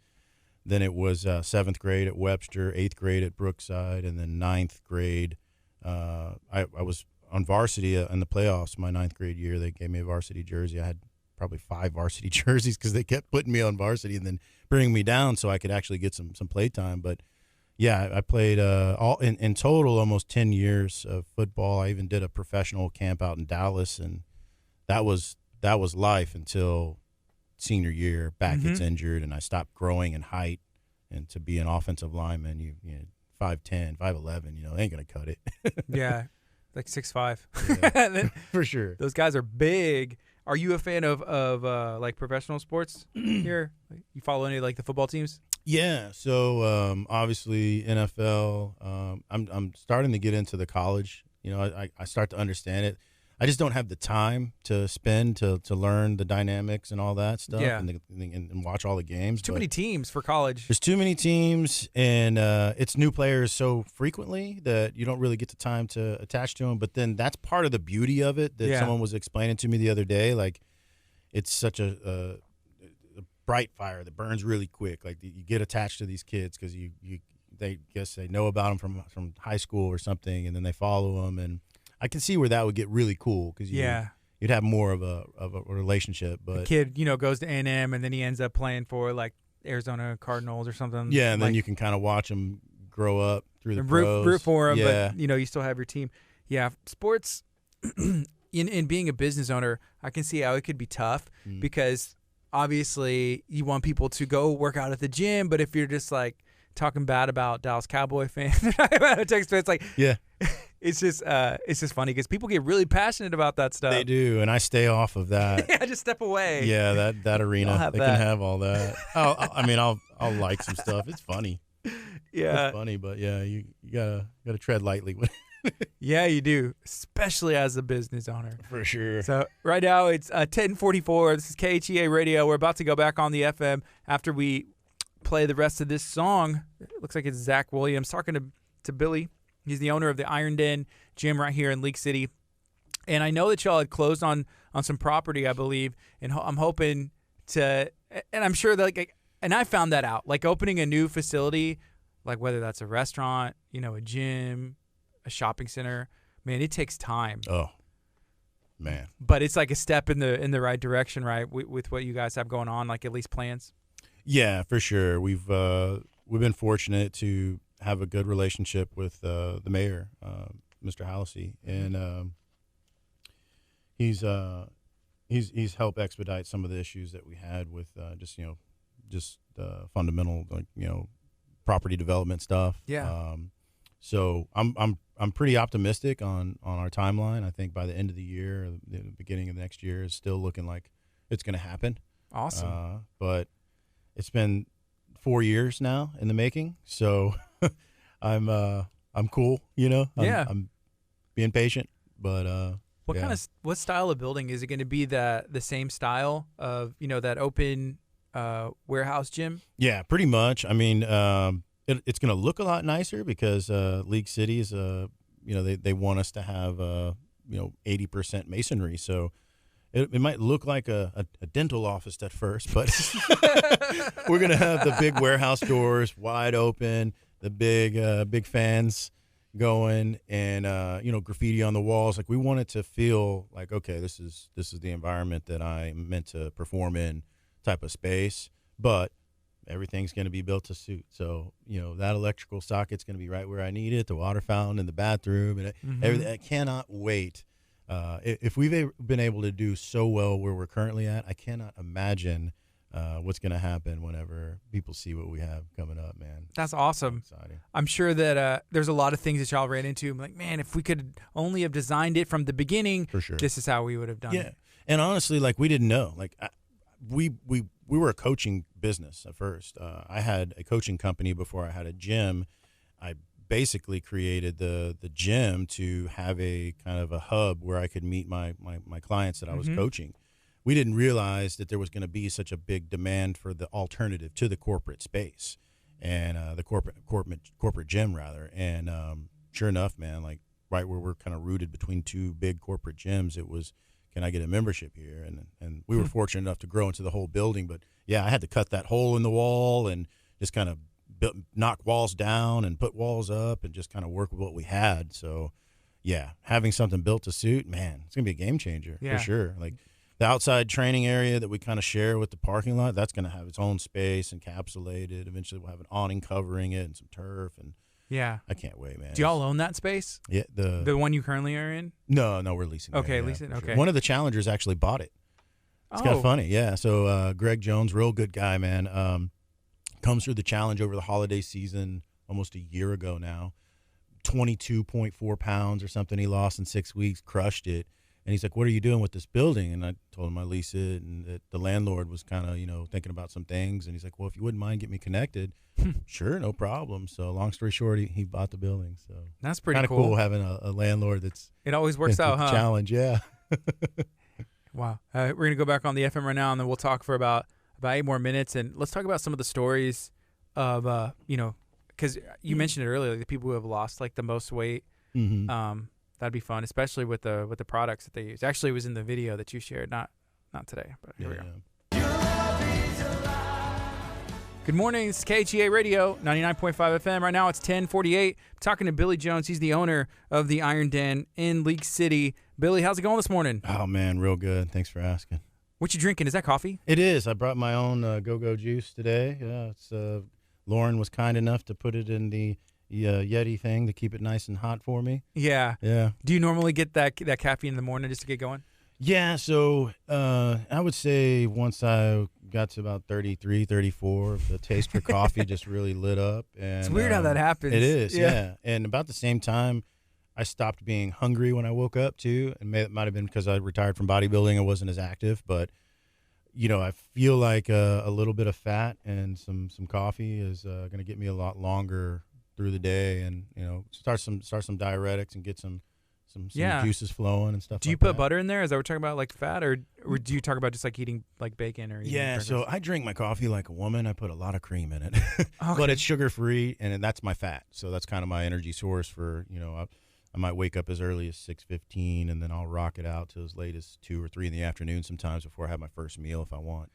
then it was 7th grade at Webster, 8th grade at Brookside, and then 9th grade. I was on varsity in the playoffs my 9th grade year. They gave me a varsity jersey. I had probably 5 varsity jerseys because they kept putting me on varsity and then bringing me down so I could actually get some play time. But yeah, I played all in total almost 10 years of football. I even did a professional camp out in Dallas, and that was life until senior year. Back gets injured, and I stopped growing in height. And to be an offensive lineman, you know, 5'10", 5'11", you know, ain't gonna cut it. Yeah, like 6'5". Yeah, for sure. Those guys are big. Are you a fan of like professional sports here? You follow any like the football teams? Yeah, so obviously NFL. I'm starting to get into the college. You know, I start to understand it. I just don't have the time to spend to learn the dynamics and all that stuff, and watch all the games. Too many teams for college. There's too many teams, and it's new players so frequently that you don't really get the time to attach to them. But then that's part of the beauty of it that someone was explaining to me the other day. Like, it's such a bright fire that burns really quick. Like, you get attached to these kids because they know about them from high school or something, and then they follow them. And I can see where that would get really cool because you'd have more of a relationship. But the kid, you know, goes to A&M and then he ends up playing for like Arizona Cardinals or something. Yeah, and like, then you can kind of watch them grow up through the pros. Root for them, but you know, you still have your team. Yeah, sports. in being a business owner, I can see how it could be tough because obviously you want people to go work out at the gym, but if you're just like talking bad about Dallas Cowboy fans, about a text, it's like it's just funny because people get really passionate about that stuff. They do, and I stay off of that. Yeah, just step away. Yeah, that arena, they can have all that. I'll like some stuff. It's funny. Yeah, it's funny, but yeah, you gotta tread lightly with it. Yeah, you do, especially as a business owner. For sure. So right now it's 10:44. This is KHEA Radio. We're about to go back on the FM after we play the rest of this song. It looks like it's Zach Williams talking to Billy. He's the owner of the Iron Den Gym right here in League City. And I know that y'all had closed on some property, I believe, and I'm hoping to, and I'm sure that, and I found that out, like opening a new facility, like whether that's a restaurant, you know, a gym, a shopping center, man, it takes time. Oh, man. But it's like a step in the right direction, right, with what you guys have going on, like at least plans. Yeah, for sure. We've been fortunate to have a good relationship with the mayor, Mr. Halsey, and he's helped expedite some of the issues that we had with just fundamental, like, you know, property development stuff. Yeah. So I'm pretty optimistic on our timeline. I think by the end of the year, or the beginning of next year, is still looking like it's going to happen. Awesome. But it's been 4 years now in the making, so I'm cool, you know. I'm being patient, but what style of building is it going to be? The same style of, you know, that open warehouse gym? Yeah, pretty much. I mean, it's going to look a lot nicer because League City is they want us to have 80% masonry, so it might look like a dental office at first, but we're going to have the big warehouse doors wide open, the big fans going, and graffiti on the walls. Like, we want it to feel like, okay, this is the environment that I'm meant to perform in, type of space, but everything's going to be built to suit. So, you know, that electrical socket's going to be right where I need it, the water fountain in the bathroom, and everything. I cannot wait. If we've been able to do so well where we're currently at, I cannot imagine what's going to happen whenever people see what we have coming up, man. That's awesome. So exciting. I'm sure that there's a lot of things that y'all ran into. I'm like, man, if we could only have designed it from the beginning, for sure, this is how we would have done it. And honestly, like, we didn't know. Like, we were a coaching business at first. I had a coaching company before I had a gym. I basically created the gym to have a kind of a hub where I could meet my clients that I was coaching. We didn't realize that there was going to be such a big demand for the alternative to the corporate space and the corporate gym rather. And sure enough, man, like right where we're kind of rooted between two big corporate gyms, it was, can I get a membership here? And we were fortunate enough to grow into the whole building. But yeah, I had to cut that hole in the wall and just kind of knock walls down and put walls up and just kind of work with what we had. So yeah, having something built to suit, man, it's gonna be a game changer for sure. Like the outside training area that we kind of share with the parking lot, that's gonna have its own space, encapsulated. Eventually we'll have an awning covering it and some turf, and I can't wait, man. Do y'all own that space? Yeah, the one you currently are in? No, we're leasing. Okay, that, leasing. Okay. Sure. One of the challengers actually bought it. It's kind of funny, yeah. So Greg Jones, real good guy, man. Comes through the challenge over the holiday season almost a year ago now. 22.4 pounds or something he lost in 6 weeks, crushed it. And he's like, what are you doing with this building? And I told him I lease it, and that the landlord was kind of, thinking about some things. And he's like, well, if you wouldn't mind getting me connected, sure, no problem. So long story short, he bought the building. So that's pretty kind of cool having a landlord that's it always works out, huh? Challenge, yeah. Wow. We're going to go back on the FM right now, and then we'll talk for about 8 more minutes. And let's talk about some of the stories of, because you mentioned it earlier, like the people who have lost like the most weight. That'd be fun, especially with the products that they use. Actually, it was in the video that you shared, not today, but here we go. Good morning. This is KHEA Radio, 99.5 FM. Right now it's 10:48. I'm talking to Billy Jones. He's the owner of the Iron Den in League City. Billy, how's it going this morning? Oh, man, real good. Thanks for asking. What you drinking? Is that coffee? It is. I brought my own go-go juice today. Yeah, it's Lauren was kind enough to put it in the Yeti thing to keep it nice and hot for me. Yeah. Do you normally get that caffeine in the morning just to get going? Yeah, so I would say once I got to about 33, 34, the taste for coffee just really lit up. And it's weird how that happens. It is, yeah. And about the same time, I stopped being hungry when I woke up, too. And it might have been because I retired from bodybuilding and wasn't as active. But, I feel like a little bit of fat and some coffee is going to get me a lot longer through the day, and start some diuretics and get some juices flowing and stuff. Do you put butter in there? Is that what we're talking about, like fat, or do you talk about just like eating like bacon or? So I drink my coffee like a woman. I put a lot of cream in it, but it's sugar free, and that's my fat. So that's kind of my energy source for I might wake up as early as 6:15, and then I'll rock it out to as late as 2 or 3 in the afternoon sometimes before I have my first meal if I want.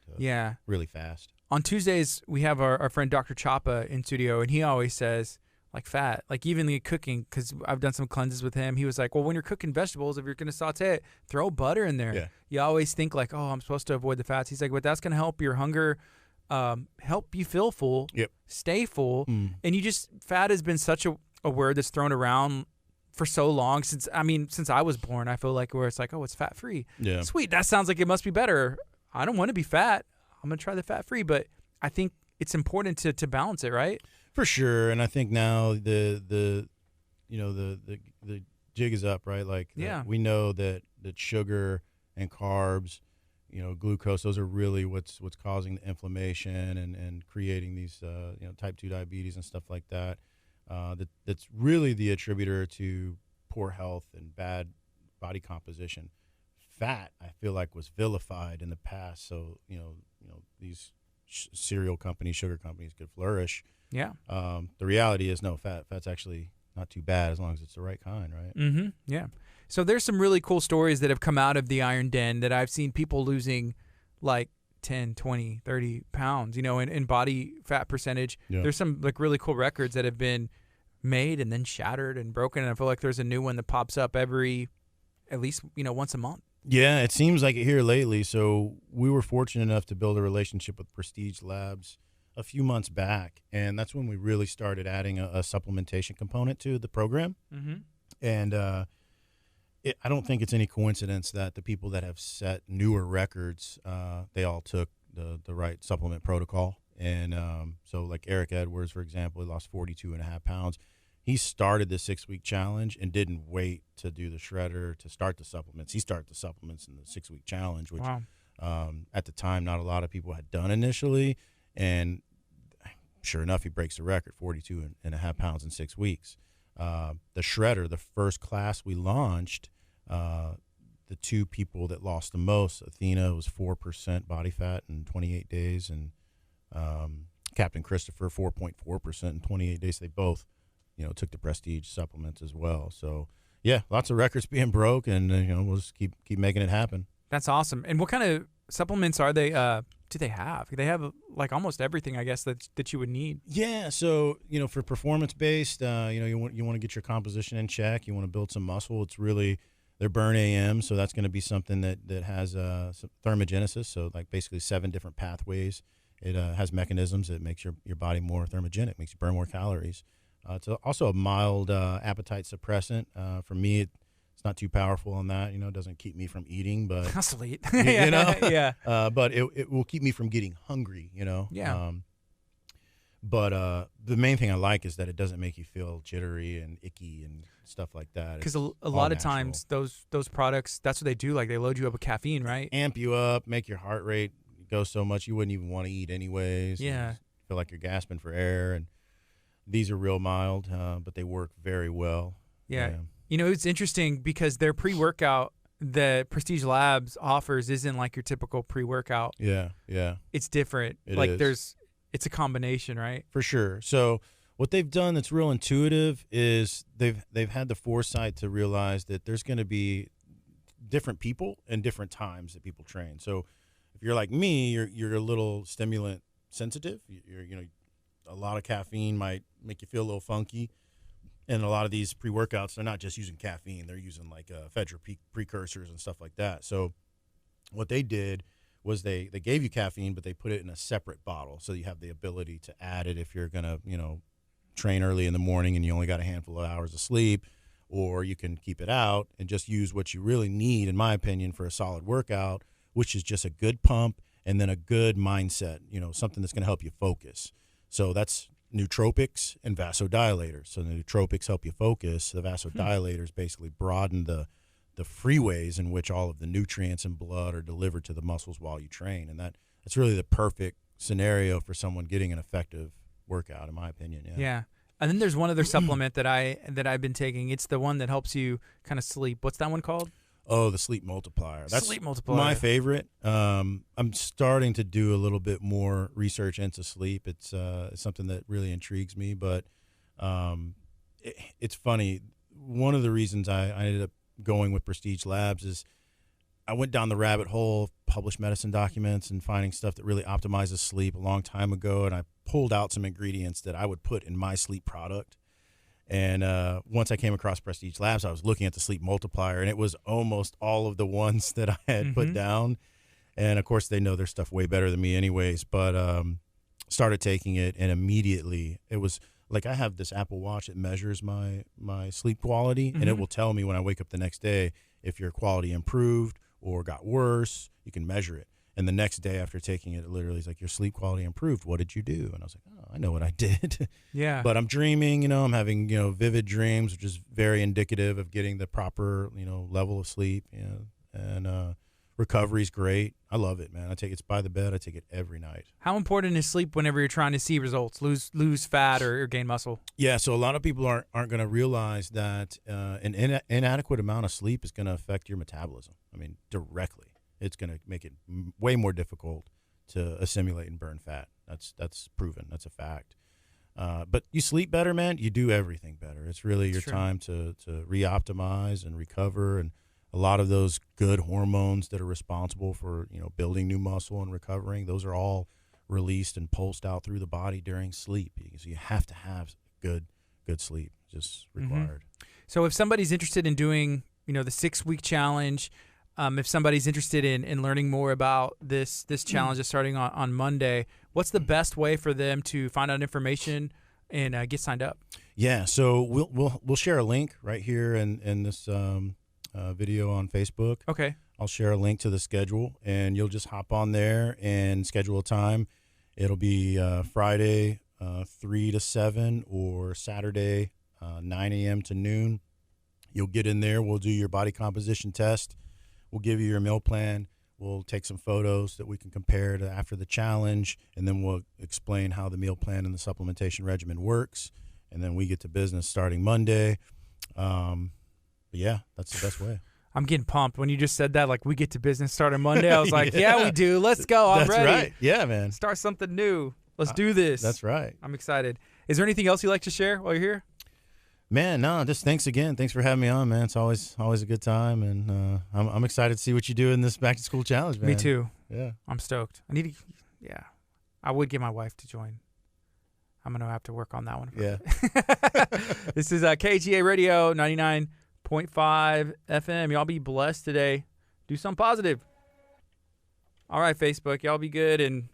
Really fast. On Tuesdays we have our friend Dr. Chapa in studio, and he always says, like fat, like even the cooking, because I've done some cleanses with him. He was like, well, when you're cooking vegetables, if you're going to saute it, throw butter in there. Yeah. You always think like, oh, I'm supposed to avoid the fats. He's like, but that's going to help your hunger, help you feel full, stay full. And fat has been such a word that's thrown around for so long since I was born. I feel like where it's like, oh, it's fat free. Yeah. Sweet. That sounds like it must be better. I don't want to be fat. I'm going to try the fat free, but I think it's important to balance it, right? For sure, and I think now the jig is up, right? Like we know that sugar and carbs, glucose, those are really what's causing the inflammation and creating these type 2 diabetes and stuff like that. That's really the attributor to poor health and bad body composition. Fat, I feel like, was vilified in the past, so these cereal companies, sugar companies could flourish. Yeah. The reality is, no, fat's actually not too bad as long as it's the right kind, right? Mm-hmm. Yeah. So there's some really cool stories that have come out of the Iron Den that I've seen people losing like 10, 20, 30 pounds, in body fat percentage. Yeah. There's some like really cool records that have been made and then shattered and broken. And I feel like there's a new one that pops up at least once a month. Yeah, it seems like it here lately. So we were fortunate enough to build a relationship with Prestige Labs a few months back, and that's when we really started adding a supplementation component to the program. Mm-hmm. And I don't think it's any coincidence that the people that have set newer records, they all took the right supplement protocol. And so like Eric Edwards, for example, he lost 42.5 pounds. he started the 6-week challenge and didn't wait to do the shredder to start the supplements. He started the supplements in the 6-week challenge, which Wow. at the time not a lot of people had done initially. And sure enough, he breaks the record, 42.5 pounds in 6 weeks. The shredder, the first class we launched, the two people that lost the most, Athena was 4% body fat in 28 days, and Captain Christopher 4.4% in 28 days. They both, took the prestige supplements as well. So yeah, lots of records being broke, and we'll just keep making it happen. That's awesome. And what kind of supplements are they? Do they have? They have like almost everything, I guess, that you would need. Yeah. So for performance based, you want to get your composition in check. You want to build some muscle. It's really their Burn AM, so that's going to be something that has some thermogenesis. So like basically 7 different pathways. It has mechanisms that makes your body more thermogenic, makes you burn more calories. It's also a mild appetite suppressant. For me, it's not too powerful on that. It doesn't keep me from eating, but Sweet. yeah. But it will keep me from getting hungry. Yeah. But the main thing I like is that it doesn't make you feel jittery and icky and stuff like that. Because It's a all lot of natural. times those products, that's what they do. Like they load you up with caffeine, right? Amp you up, make your heart rate go so much you wouldn't even want to eat anyways. Yeah. You feel like you're gasping for air. And these are real mild, but they work very well. Yeah. It's interesting because their pre-workout that Prestige Labs offers isn't like your typical pre-workout. Yeah. It's different. It like is. it's a combination, right? For sure. So what they've done that's real intuitive is they've had the foresight to realize that there's going to be different people and different times that people train. So if you're like me, you're a little stimulant sensitive. You're a lot of caffeine might make you feel a little funky. And a lot of these pre-workouts, they're not just using caffeine. They're using like ephedra precursors and stuff like that. So what they did was they gave you caffeine, but they put it in a separate bottle. So you have the ability to add it if you're going to, train early in the morning and you only got a handful of hours of sleep, or you can keep it out and just use what you really need, in my opinion, for a solid workout, which is just a good pump and then a good mindset, something that's going to help you focus. So that's nootropics and vasodilators. So the nootropics help you focus. The vasodilators basically broaden the freeways in which all of the nutrients and blood are delivered to the muscles while you train. And that's really the perfect scenario for someone getting an effective workout, in my opinion. Yeah. And then there's one other supplement that I've been taking. It's the one that helps you kind of sleep. What's that one called? Oh, the sleep multiplier. That's sleep multiplier. my favorite. I'm starting to do a little bit more research into sleep. It's something that really intrigues me, but it's funny. One of the reasons I ended up going with Prestige Labs is I went down the rabbit hole of published medicine documents and finding stuff that really optimizes sleep a long time ago, and I pulled out some ingredients that I would put in my sleep product. And once I came across Prestige Labs, I was looking at the sleep multiplier, and it was almost all of the ones that I had put down. And, of course, they know their stuff way better than me anyways, but started taking it, and immediately it was like I have this Apple Watch that measures my sleep quality, and it will tell me when I wake up the next day if your quality improved or got worse. You can measure it. And the next day after taking it, it literally is like, your sleep quality improved. What did you do? And I was like, oh, I know what I did. Yeah. But I'm dreaming, I'm having, vivid dreams, which is very indicative of getting the proper, level of sleep. And recovery's great. I love it, man. It's by the bed. I take it every night. How important is sleep whenever you're trying to see results, lose fat or gain muscle? Yeah, so a lot of people aren't going to realize that an inadequate amount of sleep is going to affect your metabolism. I mean, directly. It's going to make it way more difficult to assimilate and burn fat. That's proven. That's a fact. But you sleep better, man, you do everything better. It's really your time to re-optimize and recover, and a lot of those good hormones that are responsible for, building new muscle and recovering, those are all released and pulsed out through the body during sleep. So you have to have good sleep, just required. So if somebody's interested in doing, the 6-week challenge, if somebody's interested in learning more about this challenge that's starting on Monday, what's the best way for them to find out information and get signed up? Yeah, so we'll share a link right here in this video on Facebook. Okay. I'll share a link to the schedule, and you'll just hop on there and schedule a time. It'll be Friday 3 to 7 or Saturday 9 a.m. to noon. You'll get in there. We'll do your body composition test. We'll give you your meal plan. We'll take some photos that we can compare to after the challenge, and then we'll explain how the meal plan and the supplementation regimen works. And then we get to business starting Monday. But yeah, that's the best way. I'm getting pumped. When you just said that, like, we get to business starting Monday, I was like, yeah, we do. Let's go. I'm ready. That's right. Yeah, man. Start something new. Let's do this. That's right. I'm excited. Is there anything else you'd like to share while you're here? Man, no, just thanks again. Thanks for having me on, man. It's always a good time, and I'm excited to see what you do in this back to school challenge, man. Me too. Yeah. I'm stoked. I would get my wife to join. I'm going to have to work on that one. Yeah. This is KHEA Radio 99.5 FM. Y'all be blessed today. Do something positive. All right, Facebook. Y'all be good. And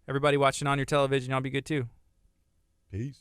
everybody watching on your television, y'all be good too. Peace.